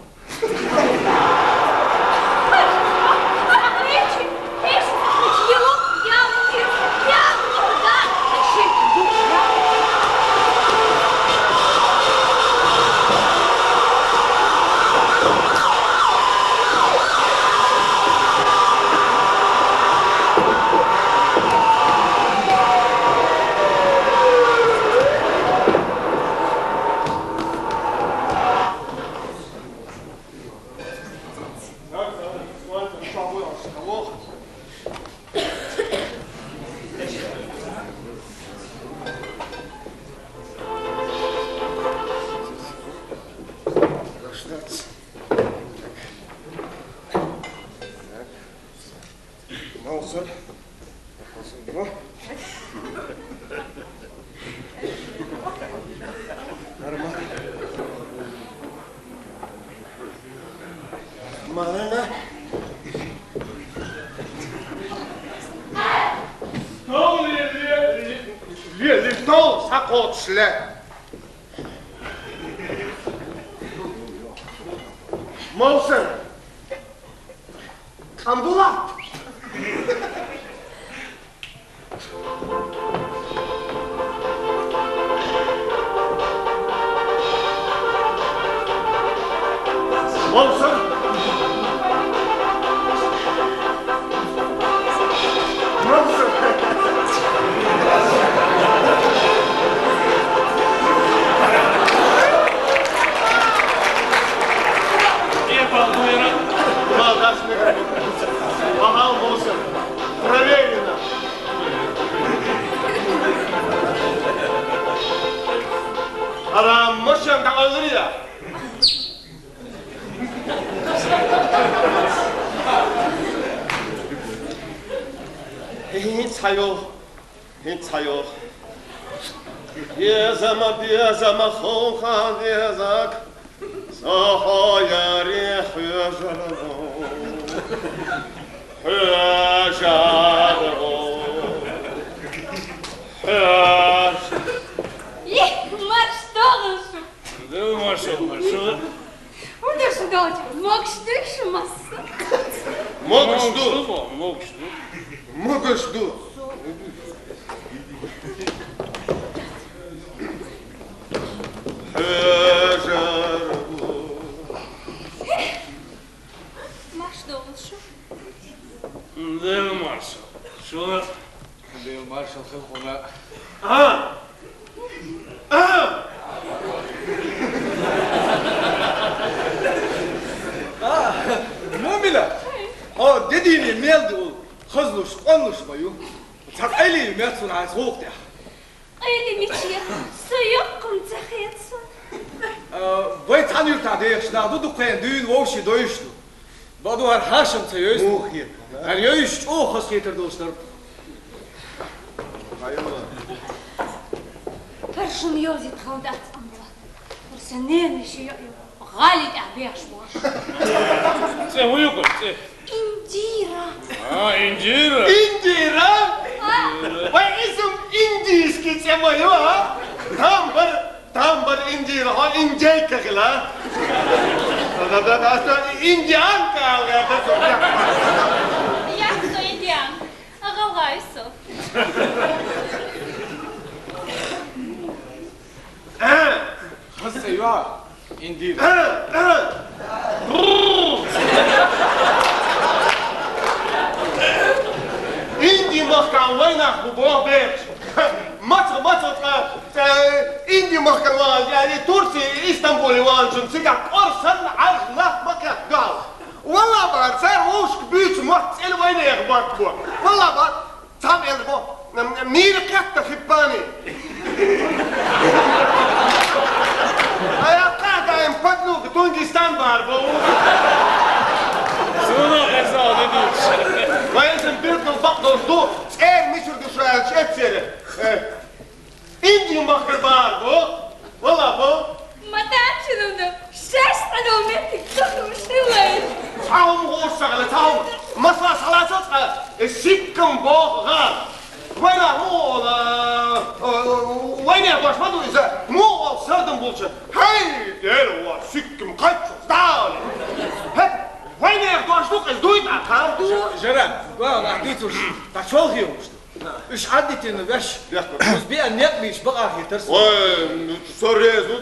Mouser! Ambulance! Mouser! Mouser! Ага, Мouser! Проверено! أنا مش متعذرية. هيتسايو. يا زما خوخا ديزاك. صحا يا ريح يا جلو. يا جلو. Marshall. Hoe dus dat? Mokstuk massa. Mokstuk. Marshall gewoon. مؤمنة ديني ميلدو خزلوش قنوش بايو تقلي ميلتون على سوق ده قلي ميتشيا سيقكم تخيتسون بيت عنيو تعديش نعدو دقين دين ووشي دويشتو بعدو هالحاشم تيوش موخي هاليوش خصيتر دوستر فرشم يوزي تخودات أملا فرسنين شيء غالي أبيع شواش هو يقول إنجيرا إنجيرا واسم إنديس كي تسميوها تامبر إنجيرا هو إنجيكا خلا ده أصلا إنديان كالغا ياكسو إنديان أغايسو خص أيوة إنديرا إندي مخكان وينك ببوه بيت مطر إندي مخكان وان يعني ترسي إسطنبولي وان جنسيقك أرسل عغلق مكان قال والله بار سير ووشك بيت مات إلي وين يخبرت بو والله بار تام إلي بو ميري قطة خباني أيا قاعدة ينفضلوا بتونجستان بار بو سونا غزال ديش وينزل بيركن فقدوا الضوء ايه مشر دشرال شات سيره اندي مخر بار بو والله بو ما تعرفش ده شاش انا ومتك تخرج شوي تعاهم هو الشغله تعاهم مصلحه صلاه السكن بو غار وين هو وين يا باش ما دوي إذا مو صادم بولشة هاي دير وسكم قتش داون هات وين يا باش دوك دوي تعال جرا والله حديث وش تشوف هي وش إيش عدت إنه باش بس بيا نقليش بقى هي ترس سوريزو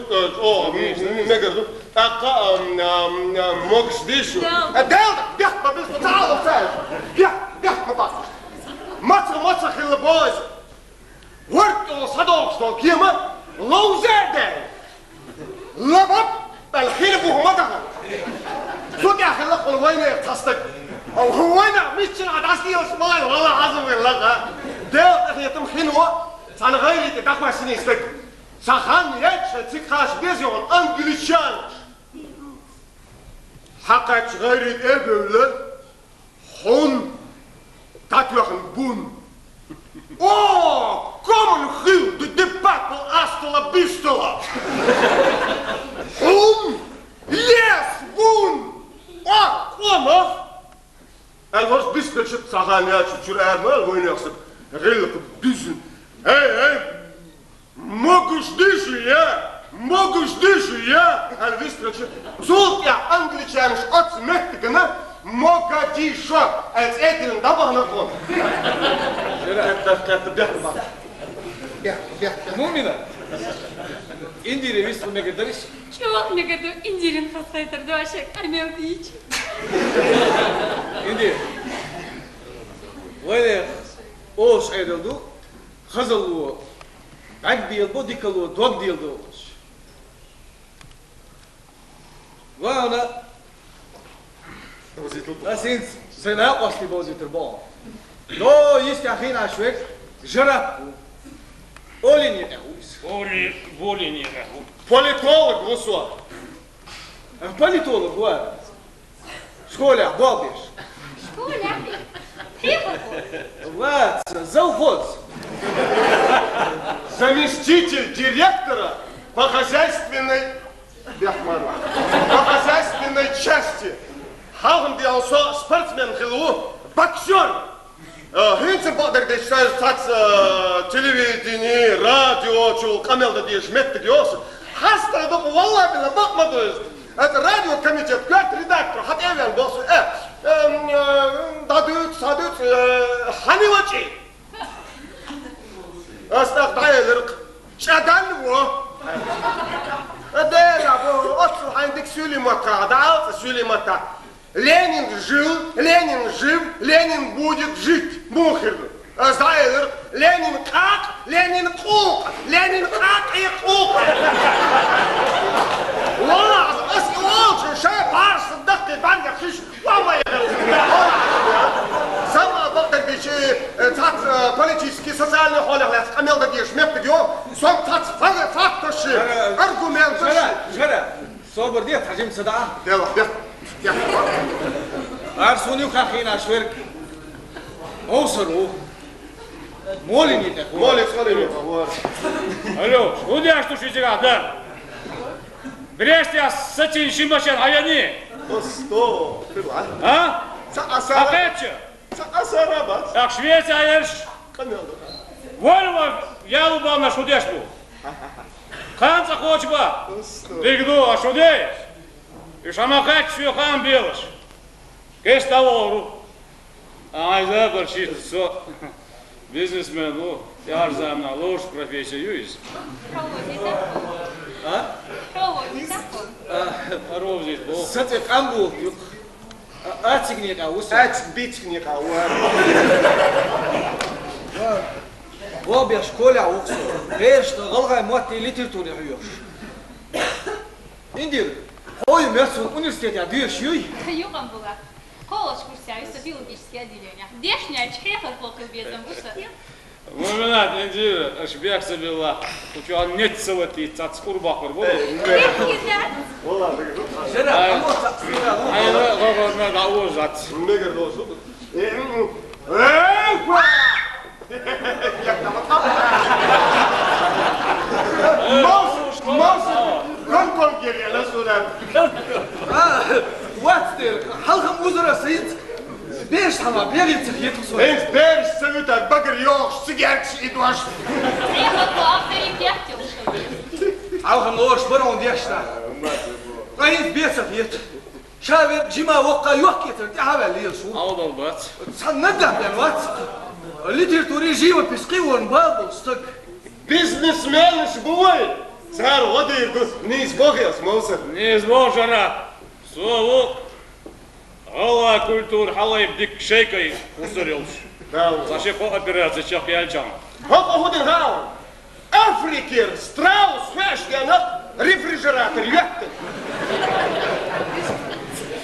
نقدر أقا موكس ديشو الدال بيحط بس تعال فاز بيحط مطاف مصر خل بوز ورد صدوق صدوق كيما لو زاد لبب الخيل بوه مدها صوت يا أخي لقوا وين يتصدق أو هو أنا مش عاد عسكري وسماي والله عظم الله ده أخي يتم خنوة أنا غيري تدخل سنين استك سخان يتش تكاش بيزيون أنجليشان حقك غيري إبل حن تاكلهم بون أوه كم الخيل دبابة أستلا بيستلا حن يس بون أوه الورش بيسبل شت سخانيات شو أرمال وين يقصد غيرك بيزن هاي موجش ديشو يا الفيسبل شت زود يا أنجليشانش أتس مكتنا موجاديشو als eten دابا هنا كون مؤمنة إندي ريفيست ما قدرش شو نقدر إنديرين فصيتر دواشك أرميو ديش إندي وين أوش أيدلدو خزلو عقد يلبو ديكلو دوق ديلدو وأنا أسينس سنة قصدي بوزي تربون لو يستحين عشوك جرب أولين يقوس أولين يقوس بوليتولوج وصوا بوليتولوج هو شكولة بابيش شكولة وات زوفوز заместитель директора по хозяйственной части. Хаван диалсо спортсмен хилу боксер. Хинцем бадер де шайс тац телевидение, радио, чул камелда деш метт диос. Хаста до валла била бакмадыз. Это радиокомитет, как редактор, хатевен босс. Дадут, садут ханивачи. أصدق دايلرق شادنو ده يا ابو اصل عندك سليمتا да سليمتا Ленин жил, Ленин жив, Ленин будет жить. Мухер. Знаешь, Ленин как, Ленин кук, Ленин как и кук. والله اسكت شايف عرس الدقي بعد خش والله سما وقت بيجي تاع политический социальный холер камел да диш меп дё сом тац фактор ши аргумент جرا صبر دي ترجم صدا يلا يلا ارسوني خاخينا شورك اوصلوا موليني مولي خليني алло что я что сейчас да Брest я сатин шимашен аяни. Сто. А? Акача. Асараба. Так Швеция аерш. Вольво я убал на шудешку. Ханца хочба. Дигду а шудеш. И шамакач все хан белыш. Кеш тавору. Ай да борщит со. Бизнесмен, ну, я арзам на ложь профессию есть. А? Ровзит, бо. Сати камбу. Атигни каус. Атбитни каус. Бобя школа оксо. Гешт галгай мати литературе хуёш. Индир. Ой, мерсун университет я дыш юй. Югам была. Колледж курсируется биологические отделения. Дешняя чхеха полка безом вышла. Момент, Индира, ашбек собила. Учу нет целоти, цац урбахор, бо. Вала, жера, ай, гого на даузат. Мегер дошо. Мос, конкон герела сурат. What's there? Halkım uzara sayıt. Beş ama bir yıltık yedik sonra. Eens beş sevitar bakır yok, sigerç idvaş. Eğer bu aferin diyecek. Alham oğuş bana on diyişler. Ayız bir sefiyet. Şaver cima vakka yok getirdi haberli yılsu. Avdal bat. Sen ne derler vat? Literaturi jiva piskiyon babılstık. Biznesmen şbuy. Sar vadir ne izboğyas mousa. Не изможена. Сову. Ала культур халай бдик шейкой усырылш. Заши по операции чах ялчам. Hop ohudin hal. Afrikir, Strauss, Feşyanak, refrigerator yaktı.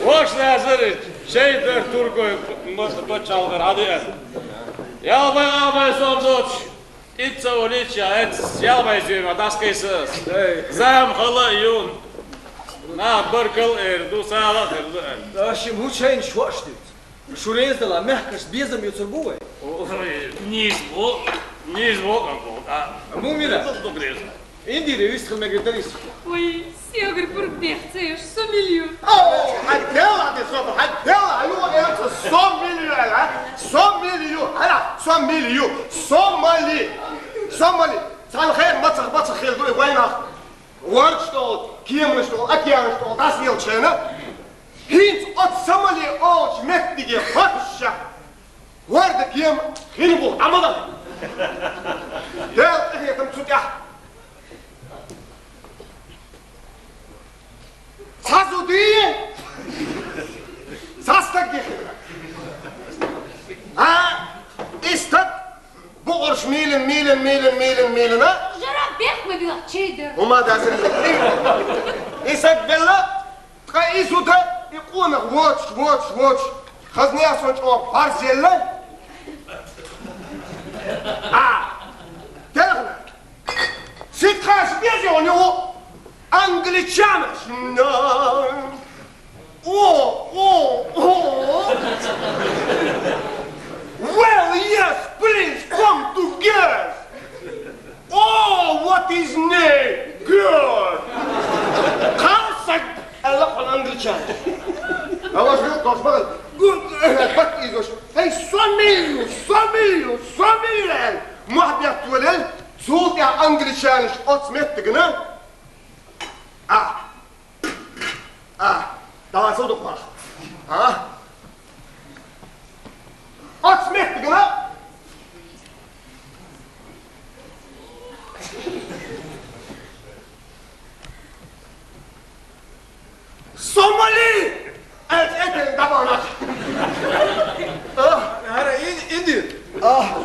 Hoş nazırı. Şeydir Turkoy başaldır hadi. Yalbay somdoç. İtsa uliçya et yalbay züyma daskaysız. Zam hala yun. Na bırkıl erdu sağla kırdı er. Şimdi bu şeyin şu açtı. Şuraya da la mehkes bizim yutur bu. Низ во како. Мумира. Инди ревист ме гетерис. Ой, сигур пурдехцеш, 100 milyon. Haddela de sopa, haddela. Ayo enta 100 milyon ha. 100 milyon. Hala 100 milyon. Somali. Sen hayır matı khel do wayna. Warstol, kiemnstol, akianstol, das yelchena. Hint ot Somali och mektige fatsha. Warda kiem hinbu amadan. Del ehetem tutya. Sazudi. Sastak diye. Ha? İstat. Bu orş milin ha? Jara bekme bir çeydir. Uma dasın. İstat bella. Tka isuta. İkuna watch. Khazniya sonç o parzella. Telefon. Sitkaş bir şey o Angliçanmış. Well, yes, please come together. Oh, what is name? Good. Kalsak Allah Angliçan. Avaş yok koşma. Bak izleş. Hey, 100 milyon. Muhabbet tuvalel. Soğuk ya Angliçanış otsmettigine. Daha soğuk bak. Otsmettigine. Somali! Etin davana. Hara indi.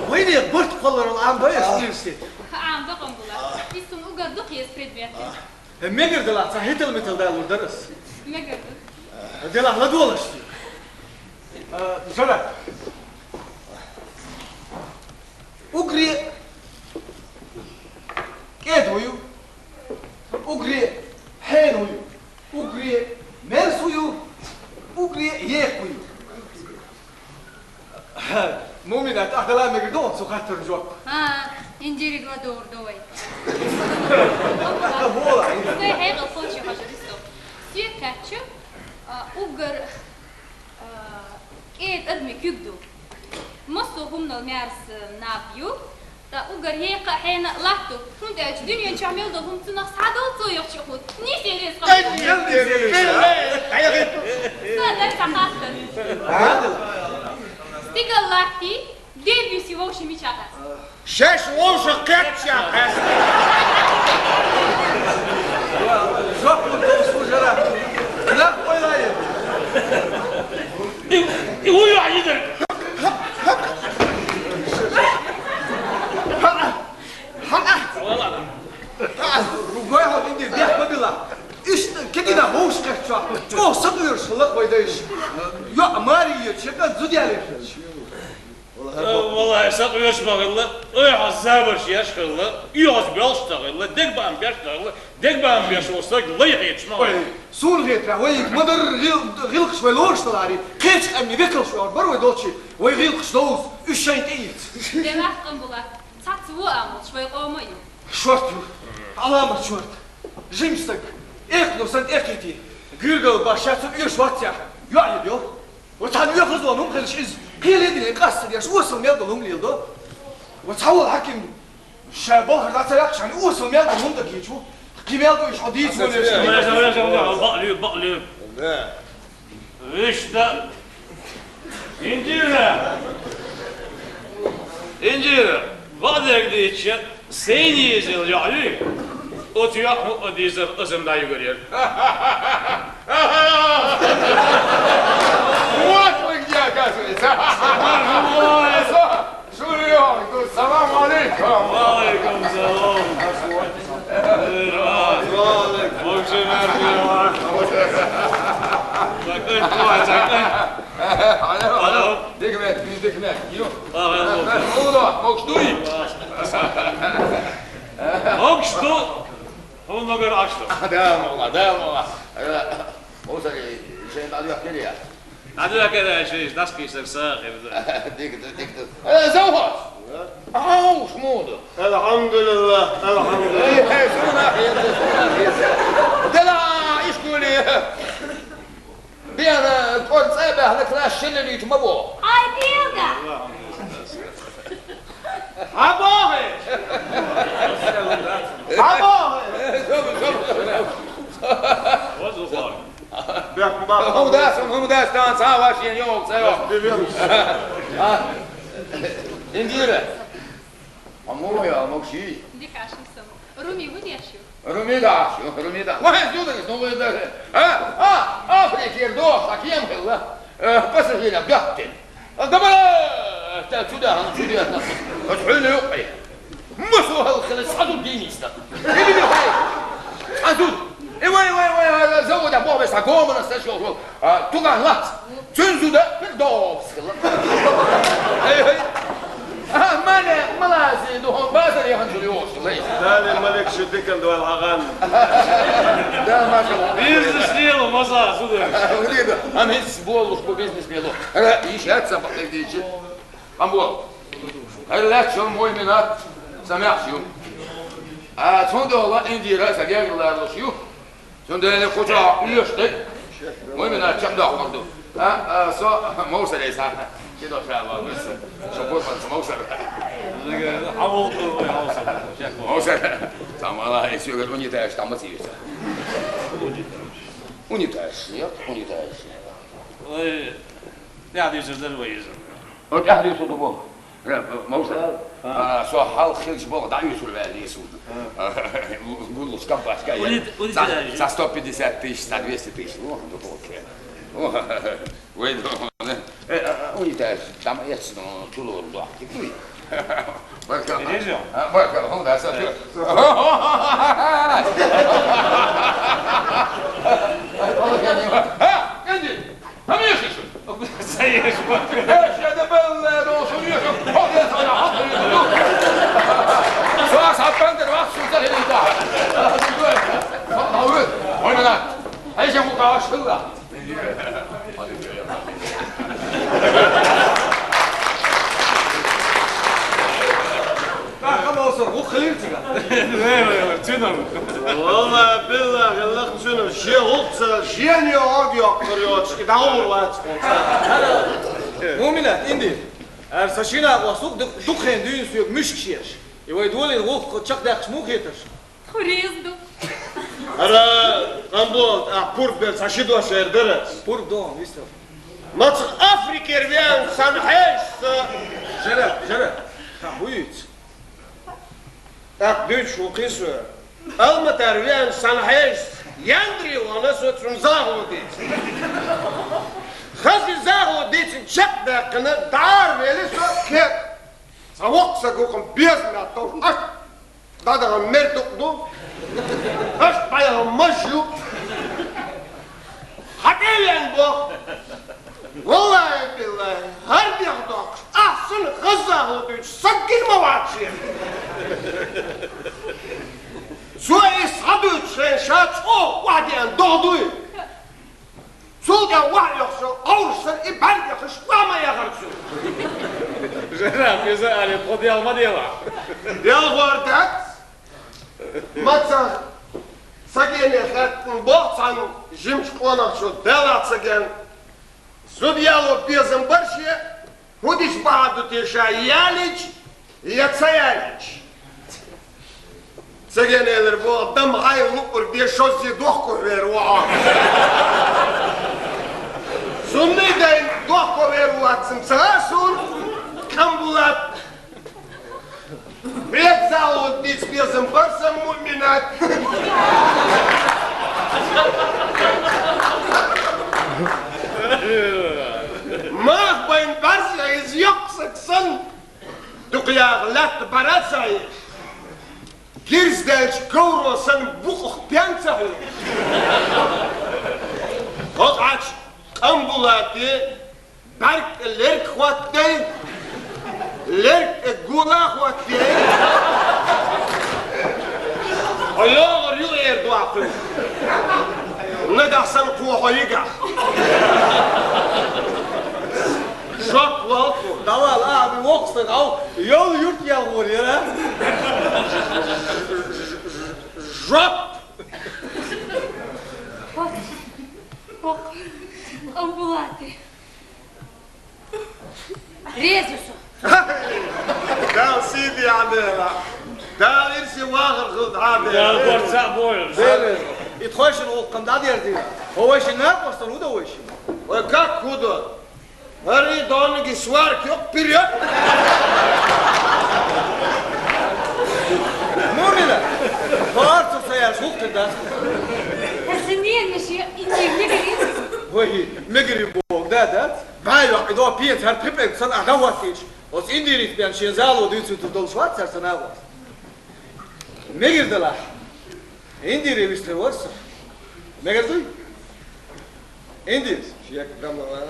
Войне борт колорал амбай стилси. Am da kongular. Bisum uga duk yes predmeti. Мегер дела сахител метал да лурдарас. Megar. Дела ладуалашти. Жара. Угри. Кедую. Угри хеную. Угри мерсую. Угри екую. Muminat ahdalar megerdon so khater jok. Injiri gwa doy. Bola. Ne hegel fochi hajaristo. Sie kachu ugar et admi kubdu. Maso humna mers nabyu. Da ugar yeqa hena lahtu. Kunt ach dünya chamel da hum tuna sada so yochchut. Ni seres qab. Sada sakhat. Stigal lahti Debussy вовши мечата. Шеш лоша кэтча. Жопу служара. На ойлай. И уйду айдыр. Ругой хол инди бях бабила. İşte kedine hoş kaçça. O sabır şılak koydayış. Ya Mariye çeka zudiyali. والله ساق يشمغل ايه الزابر يشغل يوز بيشتغل دق بام بيشتغل دق بام بيشوستك ليه يشمغل سون غيترا وي مدر غيلق شوي لورش طلاري كيتش امي بكل شوي برو دوتشي وي غيلق شدوز اشايت ايت Demek qambular. Satsu amul şvay qomayı. شورت علامة شورت جيمستك اخنو سنت اخيتي غيرغل باشاتو يوش واتيا يا يديو وتعالوا يخزوا ممكن شيز قيل قصر يا شو وصل ميل دلهم ليل دو وتصور حكيم شابه هذا تلاقي يعني وصل ميل دلهم دقيق شو كيميل دو يشحديت ولا بقلب ايش ده İncir, vadek diyeceğim, seni yiyeceğim yani. Otuyak mutlu diyeceğim, ızımda yürüyor. موافق يا كاسوس شو اليوم يقول السلام عليكم وعليكم السلام ديك موكشتوي موكشتو هم غير عشتو دام والله موسى شيء بعد يحكي لي عندنا كده شيء نسقي سرساخ ديك زوج وش موضة الحمد لله الحمد لله دلا ايش تقولي بين كل صيبه لك لا شلني تمبو هاي ديوغا عباغي هم داس تان ساواشين يوم سيوم انديره عمو يا موكشي ديك عشان سمو رومي ودي اشيو رومي دا وين جودك نو وين ها فريكير دوخ اكيم هلا بس هنا بيحتن قبل تاكدا هم تدي فتحول يقي مسو هالخلص حدود دينيستا يبي هاي حدود اي زود ابو بس اقوم انا استشعر توغان لات تنزو ده بالدوبس اي ملازي دوهم بازر يهنجو اليوش داني الملك شديكن دول الغان ده ما شاء الله بيزنس ديالو مزا سودر وليد ام هيس بولوش بو بيزنس ديالو انا ايش هات سبق ديجي ام بول هلا شو المهمات سامع شو تفوندو والله عندي راس ديال الله شو تفوندو انا خوجا يشتك مهمات كم ده برضو سو موسى ليس كده ان شاء الله بس شوفوا بس موسى موسى تمام الله يسوي الأونيتاج تعمل سياسة أونيتاج يعني يزدر ويزر أحد يصدق بوه موسى سو حال خير شباب دعيو شو البالي يسود نقول له سكاب باشكاية سا 150 تيش سا 200 تيش وين أونيتاج تعمل يسنو طول الوقت كذي بارك الله بارك الله هذا ساتر ها عندي هم يشوف سيش ايش هذا بل روسو يشوف هذا انا حاضر سواء صعبان دلوقتي شو زي اللي ده هاول وين انا ايش ابو قاش الله والله بالله غلقت شنو شي غلط شيني اقعد يقريوش كده والله مؤمنات اندي ارسشينا وسوق دخن دين سوق مش كشيش يودول الغوق تشق داخش مو كيتش خريزدو ارا قنبول احبورت بل ساشيدو شيردرس بورت دون ويستو ماتش افريكا ريان سامحيش جرب حويت أقدش وقيسو ألما ترويان سانحيش يندري وانا سوترون زاهو ديت خزي زاهو ديت نشق داقنا دار ميلي سو كيت سوق ساقوكم بيزنا الطور أش دادا مردق دو أش بايا مشيو حقيقين بو والله بالله هر بيخدوك أحسن غزاهو ديت سجل مواتشي سوى إصحابي تشيشات أو واحد يندهضوي سوى واحد يخشى أورسن إبان يخش وما يغرسو جناب يزال يتقضي المدينة يا الغوردات ماتسا ساقيني خات نبوغ تانو جمش قوانا شو دالات ساقين سو ديالو بيزن برشي Hudiš bādu tiešā jālič, jāca jālič. Цагēnēl ir vēl dam hāju lupur diešos zi dohko vēru āg. Sunnīdain dohko vēru atsam sāsun, kambulat. Priek zālot dīts piezam barsam mumināt. Māk bain barsa iz joksak san, tukļāg lat baracāji. Girsdēļš kauro san bukuh piancāju. Hot ač kambulāti, bark lerk huattei, lerk gula huattei. Ayağır yu erduakı. Ne dahsan kuhoyiga. Şok valku. Daval abi okstak av yol yurt yağmur ya. Şok. Ambulati. Rezusu. Dal sidi عدالة. Dal irsi واخر خد عدالة. Dal borca boyur. Böyle. İthoşun o kandad yerdi. O işin ne yapmasın o da o işin. Как куда? Ари донги сварки yok период. Mumina. Bağırtı sayar şuktur da. Hasiniyen meşi ince geliyor. Vay megri bu da. Bayo ido piyet her pipek san agawatiç. Os indirit ben şezalo dütü dol şvatser sana var. Megirdiler. İndiri işte varsa. Megirdi? İndir. Şiyek damla var.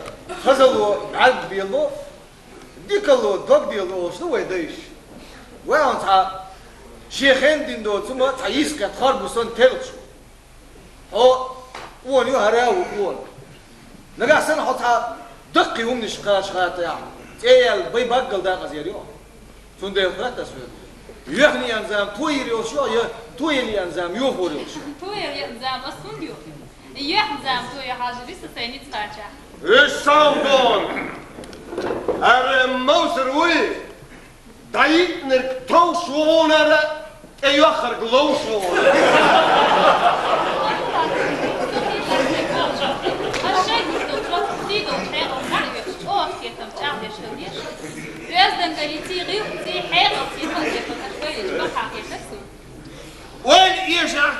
Hazalı alb diyorlar. Dikalı dog diyorlar. Şunu var değiş. Ve anta şeyhin dindo tuma tayis kat harbusan telç. O onu harawu onu. Nagasan hatta دقي ومن شقات يا تيال بي بقل دا قزيريو تون ديل فات تسوي يغني انزام تويريو شو يا تويلي انزام يوفوريو تويل انزام اسونديو يحزام توي حاجه لسه سيني تفاجا ايش صامدون ار موسر وي دايت نر توشونر اي اخر غلوشون وين إيشا؟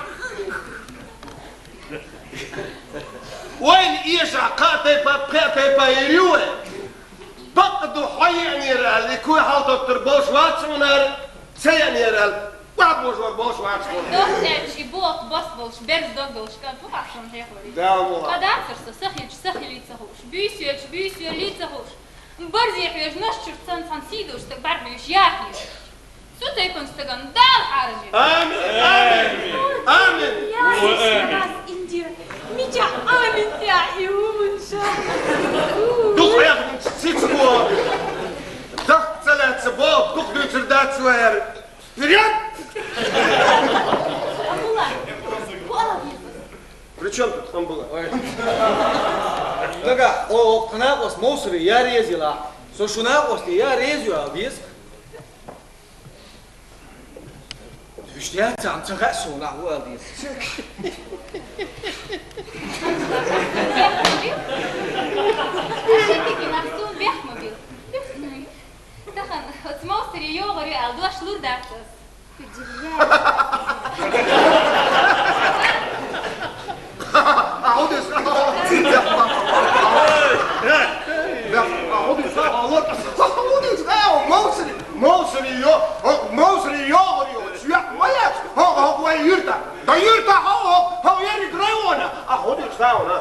وين إيشا قاتي بايريوه بقدو حياني رال لكوي حالتو تربوش واتسونر سياني رال وابوش وربوش واتسونر دوختي بوط بصبلش برز دوغدوش كان فوقعشون هيخوري داومو قداترسا سخي ليتسهوش بيسيو ليتسهوش برزي يحيوش نشتر تسان سيدوش تكبرنيش ياحيوش سو تيكون ستغن دال حارجي آمين آمين آمين يا إسراس إندير ميجا آمين تاحي ومنشا دوخ ياخد سيتسبو دوخ تسالات سبوب دوخ دوتر دات سوير فريان الله وألا بيزس При чем тут Хамбула? Така, о кнагос мосри я резила. Со шунагос я резю абис. Düştüğün çançığa sonra bu aldıyız. أشتكي نفسه بيحمل دخل تموسري يوغري ألدو أشلور دارتس أعود موسري يوغري وياش هو يرتا دا يرتا هو يري دراونا أعود يستاونا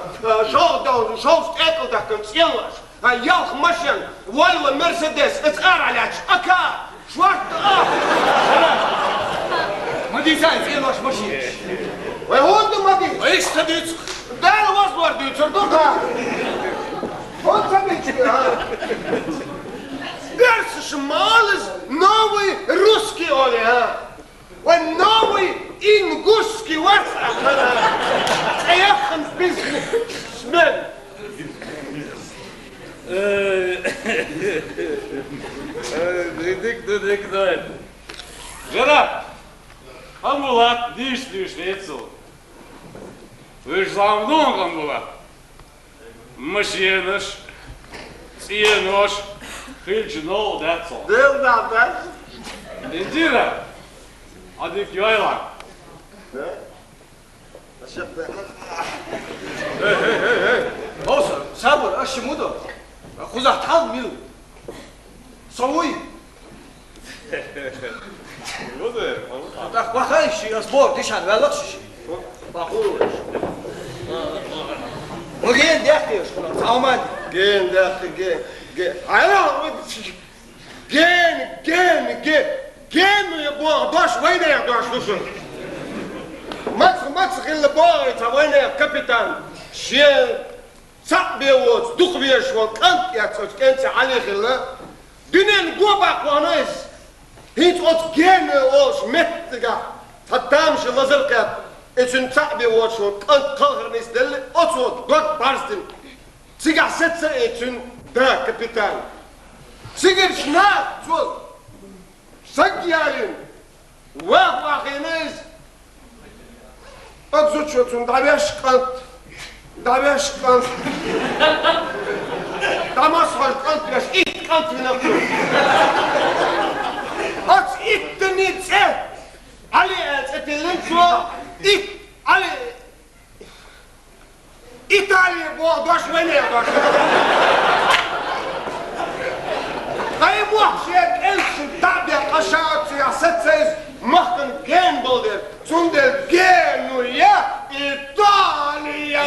شوز أكل ده كنت يلاش يالخ مشين ولا مرسيدس اتقار عليك أكا شوارت ما دي سايز يلاش ماشين وهون ما دي ايش تديت ده وصور دي تصدقها هون تبيت درس شمالز новый русский оли, а? Он новый ингушский варса. Эхан бизнесмен. Dik nooit. Gerard, Ambulat, niet weet zo. We zijn nog Ambulat. Machines, cieno's, filtje dat zo. Deel dat, hè? Indira, had ik jou lang. Nee? Dat zegt hey. Osa, sabır, als je moeder. Goed zegt, haal mil. Soui. Wacht eens, als boord, die zijn wel lastig. Maar goed. We gaan 30, allemaal. Geen 30, geen. Geen, je boord, das, weinig, das, dus. Mats in de boord, weinig, kapitein. Sjen, sapbewoord, doegweers, want kant, ja, zoals kent ze alle gillen. Dunen, goebak, wanneer. Hint ons gerne ons mettiga. Hatamsje lazerkat. Het is een sapbewoord, zo'n kant, kalgernis, delle, otso, dort barsten. Siga setsen, het is een da, kapitein. Sigar schnaat, zo. Sagjaren. Wacht, ineens. Wat zoet je zo'n dabeschkant. Dabeschkant. Damasschkant, dat is iets kant in de vloer. Als ik er niet zeg. Alle, het is niet zo. Ik, alle. Italië, dat is wanneer, dat is. Hij mag zich eens tabia ashaatje asetses machen genbolder zonder genuia Italia.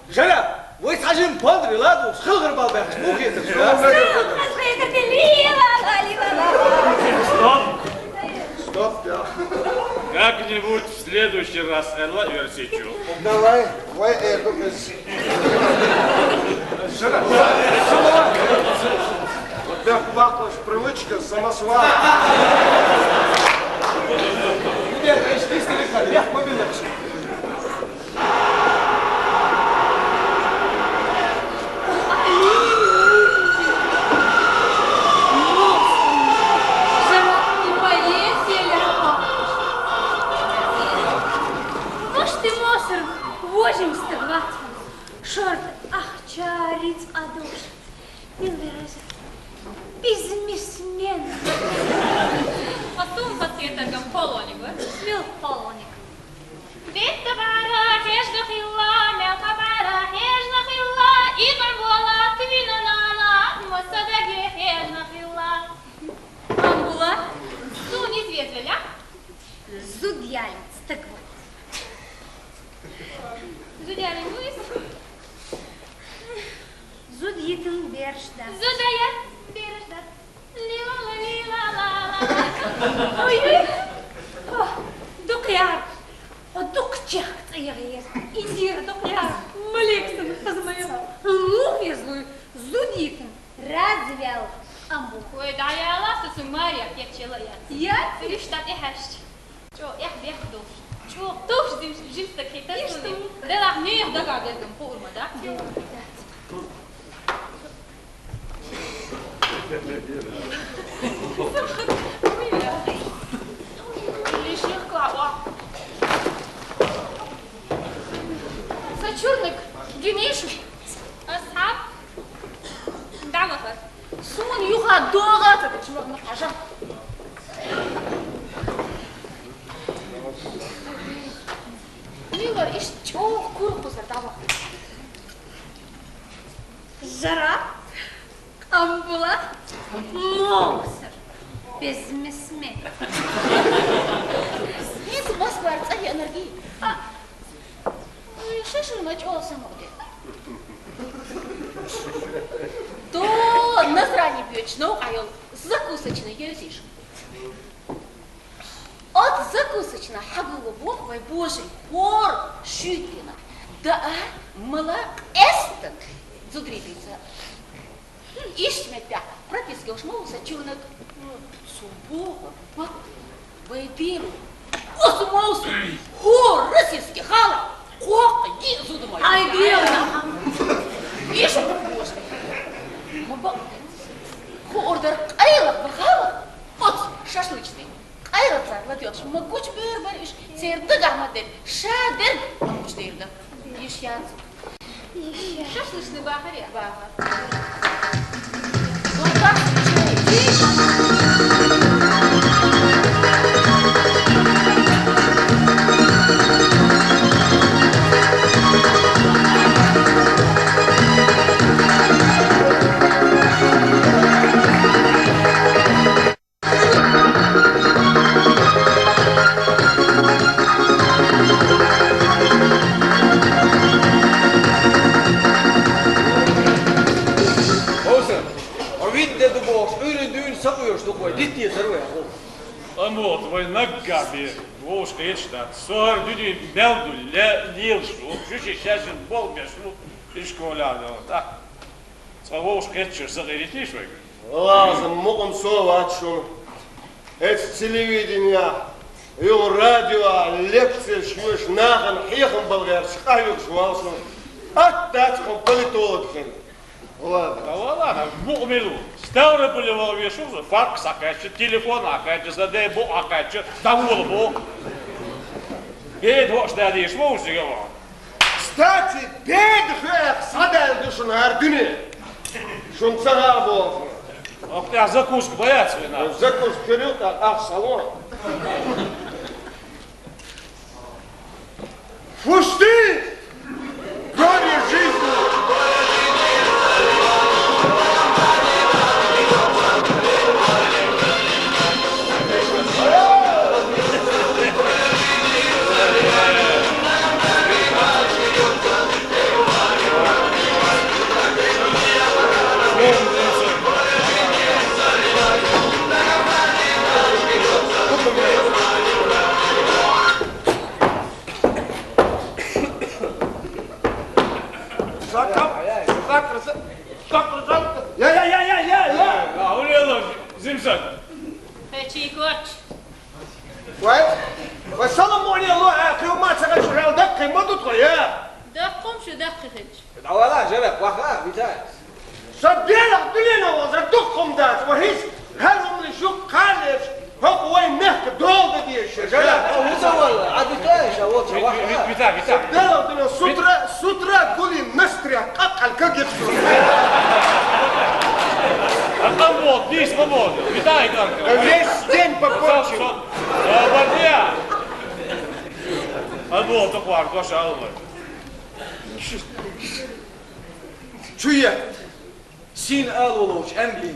Jana, we zijn in Padre, laat ons schilderbal bij gesproken in de Стоп, ja. Как-нибудь в следующий раз Элла Версичу. Давай, это Вот так пахла привычка самосвала. Нет, ты старика, я победишь. Шорт, ах, чарит, адуш. Билвераза. Безмессменно. Потом подсветогом полоник, свил полоник. Беттабара, хеждахилла, мелкабара, хеждахилла, и барбола, твинанана, мосадаги, хеждахилла. Амбула, суни зветвеля. Зудьялец, так вот. Зудялин, ну и Zudjitın berşda. Zudaya berşda. Lila la lila la la. Oy oy. Dukiyar. O dukçak tsayagir. İndir dukiyar. Maleksin kızmayım. Lufezluy. Zudjitın. Развел. Амбу. Ой, да я ласу Мария печела я. Я перештат ихашт. Чо, эх бехдуш. Чо, туш жил такие тасули. Да ла не догадываем форма, да? Лишних клава. Сочурник, Денишев, Асхаб, Дамахар. Сун юха догат, это чувак нахажа. Милар, иш чё куркузар Дамахар. Жара. Амбула. Монстр. Безмесме. Нет, Москва, царь энергии. Шишер начал самоуде. То назрание пьешь, но айол закусочный езишь. От закусочно хагулу бог мой божий, пор шютина. Да, мала эстен. Зудрилица. Ишмета, прописки уж мол сочунок. Субога, бак, вейдим. Осмолсу, хор, российский хала. Кока, ди, зудумай. Ай, белна. Ишь, боже. Ордер قايلك بخاوة قط شاشليشني قايلك صار لا تيوش ما كوش بيربر إيش سيردق أحمد شادر ما كوش ديردق إيش يانس شاشليشني باخر يا باخر Amot, vai naggabi, vos ēštat, sor dudi beldu lielšu, šuši šešin bolbešnu, iškolādu, tā. Vos ēšķir sagarītīš vai? Лазом могом соваться. Это телевидение, и радио, лекции, швыш, нахан, хехан болгарский, аюк швался. Оттачком политолог. Ладно, му'милу. Ставры были в вешу, факс акачы, телефон акачы, задай бу акачы, давул бу. Бед вот что я шву сигава. Кстати, бед хэк садай душун ардуне. Шун цага бу. Ах ты закуску боятся вина. Закуску вперед, ах салон. Фушты! Горе жизни! Чуя, син алолоч англиди.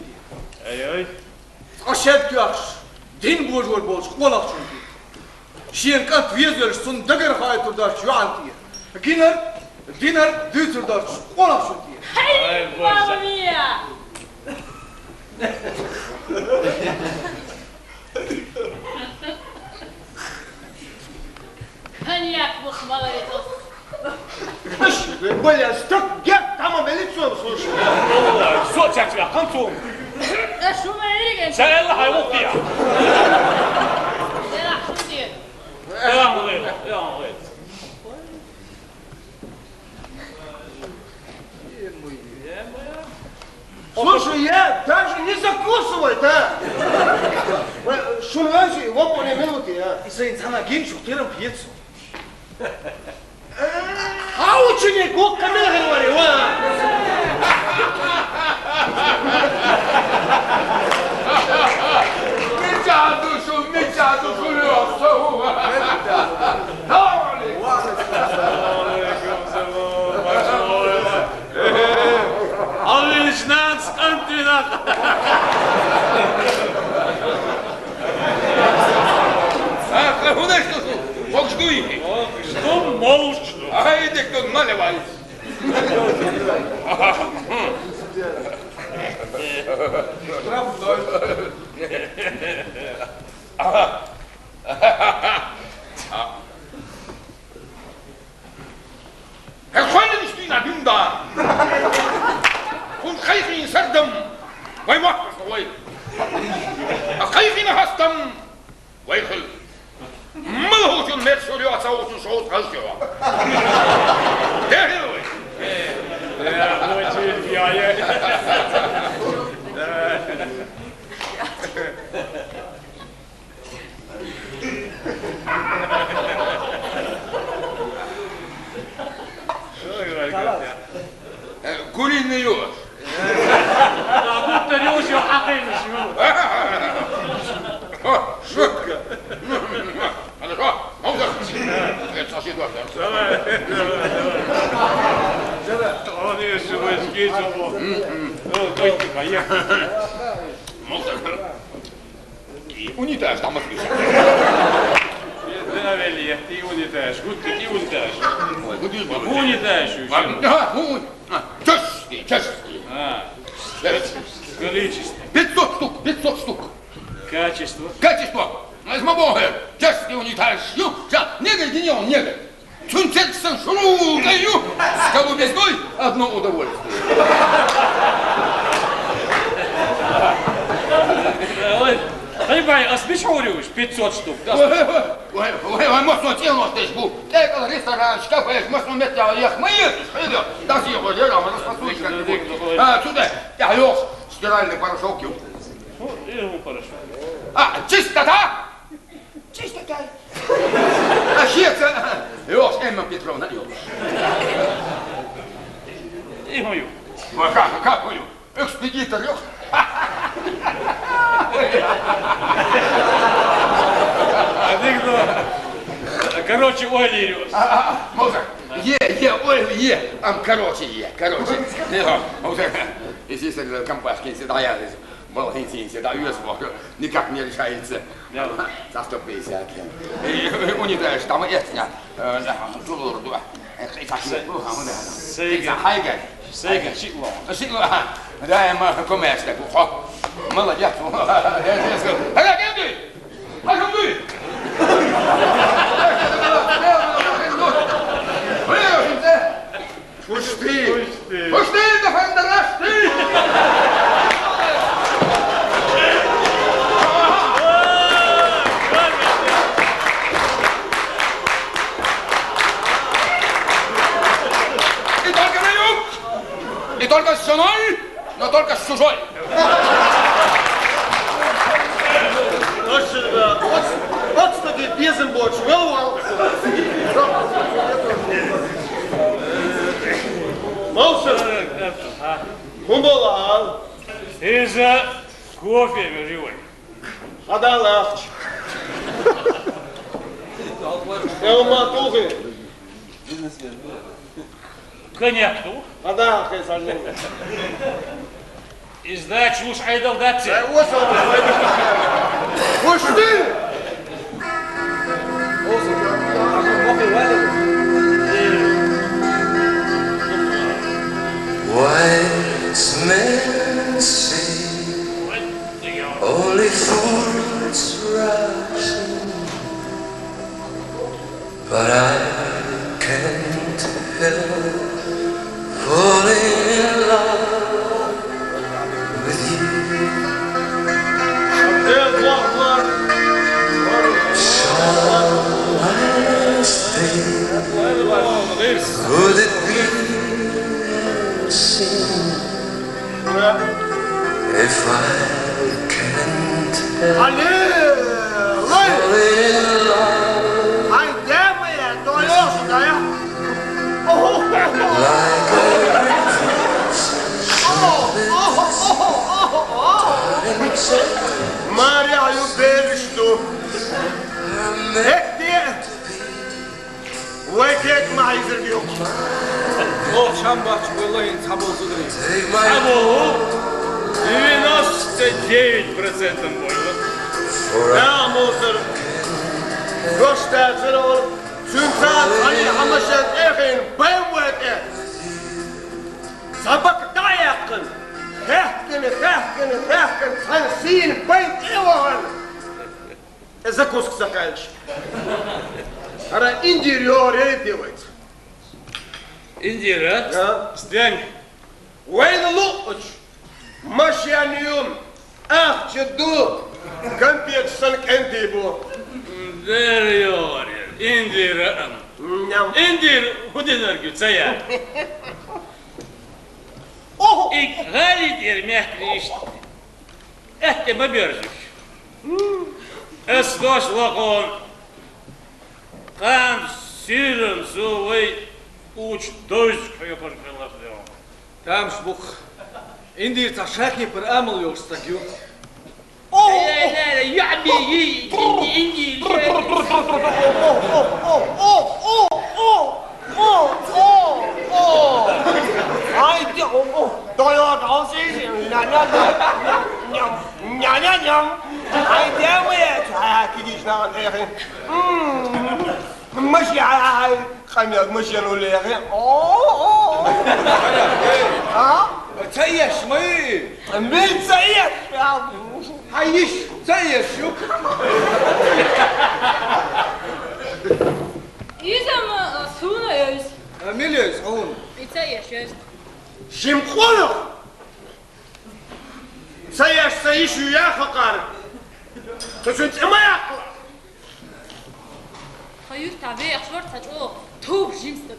Ай-ай. Ашет яш, дин божор болш, колак чунки. Шин кат везер сун дагер хайту да чуанти. Динер дютер да колак чунки. Ай, мама мия! Коньяк мухмаларитос. Бля, сток гет там лицом слушай. Что тебя концом? Да что мы ирген? Сәллә хайвукия. Я хути. Я. Слушай, я даже не закусывай, да? Шунванчи, вот по минуте, а. И сын цана гинчу, тирам пьецу. А ученик, вот камера говорит, Меча душу лёгцу. Аллинчнанс антинак. Куда что? Бог жду их. Что молчно? А иди кто наливай. Herr nicht in Adunda. Und Kairin Sardam. Bei Macht vorbei. Kairin Hastam. Weichel. Malhut und mehr soll ja so so rausgehen. Der Hilfe. Ja, nur ein Schild, ja. Куриный еж. Будто не уже حقيقي Шутка. Хорошо. Это сосед ваш, Он еще возьми его. Ну, дойти, поехали. И унитаз там открылся. Довели, и унитаз. Гудка, и унитаз. Унитаз еще. Чешский. Количество. 500 штук, 500 штук. Качество. Качество. Возьму чешский унитаз. Негр, генерал, негр. Чунцекса шурукаю. С голубизной одно удовольствие. Понимаю, а смешиваешь 500 штук, да? Ой, можно тело здесь был. Экол, ресторан, кафе, можно металл, эх, мы едешь, да все его делаем, распасуешь как-нибудь. Сюда, я лёг, стиральный порошок. Ну, ему порошок. Чистота! Чистота! Щеца! Лёж, Эмма Петровна, лёж. И мою. Как мою? Экспедитор, лёж. А ты кто? Короче, ой, Лириус. Музык. Ой, короче. Если компашки всегда Балхинсин всегда никак не решается. За 150. Унитаз, там это. Сейган, Шитло. Да, я коммерс так. Молодец. Пусти, Дефендераш, ты! И только на юг, не только с женой, но только с чужой. Вот что ты безым больше, Молча. Кумбалал. Из-за кофе живой. Адалахч. Элматухи. Коньякту. Адалахи сажу. Издачу уж айдалдаться. Уж ты! Wise men say only fools rush in, but I can't help falling in love with you. Shall I stay? Could it be if I can't help falling in love like a Maria, you better do. Wake my interview. Oh, Shambach, we're in trouble today. Абу, 99% было. Да, мусор. Гостя, зерол. Сюнцат, они хамашат эхин, бэмвэт. Сабак даяқын. Хехкин, тансин, бэйт эван. Закуск заканчив. Ара интерьере делается. Индира, стянь. Вейн луч, машианиум, ах, чеду, компексан кентибу. Дерьёрин, Индира. Индир, худинаргю, цая. Ik ga niet meer meer Christ. حتى ما بيرجع اسدوش وقون قام سيرن سوي وش دوش خير خلاص اليوم تامش بوخ اندير تشاكني بر امل يوستاكيو لا يعني عندي ماشي على خميس ماشي ولا يا اخي ها تسيش مي مين تسيش حيش تسيش شو يزم سونا يوز مليوز هون يتسيش يوز شم خلق سيش ويا فقار تسنت ما يعقل خيوط تعبير شورت هتقول توب جيمستك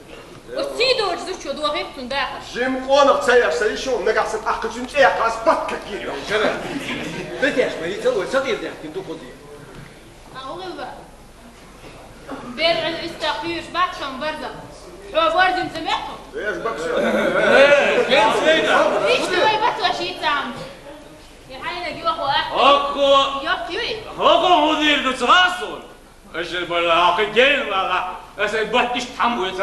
وسيدو جزوش شو دوغيب تنداخل جيم قونق سيش شو نقع ست أخذ جنت إيه قاس بطك كيلو جرا بديش ما يتسوي صغير ده كنتو قضية أقول بقى بيرع الاستقيوش بعد شم برزة شو برزة سمعتهم ايش بكسر كيف سيدا ليش توي بس وشي تعمل يا حالي نجيب أخو أحد أكو يا كيوي أكو مدير نتغاصل ايش البلاقي جيل ولا ايش بطش تحمل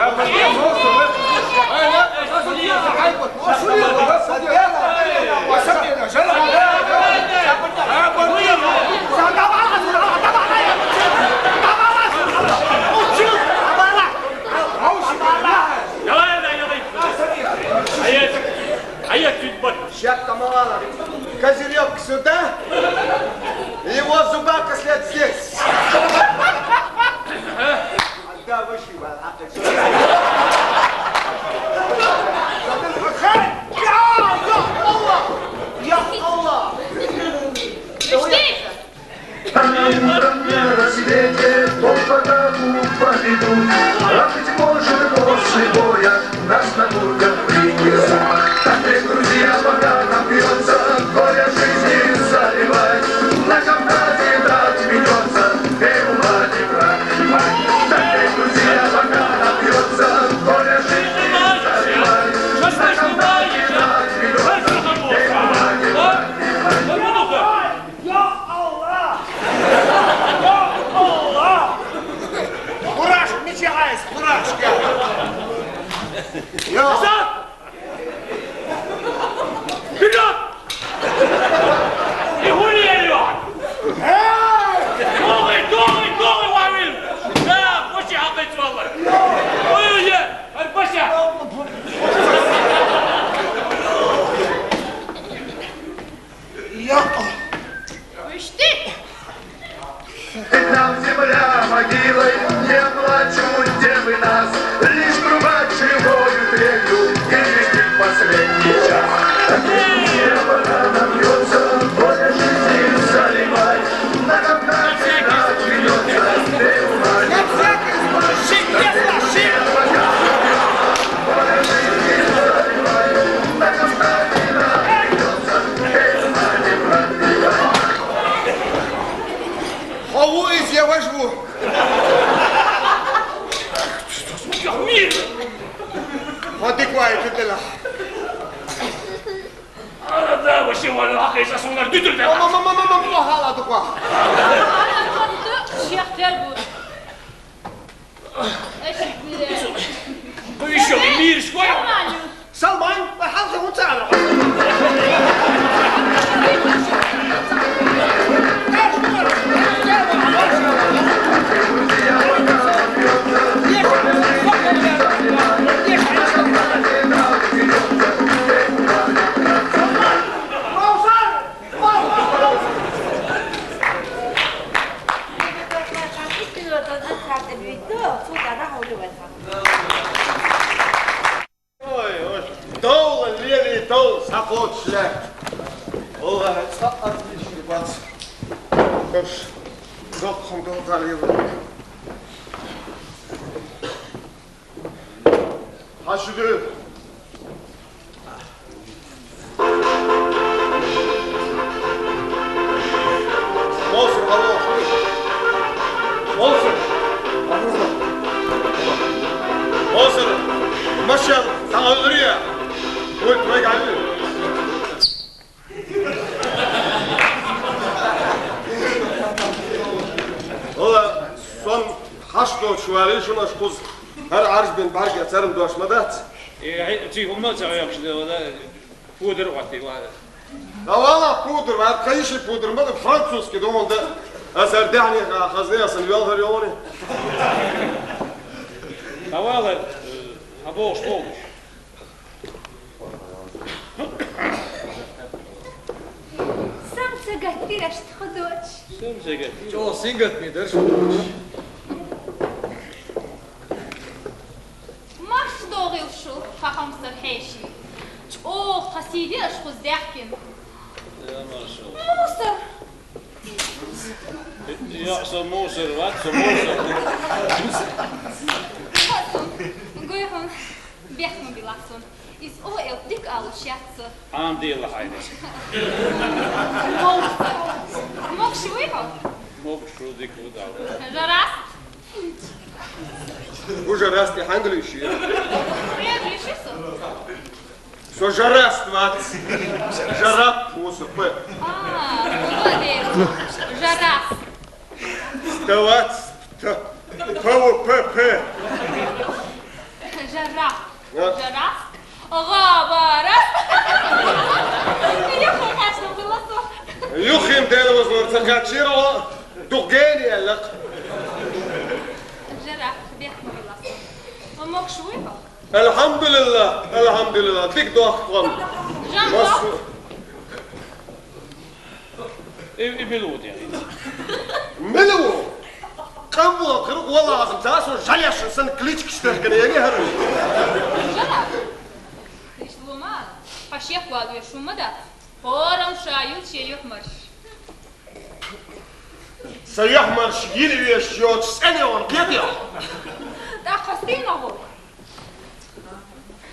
Ща-то мало. Козырек сюда, его зуба кослет здесь. Да, вышибал. Я Аллах! На рассвете по потому поведут, а быть может после боя нас на бургах принесут. Так ведь, друзья, пока напьется, горя жизни заливать, на Кавказе драть ведется, ума не проливать. Так ведь, друзья, пока напьется, горя жизни заливать, на Кавказе драть ведется, ума не проливать. Кураж, мечаясь, куражка! Назад! Вперед! И гули, Эльван! Долый, Вавил! Да, почти опять свалой! Ой, Арпася! Пусти! Нам земля могилой, не плачут девы нас, лишь трубать живою трелью и летит последний час. Небо напьется, воля жизни заливай, на Кавказе нас ведется, ты ума не воля жизни заливай, на Кавказе нас ведется, ты ума не пробивай. Хаву из я возьму. Адеквай, ты Да, вообще, валак, если сунар дюдер, да? Мама, хала таква. أنا كنت شيخ تربوت إيش Ну еще, мир, школа? Салман, حالك وانت على Дол, левый дол, заход шлях. Ой, отличный бац. Кош, дохом долгали его. Хашуды. دوت شوالي شو نشقص هر عرج بين بارك أترم دوش مدات تي هم تعرف شو ده بودر وقتي وهذا لا والله بودر ما تخيش بودر ما فرنسوس كده هم ده أسردعني خزني أصلا يالفر يوني لا والله أبوش بولش سمسة قتيرش تخدوش سمسة قتير جو سينجت مي درش ودوش ماش دوغي وشو خمسة الحيشي اوه خسيدي اشخص ضحكن يا ما شاء الله موسر يا سموسر وات سموسر نقولهم بيحكموا بلاسون إز أوه ديك على شيء عم دي الله حيدي موسر موك شويها موك شو ديك وداو جراست وجراستي حنقل شيء يا ليش شو جراست مات جرب وسقط جراست توات تو بي جراست غابرست يا خوي حاسه بالله يخيم ديال وزور تكاتشيرو دقيني علق جراح بيحكموا بالله امك شويها الحمد لله ديك دوخ قم جنبك ملود يعني ملو قم وقر والله لازم تاسو جاليش سن كليتك شتهكن يعني هرم جراح ايش لو مال فشيخ والو شو مدى هورم شايل شي يحمرش سيحمر شيل يشيوت سنيون كيديا دا خستينا هو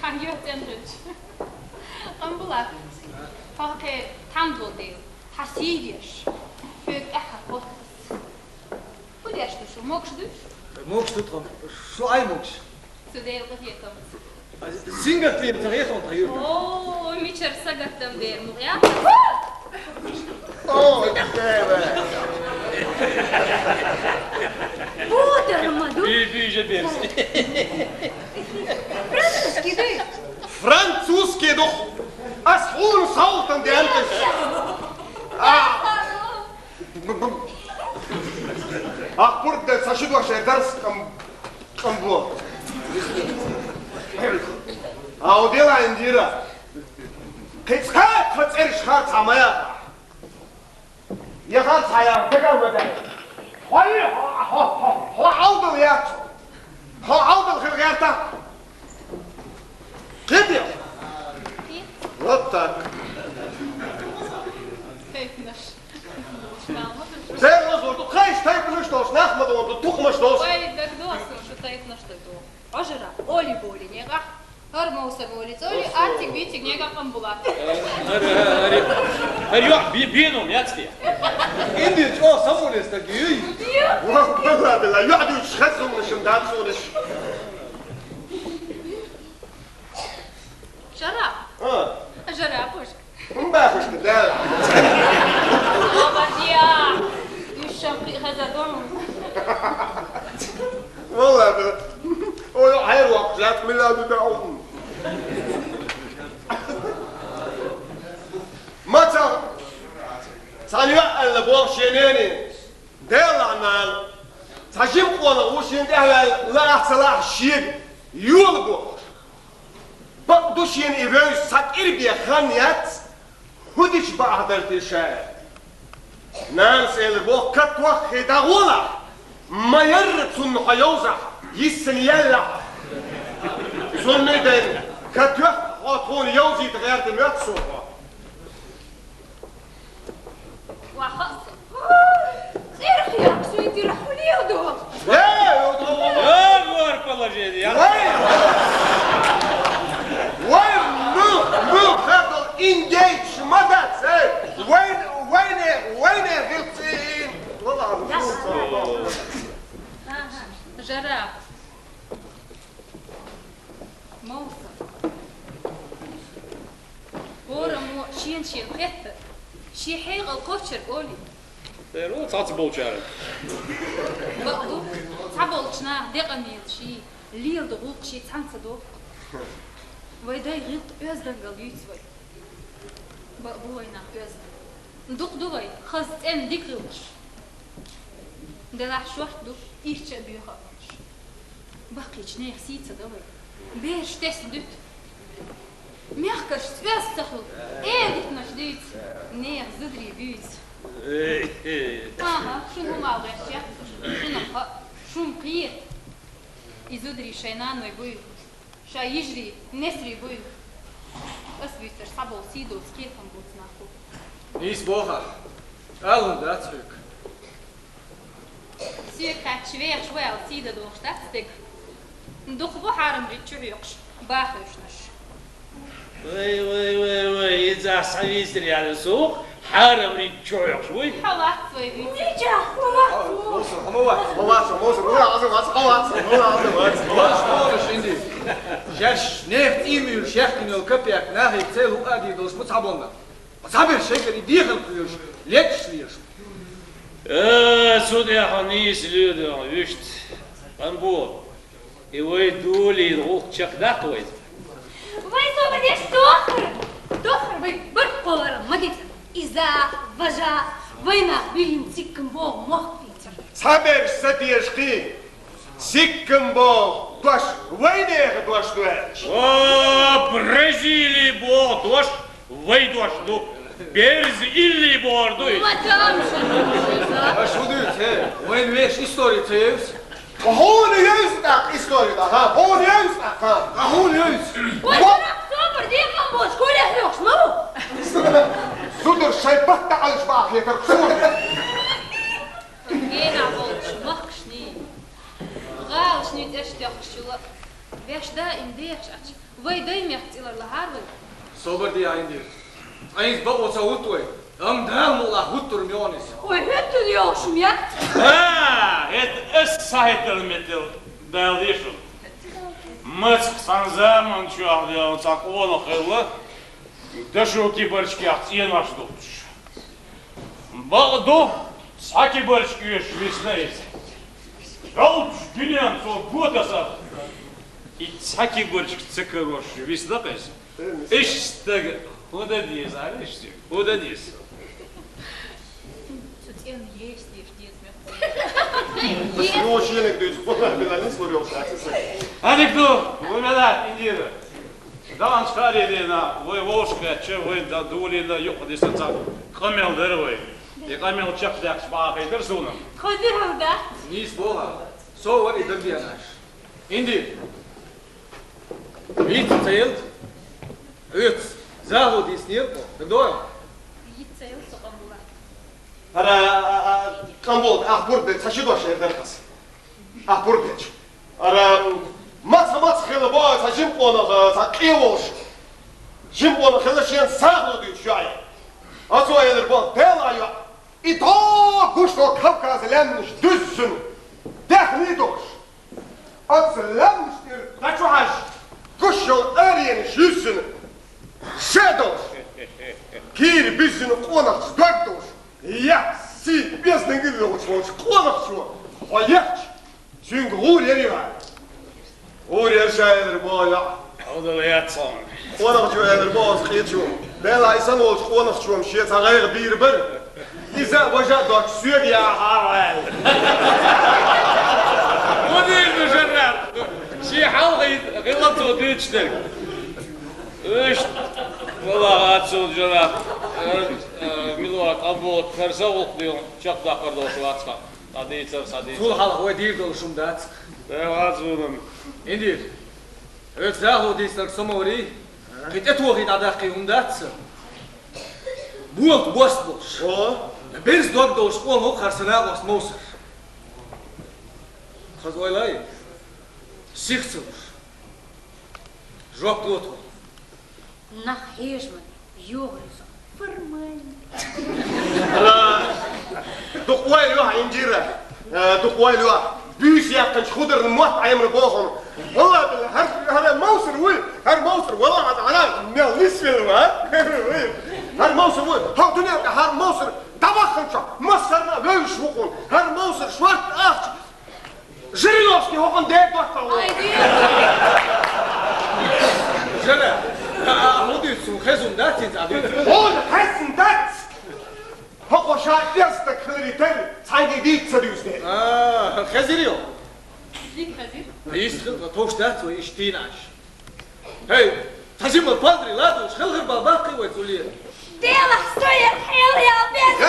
حيوت انرج قنبلة فاكي تندو ديل حسيديش فيك احد بوتس وديش تشو موكش دوش موكش تطرم شو أي موكش سديل قفيتهم سينجت لي بتغيثهم تغير اوه ميشر سقطتم ديل مغيا اوه بودر مدو في جبيرس فرانسوسكي دوخ أسحون صوتا دي أنتش أخبر ده ساشدوا عشان درس كم بوا أو ديلا إنجيرا كيف خاتش خاتش عمايا يا خاتش حيا تكلم ده هو عوض يا هو عوض الخلقات كده وطك كيفنش زي الرزق تو خايش تايب نشتوش نحمد وانت تخمش دوس ويدك دوسو شو تايب نشتو عجرة أولي بولي نيغا هرموسة بولي تولي أنتك بيتك نيغا قنبلات هريوح بينهم ياتي إندي جو سمون يستقيي والله بالله يقعدوا يشخصوا من الشمدان سونش جرا جرا بوشك مباخش كده بابا ديا يشمقي هذا دون والله بالله هو حير وقت جات ميلاد بتاعهم متى ثانية اللي بوق شينيني ديال عمان تجيب قوانا وشين دهلا لا صلاح الشيء يولبو بقدوشين إبراز ساتير بيخانيات هديش بعض التشاعر ناس اللي بوق كتوخ خداغولا ما يرتون حيوزع يسنيلا سنيدن كتوخ خاطون يوزي تغير دميات صوفا وخاصة إرخي يا سويتي رحوا لي يودو لا يودو يا بارك الله جدي وين مو هذا انجيج ماذا تسوي وين غلطين والله جرا موسى ورمو شين خيط شي حيغ الكوتشر قولي تيرو تعصبوا شارع بقدو تعبولشنا دقة ميلشي ليل دغوق شي تعنصدو ويداي غيط أزدن قليتوي بقدو وينا أزدن دوق دوي خزت أم ديك غلش دلع شوحت دو إيش بيها باقيش نيخ سيتsa دوي بيش تسدت ميخكش تفاس تخلو ديك نشديت نيخ زدري بيت شنو ما غيرش شنو شو مقير يزدري شينان ويبوي شا يجري نسري بوي بس بيتر صعبو سيدو سكيفن بوتناخو نيس بوخا ألون داتسوك سيكا شوية شوية سيدة دوشتاتستك ندوخ بو حارم ريتشو يقش باخوشنش وي إذا صعيستري على السوق حارم ريتشو يقش وي حوات وي بيتر نيجا حوات جاش نيفت إيميل شيختين الكبيك ناهي تسيلو أدي دوش متصابونا متصابر شكري ديخل كيوش ليكش ليش سود يا خنيس لودو وشت قنبور إيوي دولي روح تشك داقويت وي سو بديش دوخر وي برقور ما قلت إذا فجا وينا بين سيكم بو موخ بيتر صابر ستيشقي سيكم بو دوش وينه دوش دوش برازيلي بو دوش وي دوش دو Берз или бордует. Что ты? Войн веш история цеус. هون يوسف история да, ها. هون يوسف. هون يوسف. Вот супер, диком бош, коля хлёш, ну. Судор шайбат على شباح يفرقون. Гена болч, махшни. Галш нит эштяхшула. Веш да индеш ач. Вой дай мехтилар лахарвы. Собер ди айнди. Айнс бабо саутуй. Драмула хутур мионис. Ой, это ёшм я. Это сайтерметил далдишу. Мыц санзаман чуахдел таконо хылла. Дашу кибарчки ахтен аштуч. Багду саки барчки швиснайс. Жалч гинен со готаса. И саки барчки цекорош виснакайс. Иштаг Куда дис, алишь? Куда дис? Сутен есть, дис. Очень анекдот, не смотрел, Анекдот, вы меня индира. Даван шкари на вы волшка, че вы да дули на юг дисанца. Камел дервой. И камел чак так спахай дерсуном. Ходил да? Нис бога. Со вот и дербианаш. Инди. Вид цельт. Эц. Заход и снег, когда? Яйцел сокамбула. Ара камбол, ахбурд, сашидош ердерхас. Ахбурд. Ара мац хилба, сашим кона, сакиош. Жим кона хилашен сахлуд üşay. Aso yerbo telaya. И то гушто Кавказ лемниш düzsün. Dehli doş. Ats lemniştir. Kaçuhaş. Guşyol eriyeniş yüzsün. Shadows! Кир бизнес конах сдагдош. Я си без нагидош, конах шо. Ояч. Синг гурерива. Гурер шайдер боя. Одалятсон. Конах шо ядер боз хичу. Бел айсан олш конах шо мше цагайг бир. Иза вожа доч сүйг я хавал. Модел мужарраб. Ши халгы гылату дичтер. Эш, والله أتصل جناب ملوك أبوت فرزوق ديون شق داخل دوش واتفا صديق صديق Фул хал хой дир дол шумдат. واتفهم Индир. Эц заход истер сомори. Кит этуги дадахи умдат. Буолт бош. О, берс дог дош он ок харсана бас мосер. Хаз ойлай. Сихцур. Жок лот. Нахежман, йогризо, формально. Духвай лёха индира. Духвай лёха. Бюс яктан шхудер мат аймр бохом. والله هذا موسر وين هذا موسر والله على ميل نسفل ها هذا موسر وين ها دنيا هذا موسر طبخن شو مصرنا انت عديت قول حسن دات هو شايف يستك خليتل صايدي ديت سريوسني خزيريو ليك خزير يشتغل توش دات ويشتيناش هاي تجيب البادري لا تشغل غير باباقي وتقولي ديلا شوية حيل يا بيت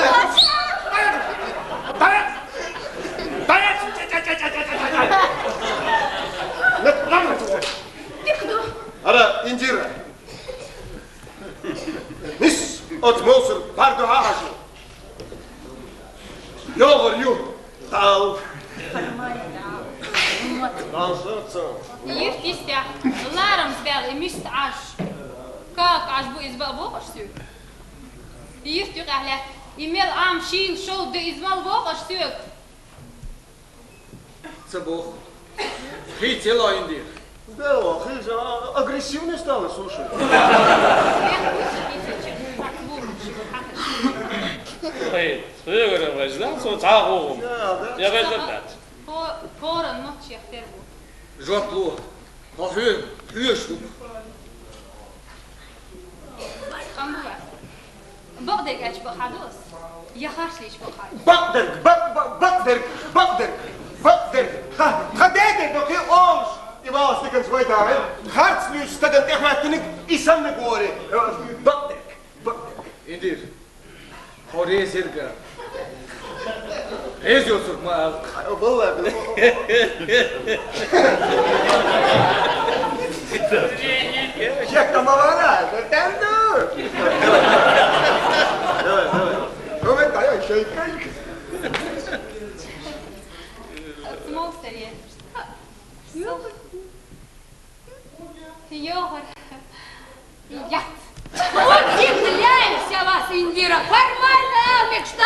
أنا إنجيرة نس أتموسر باردو هاشو يوغر يو تعال يفتيستя ларом сбел и мишт аж как аж бу избал бокаш сю يفتي قهله имел ам шил шоу да измал бокаш сю Цебох хитела индир Да, хижа агрессивно стало, слушай. Hey, früher was das so Tag Ja, weiß das. Porn noch schlechter. Жопlo. Hüsch. Амба. Богдек ач бахадос. Я харшлиш бахад. Багдер. Хадеде доки ош. Ибо стикан свой даме. Харцлюш стаган техматник и сам не говори. Багдер. Индир. Хоре сирга. Эзиосур ма. Болла. Як там авара? Тенду. Давай. Коментарий шейкай. Смокстере. Йогор. Я. Удивляемся вас, Индира. Формально мечта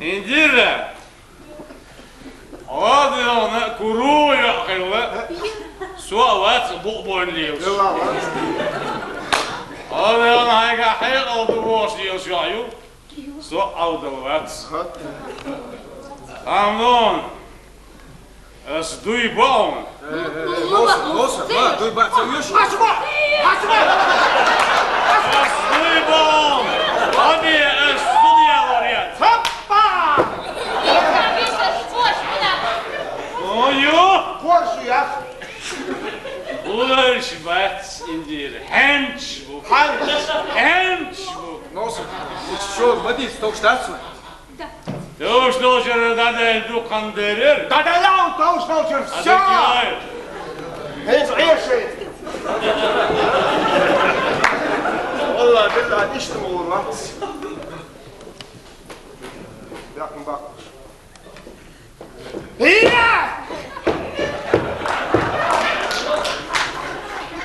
Индира, هذا أنا كروي أخيرا سوالات بقبل ليوس هذا أنا هيك حيل أو دواش ليوس يعيو سوال دوات أمنون أسدوي باون موسى دوي باون سويش أسدوي باون أبي أستوديا لوريات Korsu ya. Ular şibat indir. Henç bu. Nossa, что, води, что штатсу? То, что же надо дукандерер. Да ла, то, что же всё. Хейс عيشي. والله بالله اشتموا والله. Yakın bak.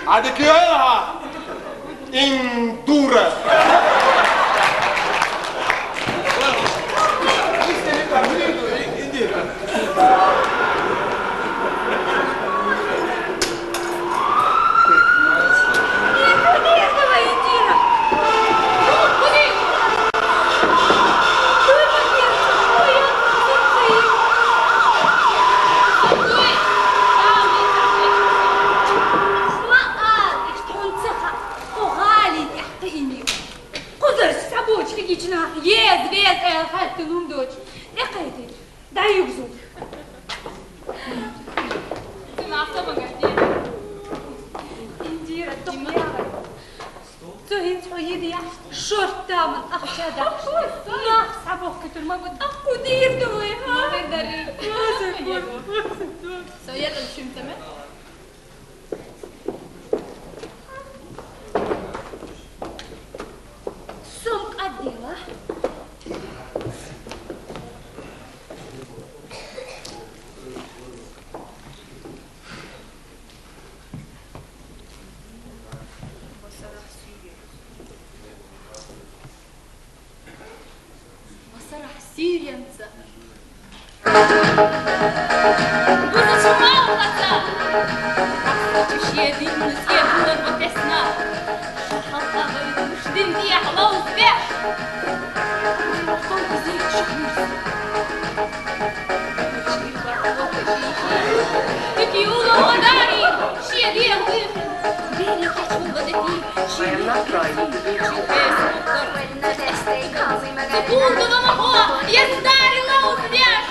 Hadi kıyıha. Indura. Ты تهين حيدي شرطة من أخشادة ما صعبوك كتر ما بد أخو دير دوي ما بدري ما سكون سويت الشم تمام سمك أديوه Сиренца. Буза чумалата. Чешье дин съедула потесна. Шахалта выйдешь, дин дьяхла узбеш. Рахтон кузик шахнус. Таки уло мадари, шье дин выйдешь. Бери качу водоки, шье Секунду мого, я старила узбеж!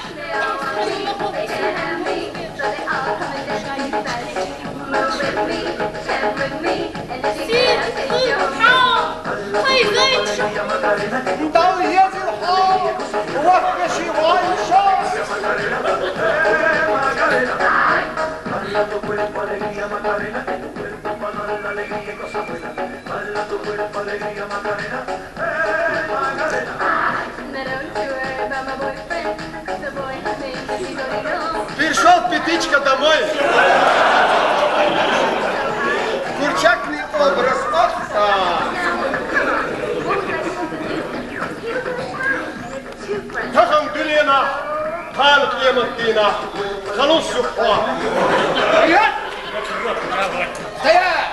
Сир, الحار! هاي زيت! داوي يزي الحار! وقفشي واي الشار! Bala tu cuerpo alegría Macarena, que tu cuerpo para dar la alegría y cosa buena. Bala tu cuerpo alegría Macarena, Macarena. Пришел Петичка домой. Курчакный образ. Тахам Дулена, Пан Клементина, Ханус Сухва. Стоять! Стоять!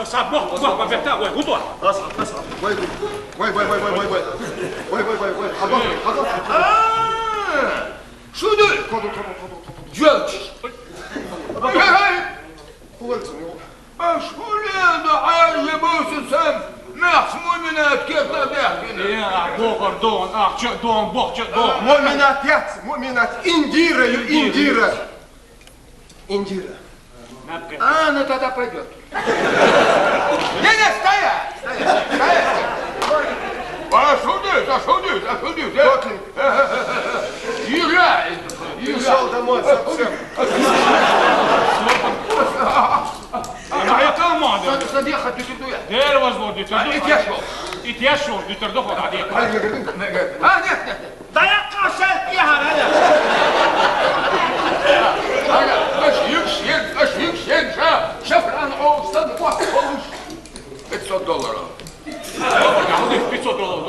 Sabor, apertar, ué, Rudo. Şunu! Gölç! شغلانة عاية موسسم نحس مؤمنات كيف تبعتني يا بوغر دون أخشى دون بوغشى دون مؤمنات يات مؤمنات إنديرة إنديرة إنديرة أنا тогда пойдет Не, стоять! Стоять! Осудить! Играй! Пришел домой совсем. Это модно. Садиха, ты туда. Дер возводит. И тяжел, дитер доход адек. Нет. Да я кашель ехал, Ашик, шафран, оустан, $500. $500.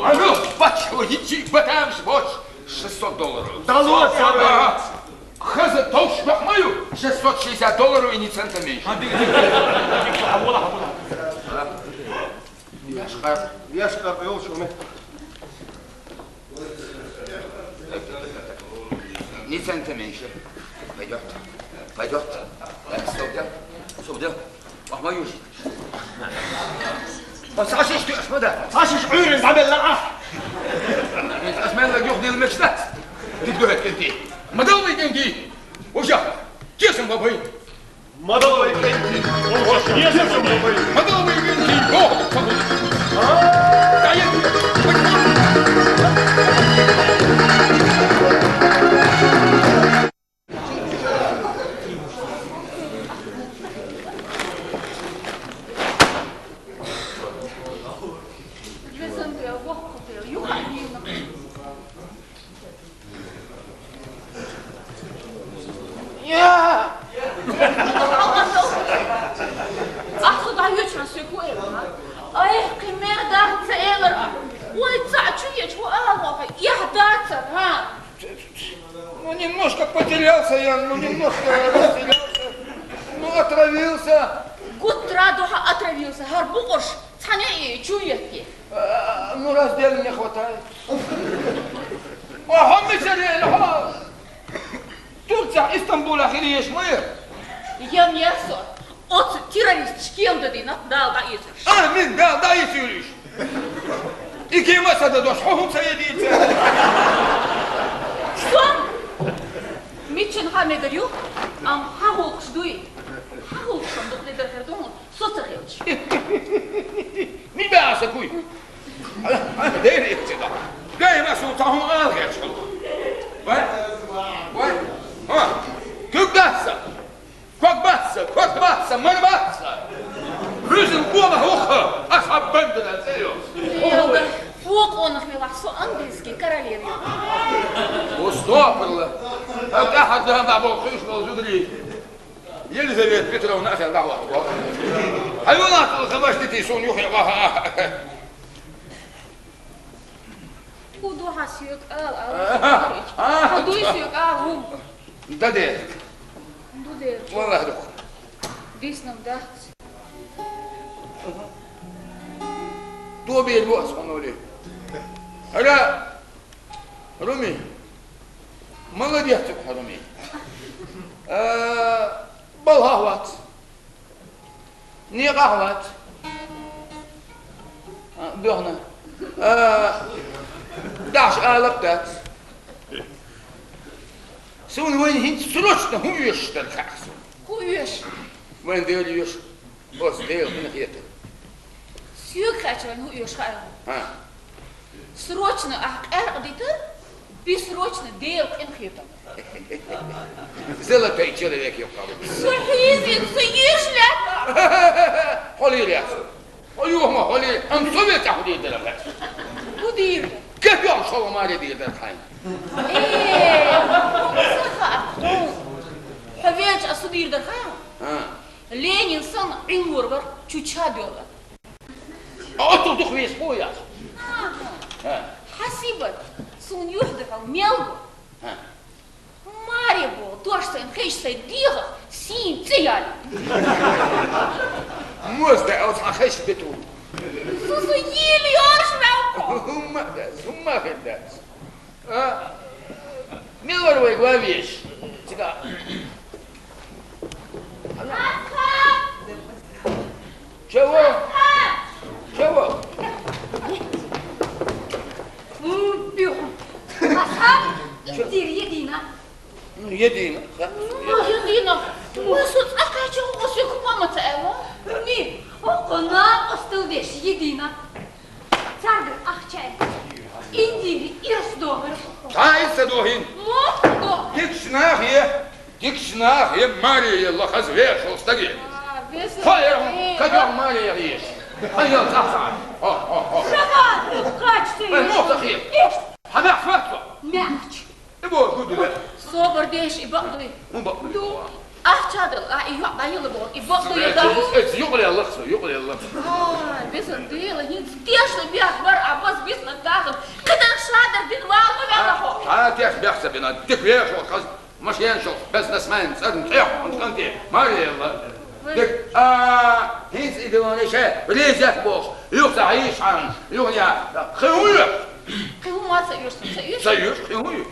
А ну, бачу, иди, батам, вот, $600. Дало, Хаза, толщ, мою, $660 и ни цента меньше. Яшкар, елшуны. Ни цента меньше. Пойдет. Стоп, ах, мою жизнь. Сашиш, ты ашмада. Сашиш, عيرن قبل لا اسمع لك يخدم المشتات. تقدر كنتي. مدوي كنتي. وجا. كيسم بابي. مدوي كنتي. كيسم بابي. مدوي كنتي. أخذ عيوشنا سيكوين أيه كمية دارت سيلر ويتساعدشوية شو أغوه يهداتر ها немножко потерялся я, немножко растерялся, отравился. قلت رادوها отравился, هربوش تاني чуете. Раздел не хватает. هم مسرين ها. Турция, Истанбул, ахириеш мы. Я мясо. От террорист кем-то ты дал да исер. Амин, да, исериш. إيكي مسد دوشحهم سيدي Что? Митчин хамегарю, хахук ждуй. Хахук шандук лидер хердуму, соцаревич. Не бяса куй. Дери тебя. Гай масу tahum алгер шал. Вай. Кугаса. Квакбаса, манбаса. Рюзен гола хоха, асхаб бендена зеё. Фок он хмелахсо английский королеве. Устопила. أحد مع بوقيش موجود يلزم بترون أخي دعوة حيوانات الخماش تيسون يوحي الله Kudu hasyuk Kudu isyuk هم دادي Duder. والله دوك Visnam dahts. دوبي البؤس قنولي هلا رومي молодец حرمي بالهوات نيقهوات بيهنا داش آلبتات سون وين هنت سلوشنا هو يشتر كاكسو هو يش وين ديل يش بس ديل من خيته سيوك خاتشوين هو يش خايل ها سروچنا أقديتر بسروچنا ديل إن خيته Золотой человек, я правда. Сухизин, сыгишля! Холи рясу. Оюхма, холи. Амсовет я худи дерахат. Худир. Как я шел мари дерахат? Саха. Хавеч асудир дерахат. Ленин сан ингургар чучабёла. А тут дух весь пояс. Хасибат. Сун юхдахал мелгу. Марибо, то, что им хейшся дига, син цияли. Мозда, а вот хейш бету. Сусу ели аршмяу. Умма хеддас. Милоровой главещ. Тебя. Чего? Чего? Бюху. Асхаб, индир едина. Ну, едино. Едино. Мысут, а как же у вас их мама цела? Ми, окона остылдеш едина. Царгр ахчай. Индири ирсдогр. Тайса дохин. Мохто. Дикшнах, Мария, лохазвешал стаги. Фаер, как Мария ешь. Айо, цаца. Шабан, хач ты. Мохта хир. Хамах фатва. Мяч. Ибо гуду. Собор деш и бакдуй. Ду. Ахчадл, айылыбол, и бакдуй Это югли Аллахсу, югли Аллахсу. Бесен дела, хин стешно бях бар, а бас бисна дахал. Кадан шадр бин валма вялахо. Тяш бяхса бина, тик вешал, хаз машьяншал, бизнесмен, царн тях, он канти, Мария Аллах. Дик, хинс идеалише, влезет бог, юг заиш ан, юг я, хиуюш. Хиума союз. Союз, хиуюш.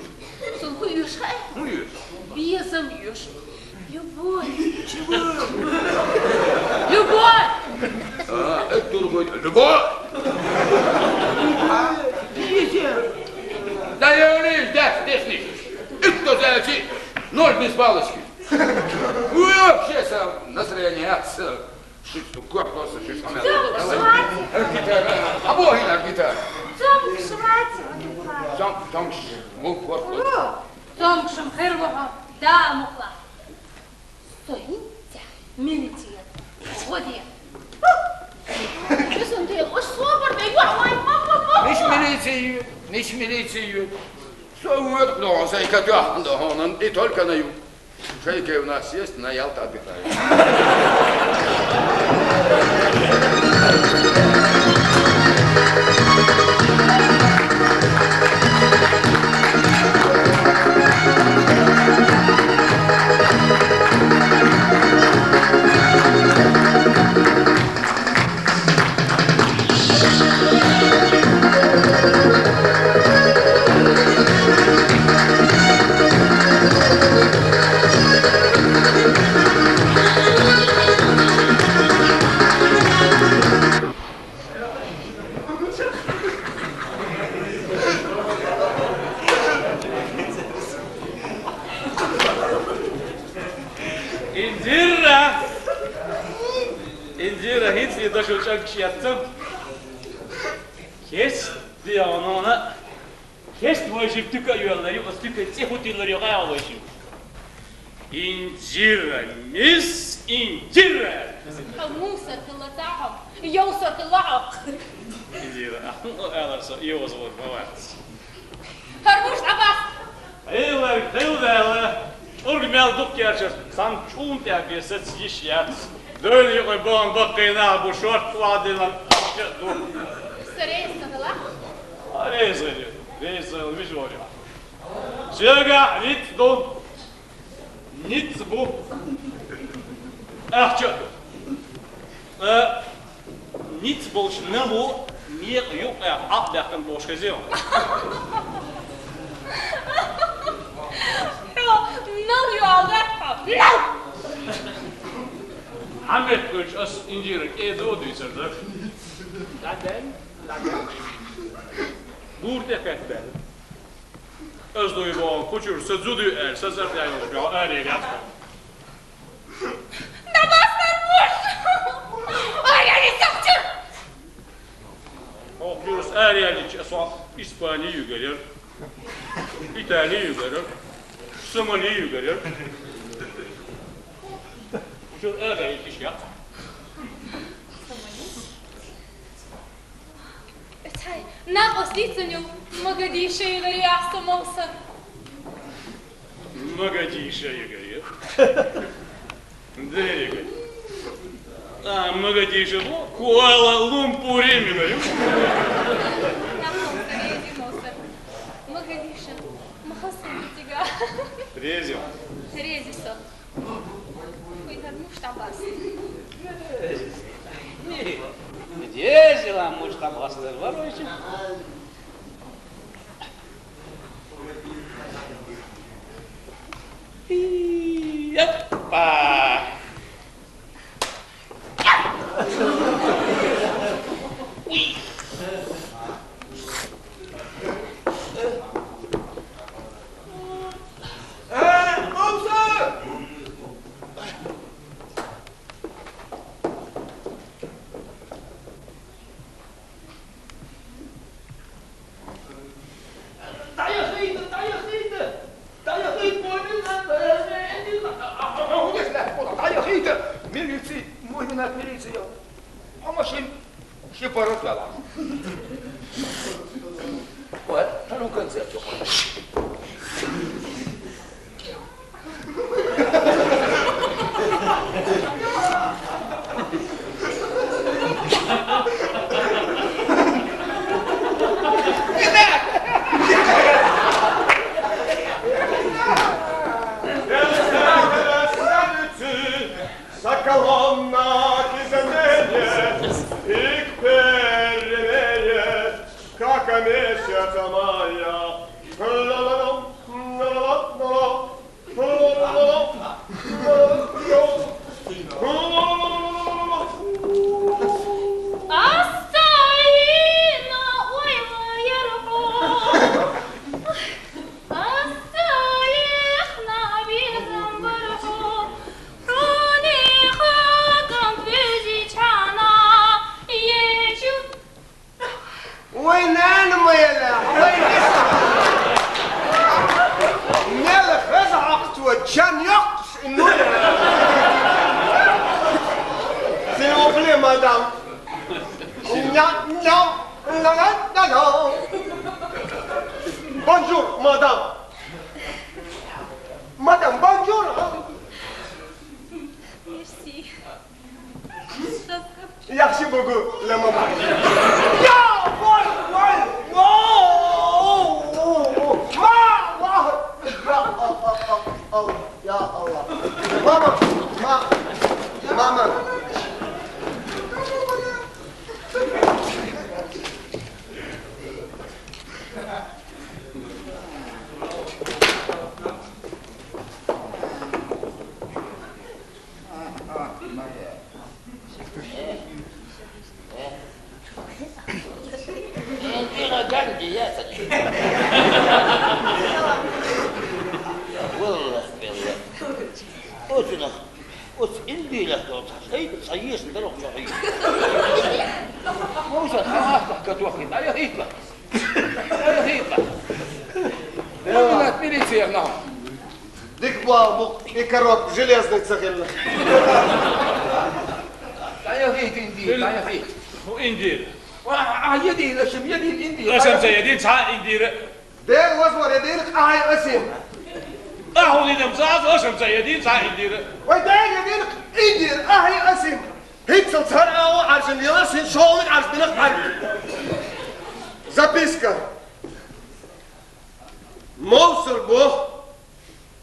Сон хуюш хай. Хуюш. Безом юш. Любовь. Чего? Любовь! Это другой. Любовь! Да я не здесь не. Это зайти. Ноль без палочки. Вы вообще настроение отца. Корпус, а бог на гитаре. Там мук корпус. Там шамхервага. Да, мухла. Соинтя. Милития. Ходи. Бесен дел, ош собор, да я Nicht милицию. So wird noch sein Kadach da honen, и только на юг. Шейки у нас есть, на Ялта отдыхает. uçak yattım. Kes diyor ona. Kes bu işi tüke yolları, o tüke tihutilleri yok ayağlaşım. İncirimiz incir. موسى طلعهم يوصل طلعه İncir. Ağlarsa iyi o zaman evet. هرموش عباس Eyvallah. Orgmel duk gerçek. San çun terbiyeset iş yat. Dön yok bon bakayına bu şort vadilan. Dur. سريع طلع Rezil. Rezil bir şey oluyor. Şega nit do. Nit bu. Ahçı. Nit bolş ne bu? Niye yok ya? At yakın boş geziyor. نو يعلقها نو Ahmet Gülç as incirek edo düzerdir. Zaten. Burada ketbe. Az doyu bu kuçur sözüdü er sözler de yok ya er yat. نباس هرموش يعني سكتر Okuyoruz er yerlik asal İspanya yügelir. İtalya yügelir. Somali yügelir. Şu er yerlik iş yap. هاي ناقص ليتنيو ما قد يشيل يعصم موسى Mogadisha yügelir. Değil. Mogadisha bu Kuala Lumpur'e mi böyle? ناقص ريزي موسى ما قد يشيل ما خصني تيجا Rezil. ريزي صح وي هرموش عباس Rezil amuç tabaslar var o için. Yappa. Bonjour, madame. Madame, bonjour. Merci. Merci beaucoup, la maman. Ya, vay, vay, ya Allah. Mama. والله قلت لك قلت إني لك صحيح صحيح صحيح كتوخي لا يا هيتلر لا يا هيتلر والله ميليция нам ديك بابو إكرات железный цегель لا يا هيت إندير لا يا هيت هو إندير يدي لشم يدي الإندير لشم سيدين ساعة إندير دير وزور يديرك أهي أسيم أهو لي نمزاز لشم سيدين ساعة إندير ويدير يديرك إندير أهي أسيم هيك سلطان أو عشان يلاسين شغلك عشان بنخ عرب записка موصل بوه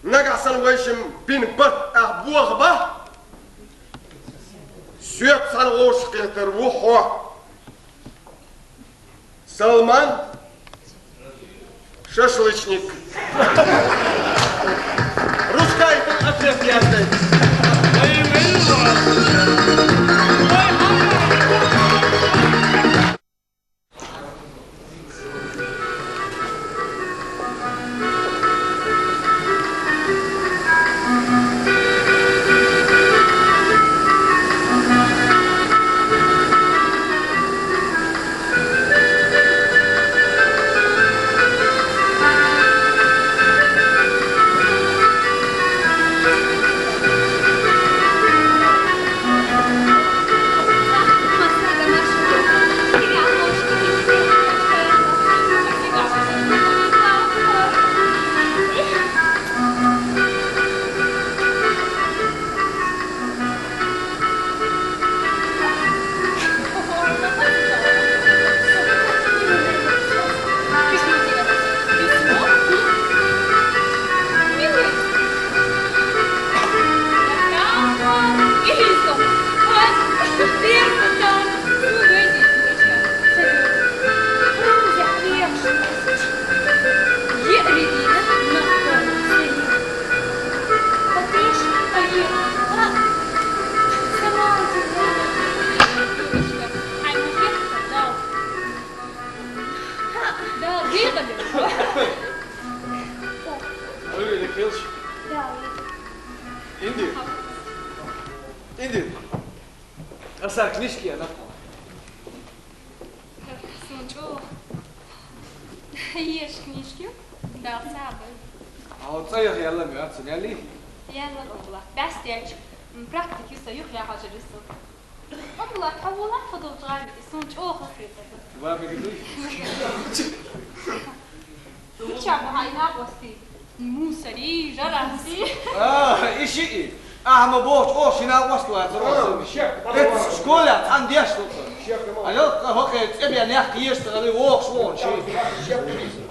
نقع سنويشم بين بط أبوه به سيط سنوش قيتر وحوه سلمان шашлычник русская это ответ ясный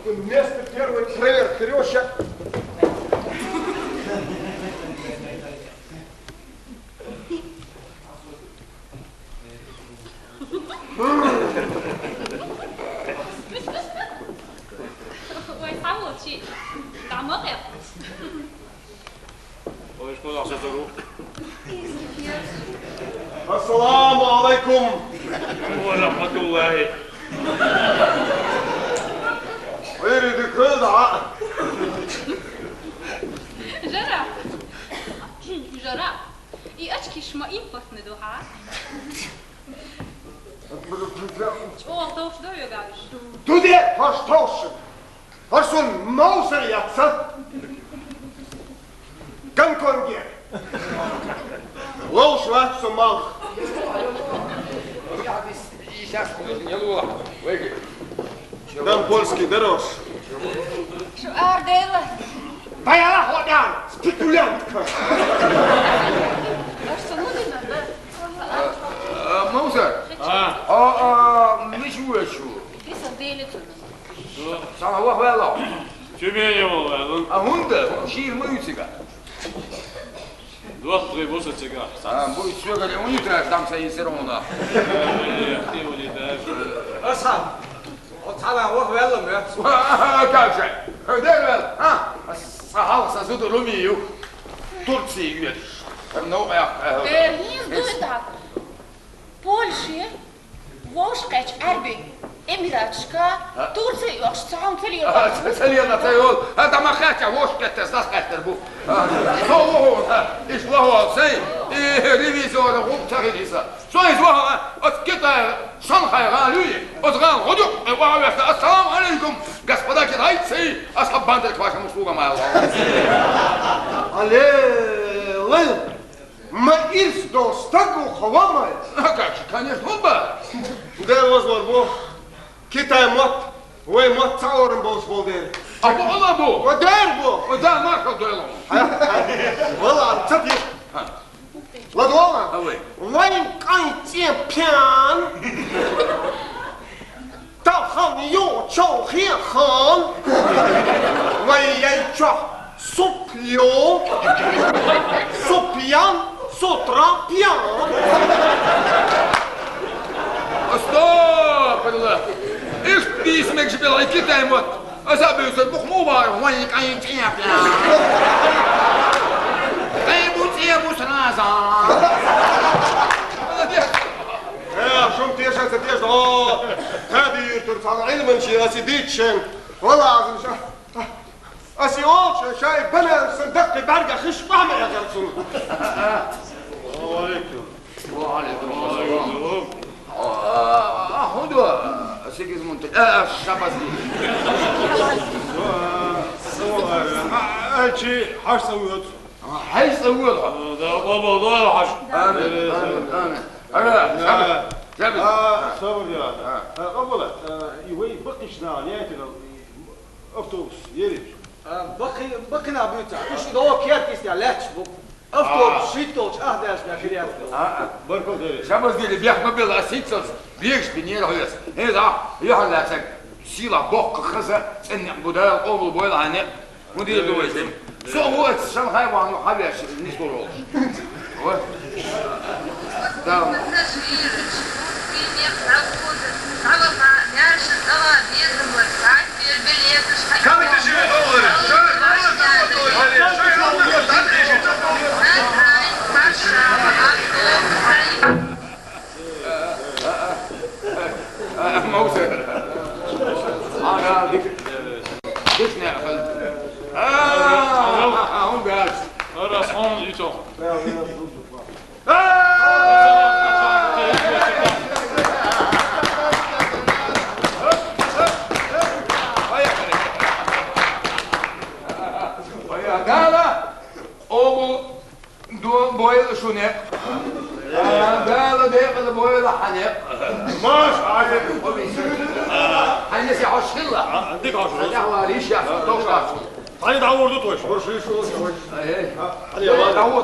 Вместо первой проверки Рёща. Ой, Саволчи, там мокрый. Ой, школа, что за рук? Ассаламу алейкум. Ва рахматуллахи. ويريد كذا جرى جرى أشكي شما إنفت ندوها شو توش دو يقابش تودي هاش توش هاشون موسر ياتسا كم كونجي لوش واحد سمال Дам польский дорож. Что Ардела? Да я охотян, спекулянтка. А что ну не надо? Маузер. Ничего еще. Ты садили тут. Самого хвала. Тюмень его, а хунда, шир мыются. 23 высоцега. Будет все, как у них там все равно. Асхам. Отсалан вах веллам, я. Как же? Дервел, сахал сосуду Румию. Турции, видишь. Ну, Berlin doet dat. Poolsje, Wooskets, Erbi. Emiratska, Turcija još sam celio. Celio celio, da ma haća voškete, zaskajte bu. Ovo, izvao se, revizor, ruptarisa. Svo izvao, od kita Шанхайға люди, отған ғудық, уағавесті, ассаламу алейкум, господа китайцы, асхаббанды к вашим услугам, Лыл, мы из достаку хавамай. А как же, конечно, он бы. Да, возможно, бо, Китай мот, ой мот цаурым болс болдер. А бо, ола бо? Одер бо. Да, маршал дуэлом. Ола, цапиш. Ладуала, вайн кань тien пян, тау хан ю чоу хен хан, вай яй чо суп ю, суп пьян, сутра пьян. Стоп, иш письмек жбила и Китай мот, а забылся бухму бар, вайн кань тien пян. Ему сразу. شوم تيشان ستيش هذه ترتاح علما شيء أسيديتشن والله عظيم أسي أولش شايف بنا صدق برجع خش طعمة يا جرسون. وعليكم. وعليكم. هدوء سيجمنت شابازي. أنتي حاش سويت. حاش سويت. ده بابا ده حاش. آمين. أنا. صبر يا قبل يوي بقيش نال ياتنا أفتوس يريش بقينا بيوتا مش ده كيات استعلاش بق أفتوس شيتوش أهداش بأخيرات بركو ده شامس دي اللي بيحمل بالأسيتس بيجش بنير هيس هذا يحلى سك سيلا بق خزة إن بدال أول بويل عنه مدير دويسم سو هو شنغهاي وعنو حبيش نسولوش هو تمام موسى أنا ديك نقفلت هم جالس راس هون يتو بويل شنق قالوا ديق بويل حنق ماش عارف حنسي عشلة عندك عشلة دعوة ليش يا توش هاي دعوة دوتوش ورش ليش ايه دعوة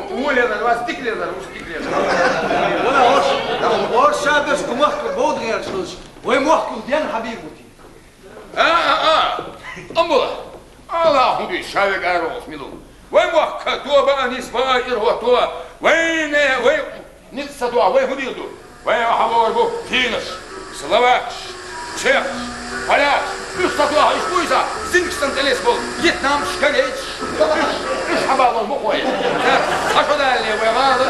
قول يا ذا بس تكلي ذا مش تكلي ولا ورش شادش كمحك بود غير شلش وين محك ديان حبيبتي أمبلا الله بي شايك أروس ميلو وين وقت توبة نسبة إروتوا وين نتصدوا وين هديدو وين حواربو فينش سلوكش تشيك поляк يستطيع إشبويسا زنكستان تلسبول فيتنام شكاليتش إيش حبالون بقوي أشهد اللي ويغاضي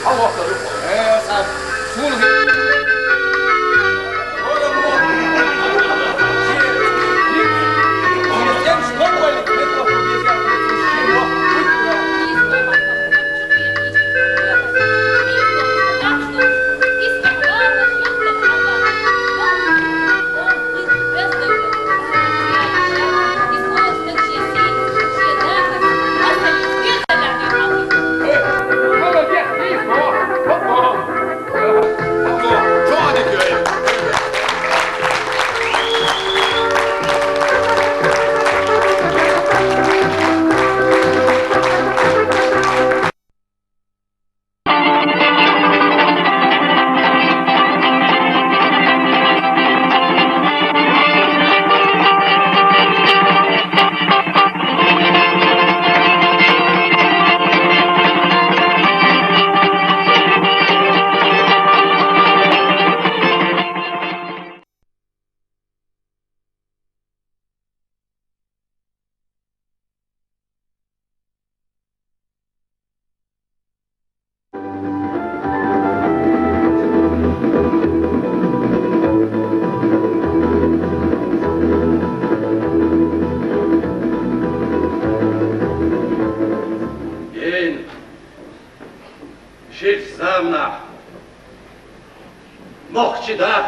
الله أكبر إيه صاحب شو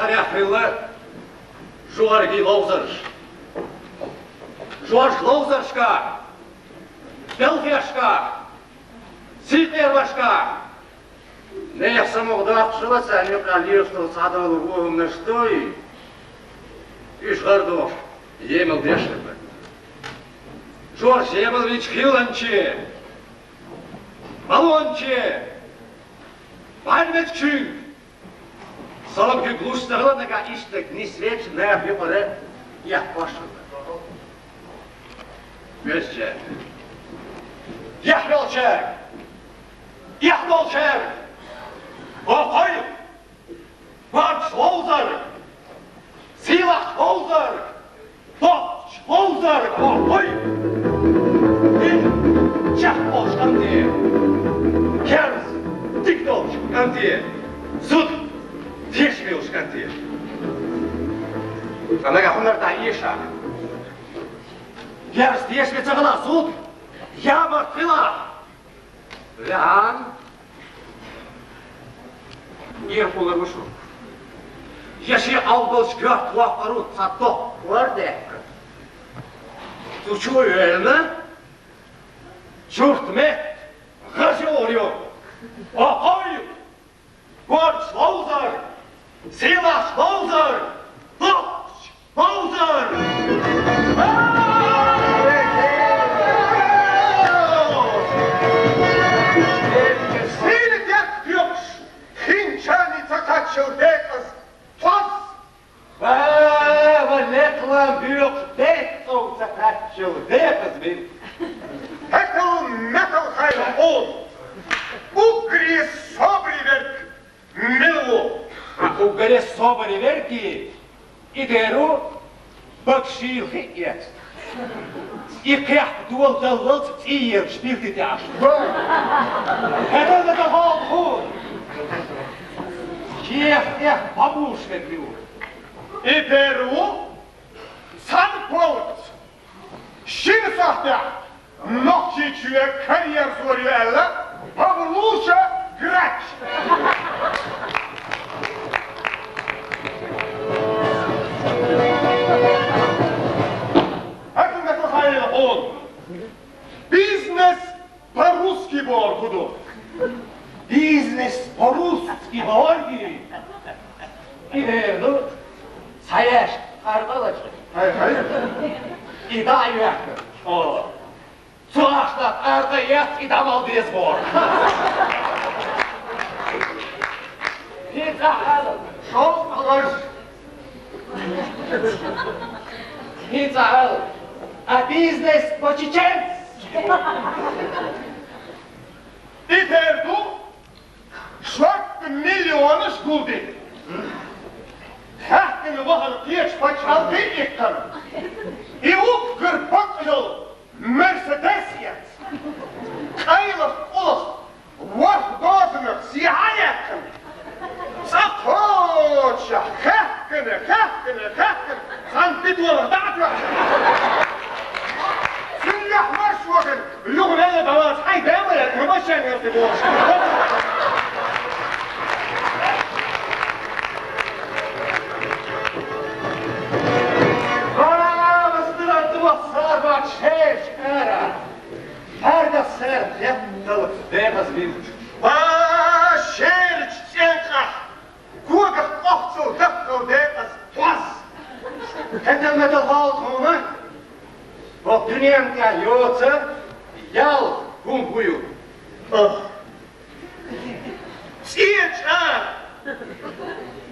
Arjachille, Jorgi Lozers. George Lozerska, Belgiaska, Ситервашка. Не само да пшилася, не пралишто садал в нештой. И шардо емел дешеве. Жорж Емелович Хиланче, Балонче, Пальметчик. Саламки глустарланага иштек ни свеч не випаре, я пошел. Вещи. Яхмелчек! Яхмелчек! Охой! Варчлоузер! Силахлоузер! Топчлоузер! Охой! И чахмолшканти! Керс! Тикнолшканти! Суд! Тишмилшканти! Анага хунарта иша! Керс тишмицагала суд! Я мартила! Лян! Ирпулы вышу. Если албылш гört лапарут сато вардек. Ту чуэльна? Чурт мет! Гажорю! Охой! Горч лоузер! Сила лоузер! Топч лоузер! Dekels, pas! Wat leklam buurt, dekels, dekels, bin. Hekel metal geil on. Ugri sobriverk, milo. Ugri sobriverki, ideru, bakshil hikjet. Ik krijg door de lult hier, speelt dit af. Het is het al goed. Эх, бабушка бью. И беру, сам плавать. Щинсахтя, ногти чуя карьер зорюэла, павлуша грач. Это нахахайл он. Бизнес по-русски боргуду. Бизнес по-русски борги. И верну, саяш, арбалачы. И да, юяхты. О, цуаштат, арда ят и дамал без бор. Пицца алым, шоу алыш. Пицца алым, а бизнес по-чеченски. И верну, шварт миллионы шгуды. Хахтын вахал кеш пачалды иккан. И укгыр пакжыл Мерседесият. Кайлов улых варх дозынық сияяткан. Сапоча, хахкыны, сан битволы датва. Сынлях марш вағын, люғын әлі балас, ай дәмірі, кымашан ерді болшы. Herda ser jättel deras vind. Шерч ценка, кугах охцел даккал deras плас. Это металл хома. Вот дненка йоца, ял гумбую. Сиеч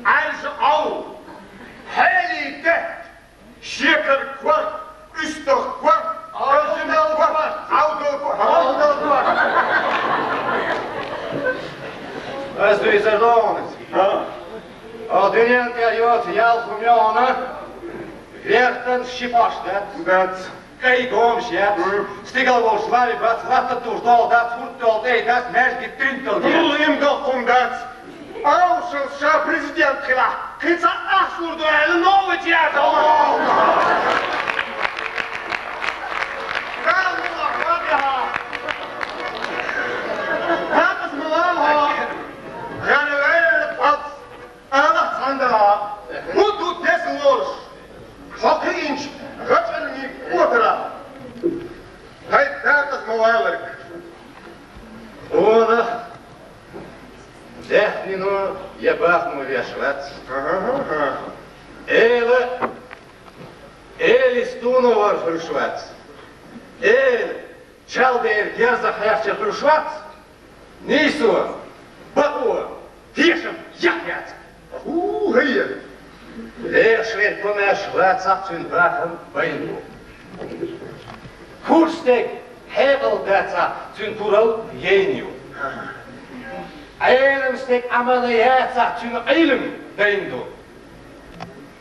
also au, heilig det, zeker kwart, ustig kwart, origineel kwart, oude kwart. Als du is er dan is. Dünyanın yot yalkumyana, verten şipaştet, dat kaykomşet, stigalvoş var bat, latta tuzdal, dat hurtdal, dat mergi tüntel. Bulayım dokum dat. Auşılsa prezident kıla, kısa ahsurdu eli novu tiyatı. يبقى مباشرات إلي ستونور فرشوات Чалдер герза хряща прушват, нисуа, бакуа, фишем, яхят. Гея. Лешвер помеш вацак цун брахам байнду. Курстек хегел даца цун курал ейню. Айлемстек амалаяца цун айлем байнду.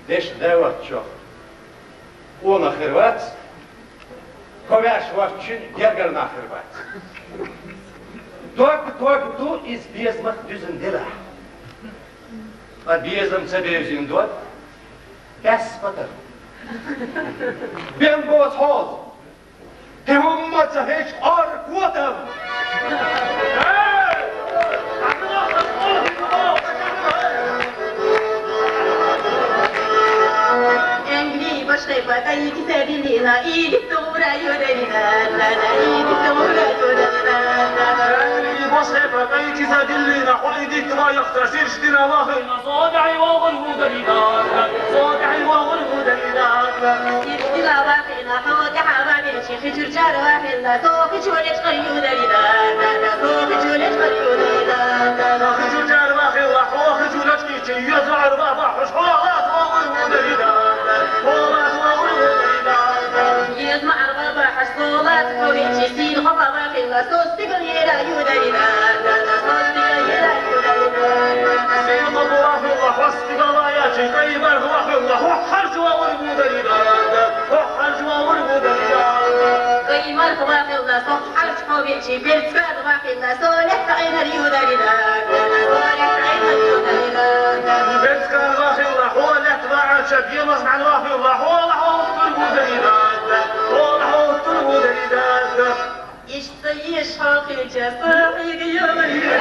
Деш даватчо. Она хрват. Ковяш вовчин гергер нахрывать. Только ту из безмах düzündela. А безом себе üzündot, bespatar. Ben boz hoz. Te hummatsa hiç ar kuatam. Баштай и кисарилина, и тура юрина, и тура юрина. باشای i kисarилina, حالی ترا يختصر شدنا الله. صادعي وغرب دليلات، صادعي وغرب دليلات. يبتلا واقعنا حوك حبابي شيخ جرجار واحد، توك شولش قريو دليلات، توك شولش قريو دليلات. توك جرجار واحد، توك شولش كيشي يزعر بابا حشوات وغرب دليلات. يسمع الغابة حصولات كويتشي سين خطا واقعنا صوصتك اليلا يودلينا. سين خطا واقعنا حصتك اليلا طيب الواقعنا وحرج وغرب دليلات. وحرج وغرب دليلات. قيم الواقعنا صحرج كويتشي بلتكاد واقعنا صالح عين اليودلينات. صالح عين اليودلينات. بلتكاد واقعنا حولت باع شبيه مصنع الواقعنا حولت يشتيش حقي جسائي يغير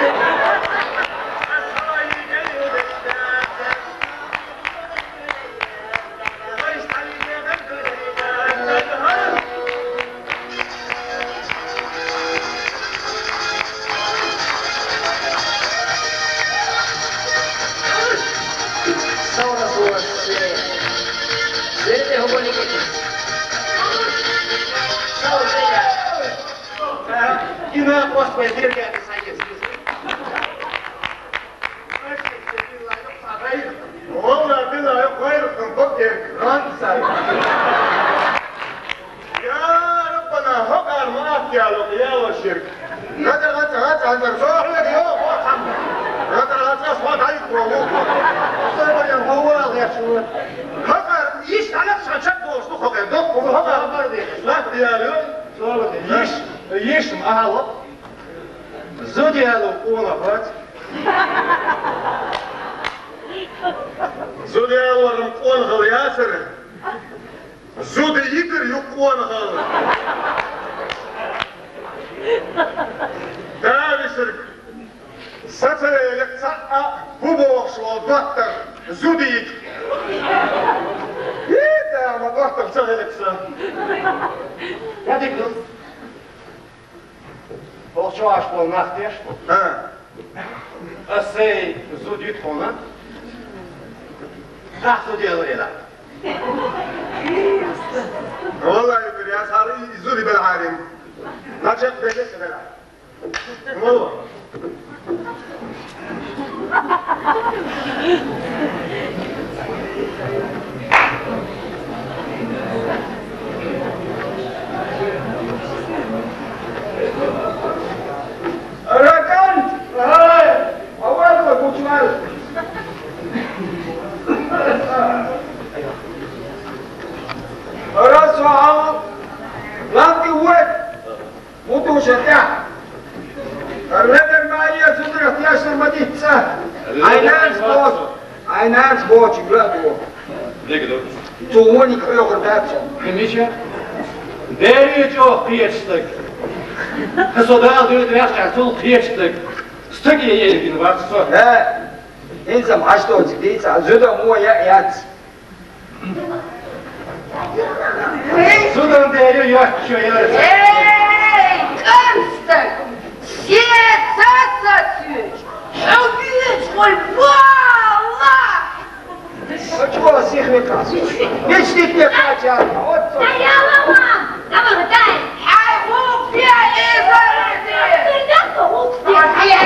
Ina posso fazer que é sair والله بلا خيركم بكر خمسة. يا ربنا هقر معك يا لقيا والشرك. غدا المرفوع لك يوم محمد. غدا أصوات عليك وهو. صار ينهوى يا شو. هقر يشتغل شغل دوست هقر دوست هقر بردي. لا ديالو. يش معه. زودي هذا قونا فات. زودي هذا قونا غلياسر. زودي يقدر يقونا غل. تاني شرك. ستر يقطع بوش وبطر زودي يقدر. إيه ما بطر شغلك سا. يا دكتور. Volçoaș polnachteș, ăsei zudit hona, da zudiyalır ela. والله يا صاري زودي بالعالم. لا تشد بيتك بلا. والله. ركنت هاي أول ما كنت مال راسها لانتي وين موتو شتى الرجل ما هي صدرت يا شرمدي سه عينان سبوت يقلبوا Lekker تو هوني كيو قرداتو Gemisje, daar is jouw geeststuk. En zodra je het recht hebt, zo'n geeststuk. Stukje je in wat zo. لا انسى معاشته وتديس زودا مو يات Sudan değeri yok şu yer. Эй, Константин! Все цацацюч! Убить мой бог! Никас. Ведь ты мне хотя. А я мама! Давай, дай! Ай, хуп, я и зарыты! Ты не хуп, а я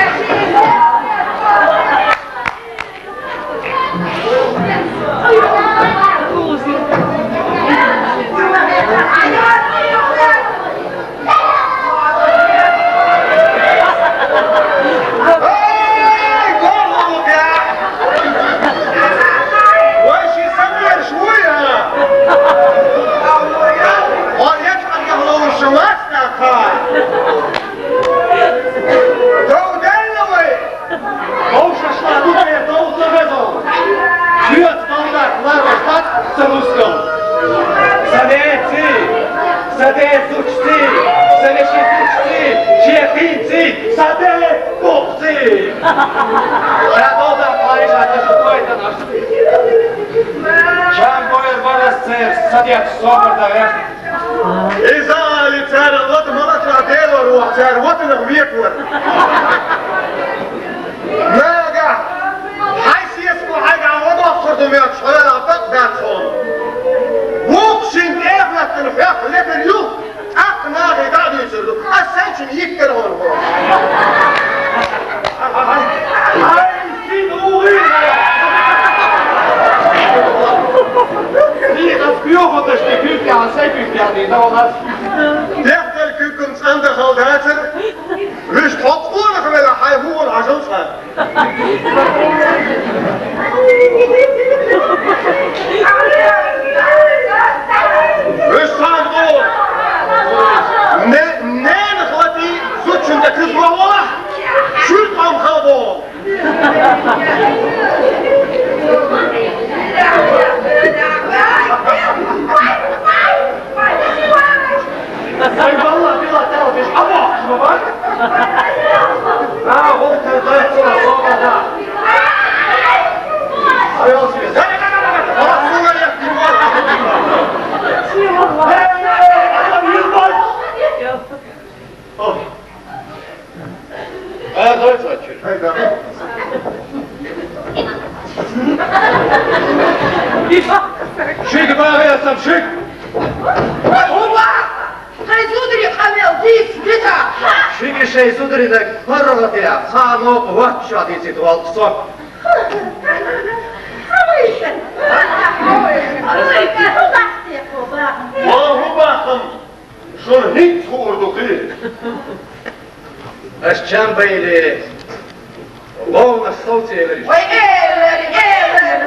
إذا لتار الوطن مرات العديل وروح تار الوطن غويك ور ناقع حيث يسمو حاجة عن وضع خردميات شوية عطاق داتهم وقشن إفلت الحياق لكن يوم أقناغي قاعد يسردو أسانشن يكتر هون هاي سيدوغي Joh, de kunt aan zeker niet. Nou wat. Dertel kunt aan de soldaten. Rust op vorige wel hij hoor als ons. Rust aan door. Nee, dat wat die zoetsen de kust wel. Schuld aan gewoon. Ay vallahi bir latte almış ama şuna bak. Ha o kadar sonra da. Ay olsun. Aslında yaptım var. Adam yılmaz. Oh. Deutsch açıyor. Schick mal her zum Schick. Сударь, хамел, здесь, где-то! Шигишей, сударь, так порватая, хану, вот что ты ситуал, что? Mahubahım, şunu hiç kurduk değil. Aşçam beyli, Lovna stolciyeleri. Ой, Эйлер,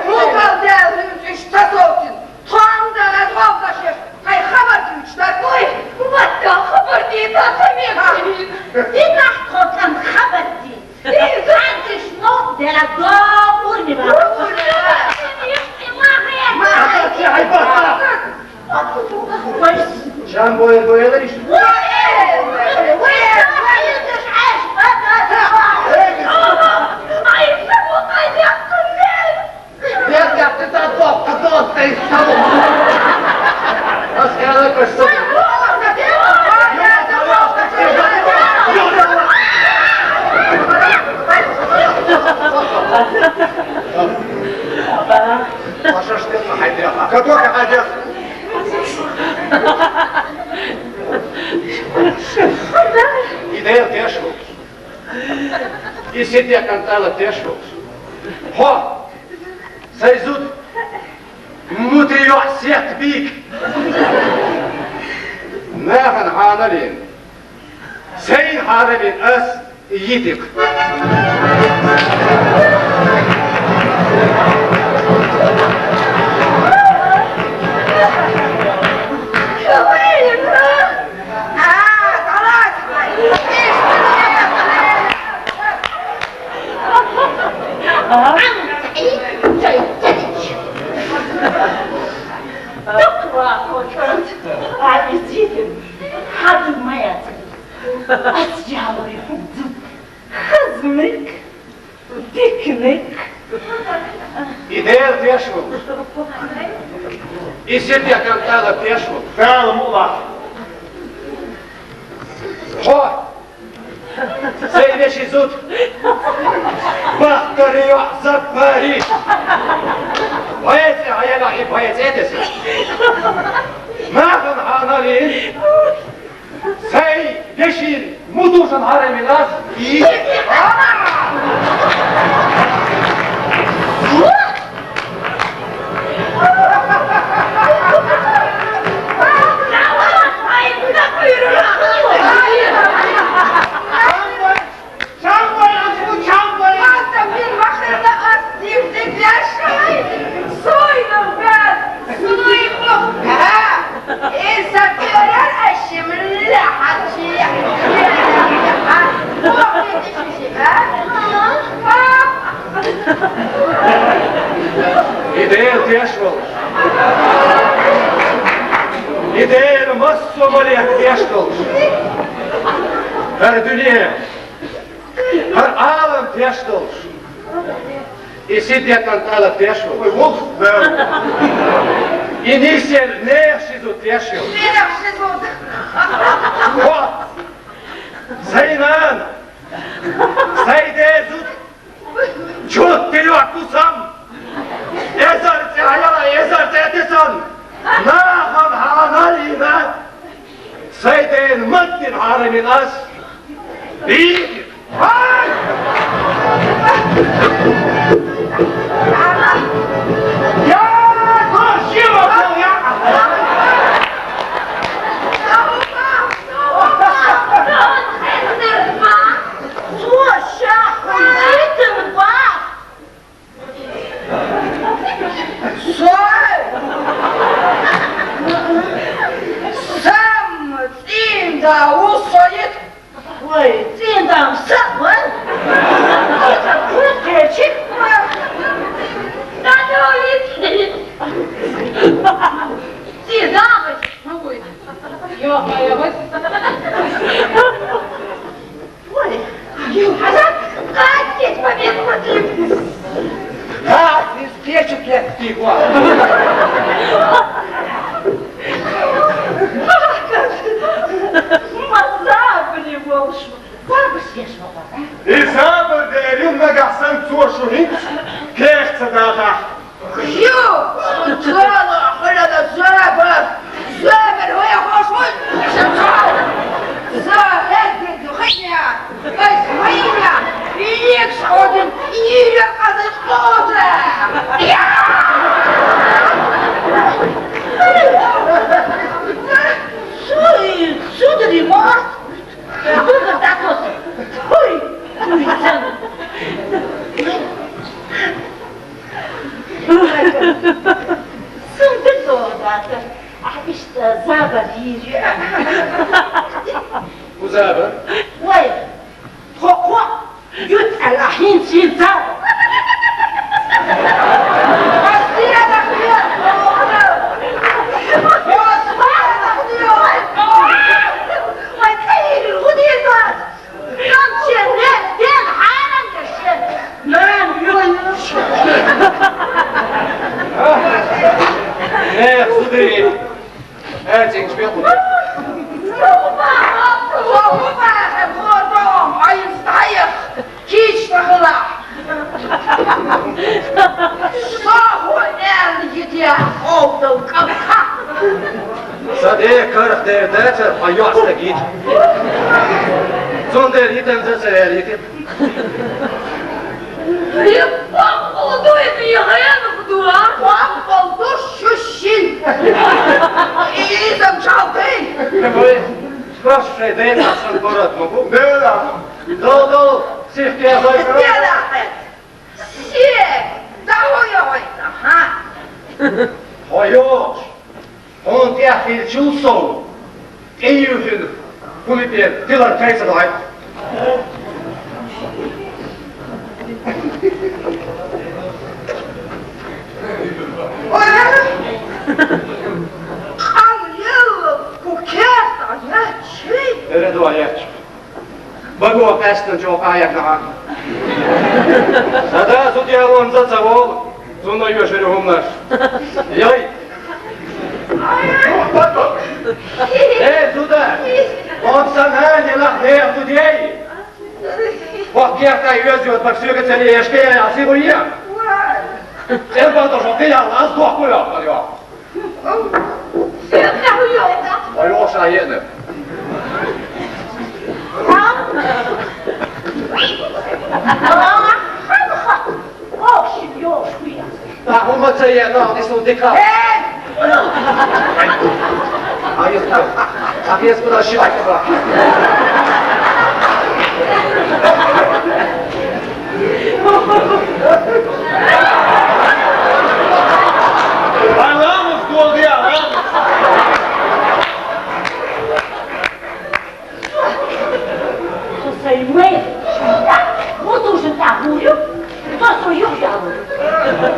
Рукал делаешь, что Сокин? Там да на два зашешь, ай хабарчик такой. Вот так хабарди, да хамекши. Ты наш хотан хабарди. Ты знаешь, но дорога урнива. Can boyalar işte. Нет, я ты готов, ты стал. Askerler kaçtı. Ваша штука, хайдя. Какой хайдя? Ideja teško. I sitija kantala teško. Ho! Sajzud! Mutrio sjet bik! Nähan hanalin. Sein hanalin as yidik. Ideja teško. I sitija kantala teško. Fala, mula. Ho! Сей зуд. Бахтарию запари. Поэция, а я и поэция десе. Нахан аналин. Сей вешин мудушан харамилас и... Идея тешвал. Идея массу малек тешвал. Her dünya, her alem tешвал. И сидят антала тешвал. Ой, волк, да. И нисер нешизу тешвал. Вот. Зайнан. Зайдезут. Чут телюаку сам. Ezarce hayala, ezarce etesan. Nahan hanalina. Sayden maddin haramin as. Bir. Hay! Ya koşuyor bakalım ya. Да, усоит. Ой, ты там сам, Кричик. Да, ты дамы. Ой, ё-моё, вот. Ой, Юхазак, катить победу. Да, из печек я пигла. Мазабли волшеб. Бабу съешла, да? И забыл дерю нагасан цошуни. Кехца дага. Ю, чала, халяда забыл. Забыл, ой, хошмой. Забыл, духня. Ой, своя. И не сходим, и не лякады сходим. Сударь, может? Кто так вот? Ой, сударь, да-то. А что забавили? Узаба? Ой, хо-хо, ют алахин синзаба. Сударь, этих шпион. Sadece karakterde hayasta git. Son dergiden de seyredi. Я папал дует и хрен в дуа. Папал душу щин. И замчал ты. Вы спрашиваете, да это сам город могу? Да. Да, всех я знаю. Всех. Да хуёвый-то, а? Хуёш. Он тебя чувствовал. И юфин. Кулипер, ты ларкайся давай. Redvajet. Bagó pesten csak ájaknak. Sada судья он зацавол. Зуна юшери умнаш. Яй. Сюда. Он сама не лахнех судей. وحكيتها يوزيوت بكسيوك تاني يشكي يعصيبوا إياه إيه برضه شوكي على أصدق كله قال يا سيدنا ويوتا ويوش عيقنا هم تسيئنا نسلو ديكا أخي يسكن الشيء Ramos gol diye Ramos. Să-i măi, nu tu și tahuliu, tot să eu iau.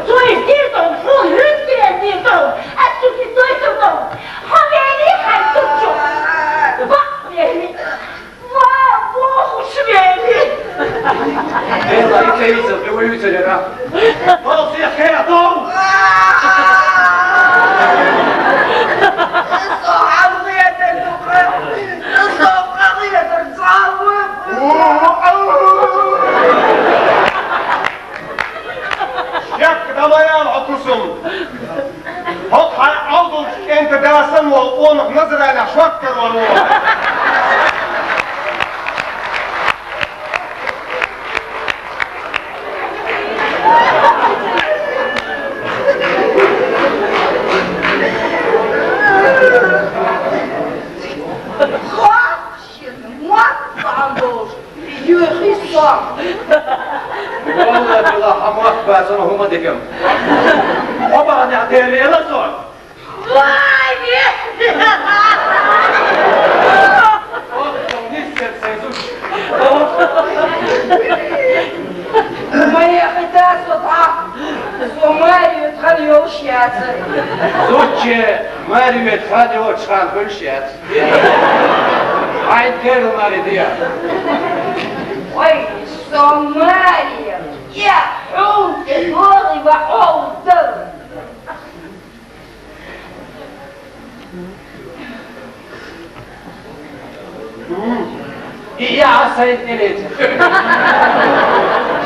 Tu ești dirton, fun, rândire dirton, ați fi doi să dau. Haveni, hai să ciu. Ba, mieli. Ba, bohu și mieli. إيه لا يتيزر بويوتر يا خلاص يا أخي يا طول Yakda bayan okusun. Hop aldın entedasın ol onu nazarayla şokker var o. والله بالله حماك باسن هم ديكم وبعد يعطيني إلى صور Моя хита сюда, что Марию тхалью щаться. Зучи Марию тхалью чхан кульщет. Ай деру Мария. Ой, что Мария, я хунты голый вахолтер. И я осоединил эти.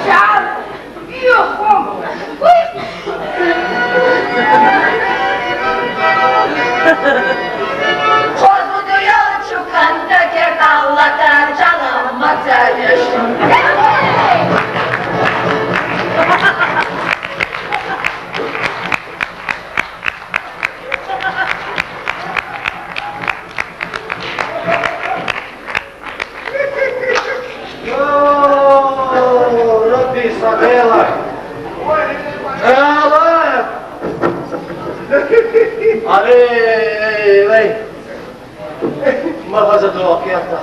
Шар, юхом. Korku duyalım şu kanda kerdallatan canım materleştim. ربي صديقك الله علي ما غزت واقيتها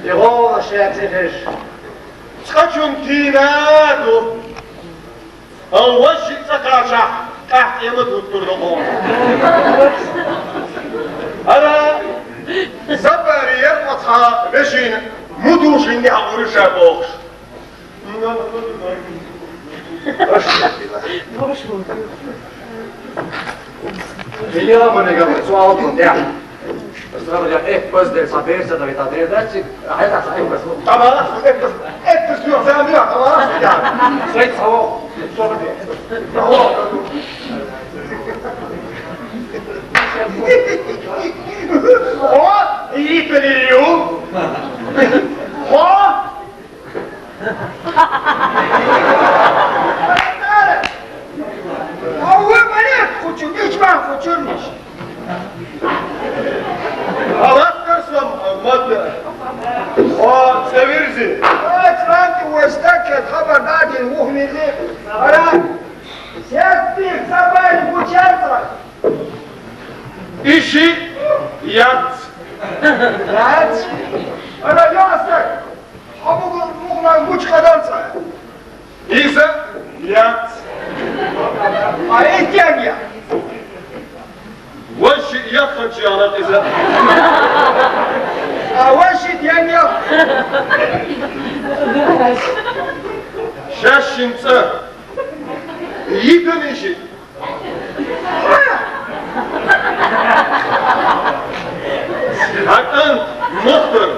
يغور شاتفش Скачун тинаду. Алваши сакаша. Ках ему туттурду он. Ала Забария отха бешин мудушин я урыша бокс. اليوم انا قبل سؤال ممتع بس رجع ايه بس ده صبير صدق تعطيه ده حياتك صحيح بس طبعا انت شو زعما طبعا صيت هو يجيب اليوم هو ملك خشون ايش ما خشونش خلاص ترسم محمد سويرزي اتفانتي واستكت خبر بعد المهم اللي انا سيادتك سبايل بوشاترك اشي يات يات انا ياسك حبوك المغنى بوش خدمتها إذا يات أي تانية وش يفهم شيئا إذا وش تانية شاشنت يدنيشي حتى مخبر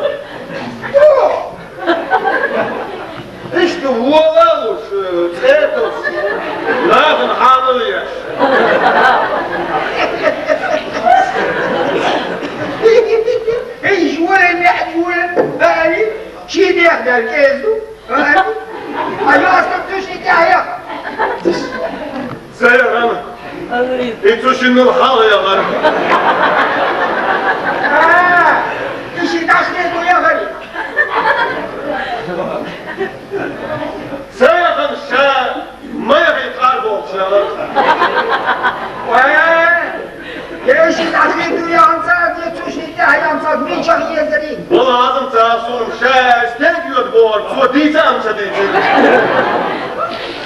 انتو شنو الحالة يا غرب؟ ايش دخلته يا غريب؟ سيغن شاء ما يبي قاربو شاء ليش دخلته يا أنصار يتوشي يا أنصار مين شغل يزرين؟ والله لازم تعرفون شاء استنجد بور سو ديتا أم شديد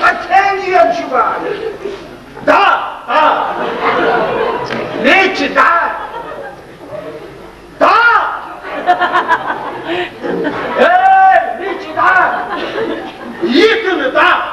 أتاني يمشي بعد دا ليش دا ليش دا يكن دا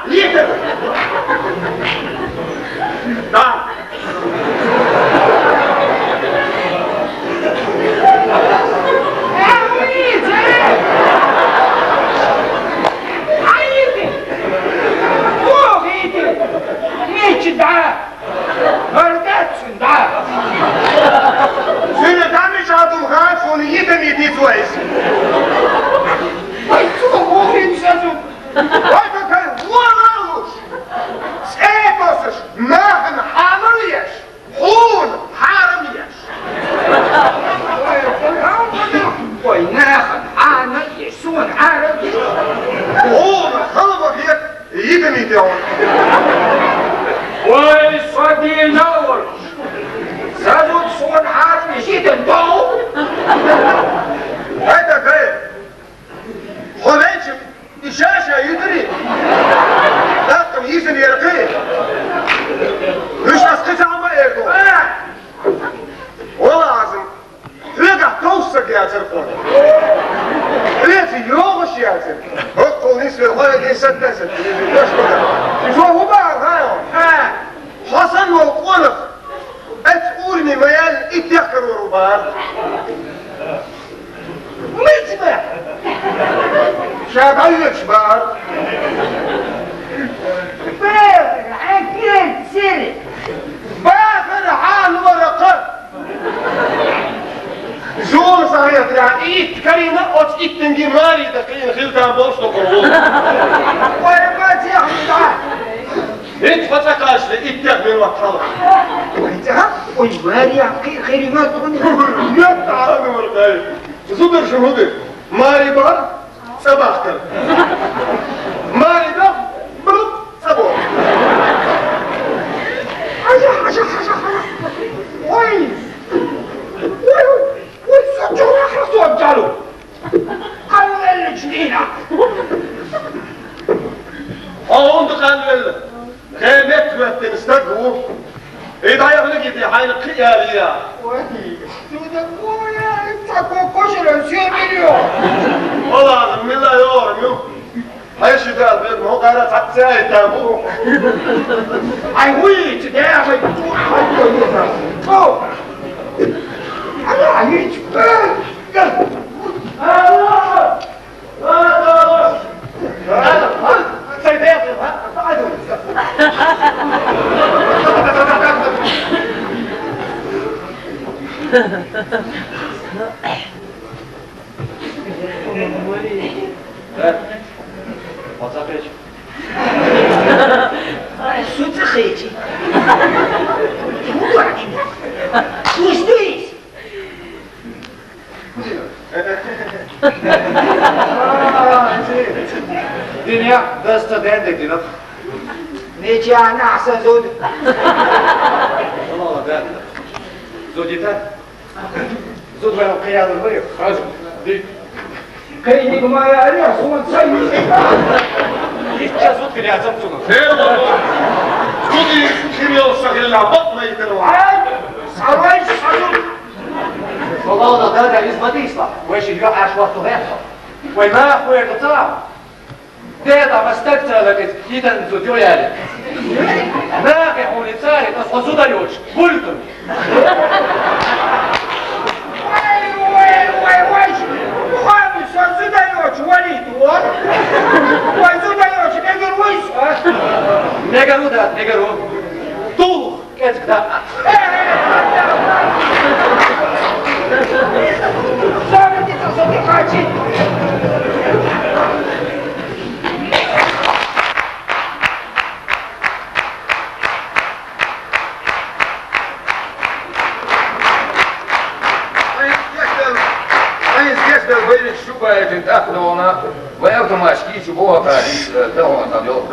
عايز كده البيت شو بقى تنتقلونا وياخدوا ماشكي شو بوها فارس تهون طبيعه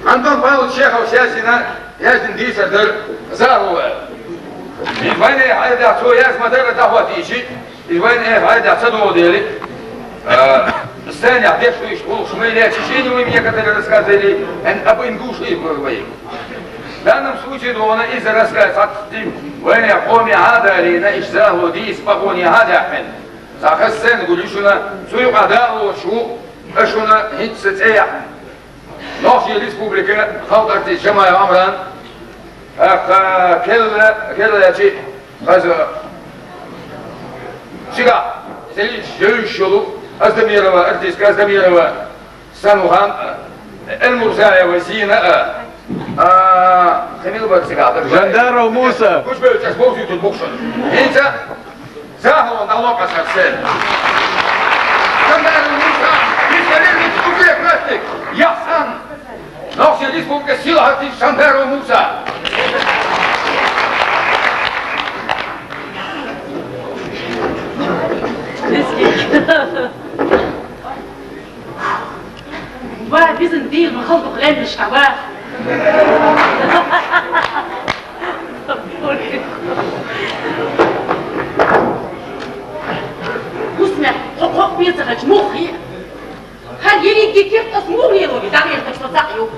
عندهم بعض الشيخ وسياسينا يجن دي سدر زاروا وين هذا شو ياس ما تقدر تهوى تيجي وين هذا صدوا ديلي الثاني عديت شو يشغل شو ما يلاقي شيء وين يكتر الرسكات لي ان ابو ندوش ايه لأن مسوي دونا إذا رسكت صدق وين يقوم هذا لنا إجزاه ديس بقوني هذا حن سأخسن قولي شنا سوي قداء وشو أشونا هيت ستأيح نوشي الريسبوبليكا خلطت الجماعة عمران كل يجي هذا شجع سيل جيشلو أزدميروا أرتيس كأزدميروا سنوهان المرزايا وزينة خلينا نقول جندارة وموسى كوش بيتش بوزي تطبخشن انت زاهو نالوكا سرسل جندارة وموسى يسكرين تطبخي كراتك يحسن نوشي ليسبوك السيلة هاتي جندارة وموسى واحد بيزن ديل من خلطه قليل مش كواف واسمع حقوق بيتغج مخي هل يلي كيف تصمور يلو بداري يلتش تصاقيو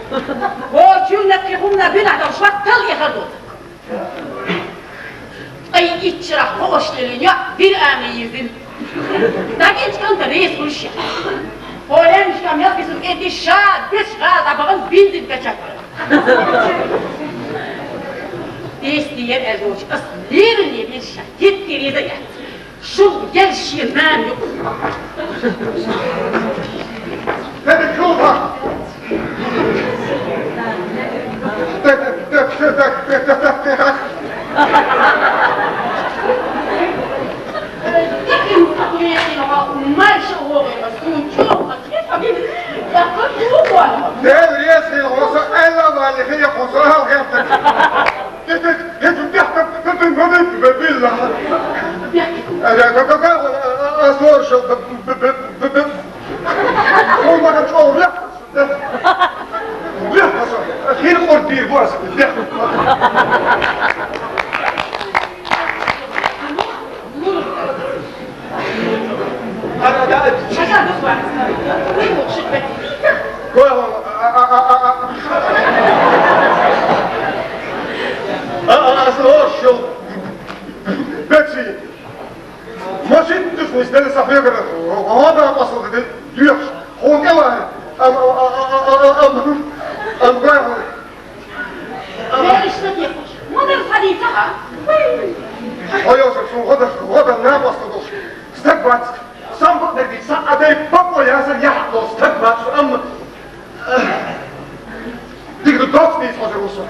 وشو نتكيخونا بنا لو شوات تل يخردوت اي اتشرح خوش للنيا دير امي يزن داكيش كانت ريس كل شيء ولنش كم يلبسوا ايدي شاد بس غاد عبغن بنزين كشكل ديستير ازوج اصلير اللي بيشا يتكري زي شو يلشي المان يقول هذا شوفها داير ياسر الغوصة ألا والخية خسرها وغيرتك بالله أصور شو هو ما كتشوف لا خير قرطير بواسك شكرا بسوع وين وقشك بكي أصور شو بكي ما شدتش نستنى صفيقة وهذا أصل ده يخش هو كمان ليش تديخش من الحديثة أيوة شو غدا نام أصل استقبلت سامبا نردي ساعدي بابو ياسر يحضر استقبلت أم تقدر دوتني تحضر وصول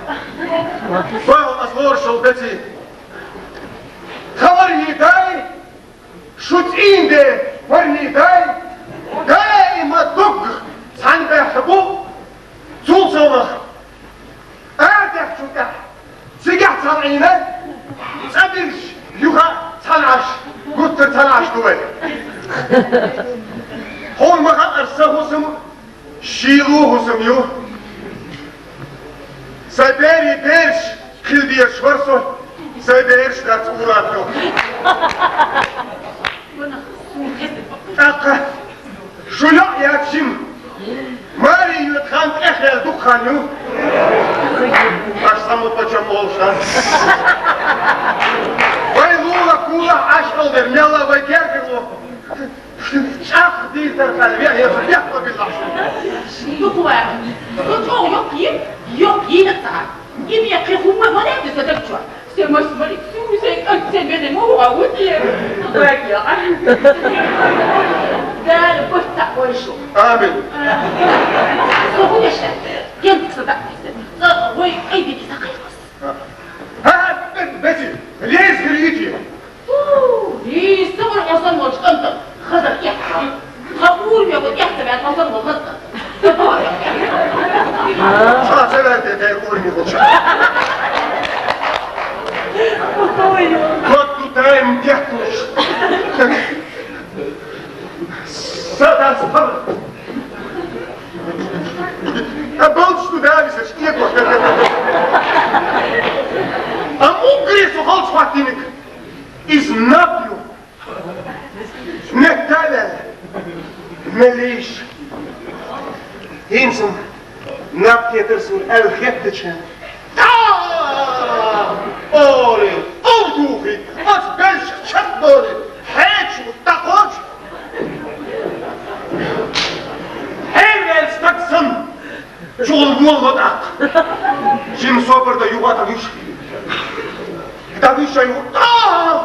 فاهم أصور شو بتي خبرني داي شو تقين دي ورني داي دايما دق سان بيحبو طول صومخ أعدح شو تح سيقح تنعينه تقدرش يوغا تنعش قلت تنعش دوي هون مغا أرسه سم شيلوه سميوه سيبيري بيرش كل بيرش ورسو سيبيرش دات أوراتو أقا شو لا يا تشم ماري يتخانت إخيال دخانيو أشسامو بجمعوشا ويلولا كولا عشقل درميلا ويكيركلو شاخ دي ترخلبيا هي فريحة بالله يقوى يقوى نتاع يبي يقيخوا ما ولا تتدكتوا سيما سمالي سيما سيما مو عودي واقيا دار بوتا ويشو آمين سوف يشتغل ينتك صدقني وي ايدي تساقيقص ها بيتي ليش قريتي ليش صور حصل وش انت خضر يحكي خبور يقول يحسب عن حصل وغطى سلامتي يا قولي خدش كنت دايم تحتوش Volkswagen is Napio. Nektavel. Melish. Hinsum. Napietersun elgettechen. Ori. Olduvi. Als belsch chatbori. Hechu. Takoj. Hervel staksan. Jol wolmadak. Jim sober da yuva tavish. Tavish ayu.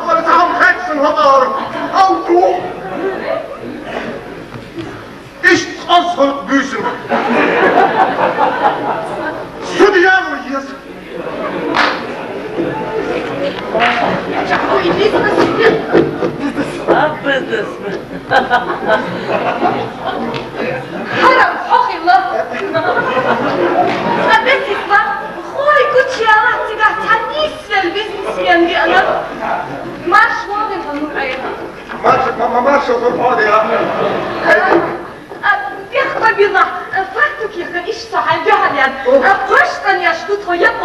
Wat is aan geksen hadden. Auto. Is als het buzen. Studiamo hier. حرام أخي الله أبيت اسمع خوي قلت يا الله تقع تحديث في البزنس يعني أنا ما شواضي فنور عينها ما شو تفاضي يا بيخطب الله فاتك يا أخي إيش صح الجهل يعني قشطا يا شتوت هو يبقى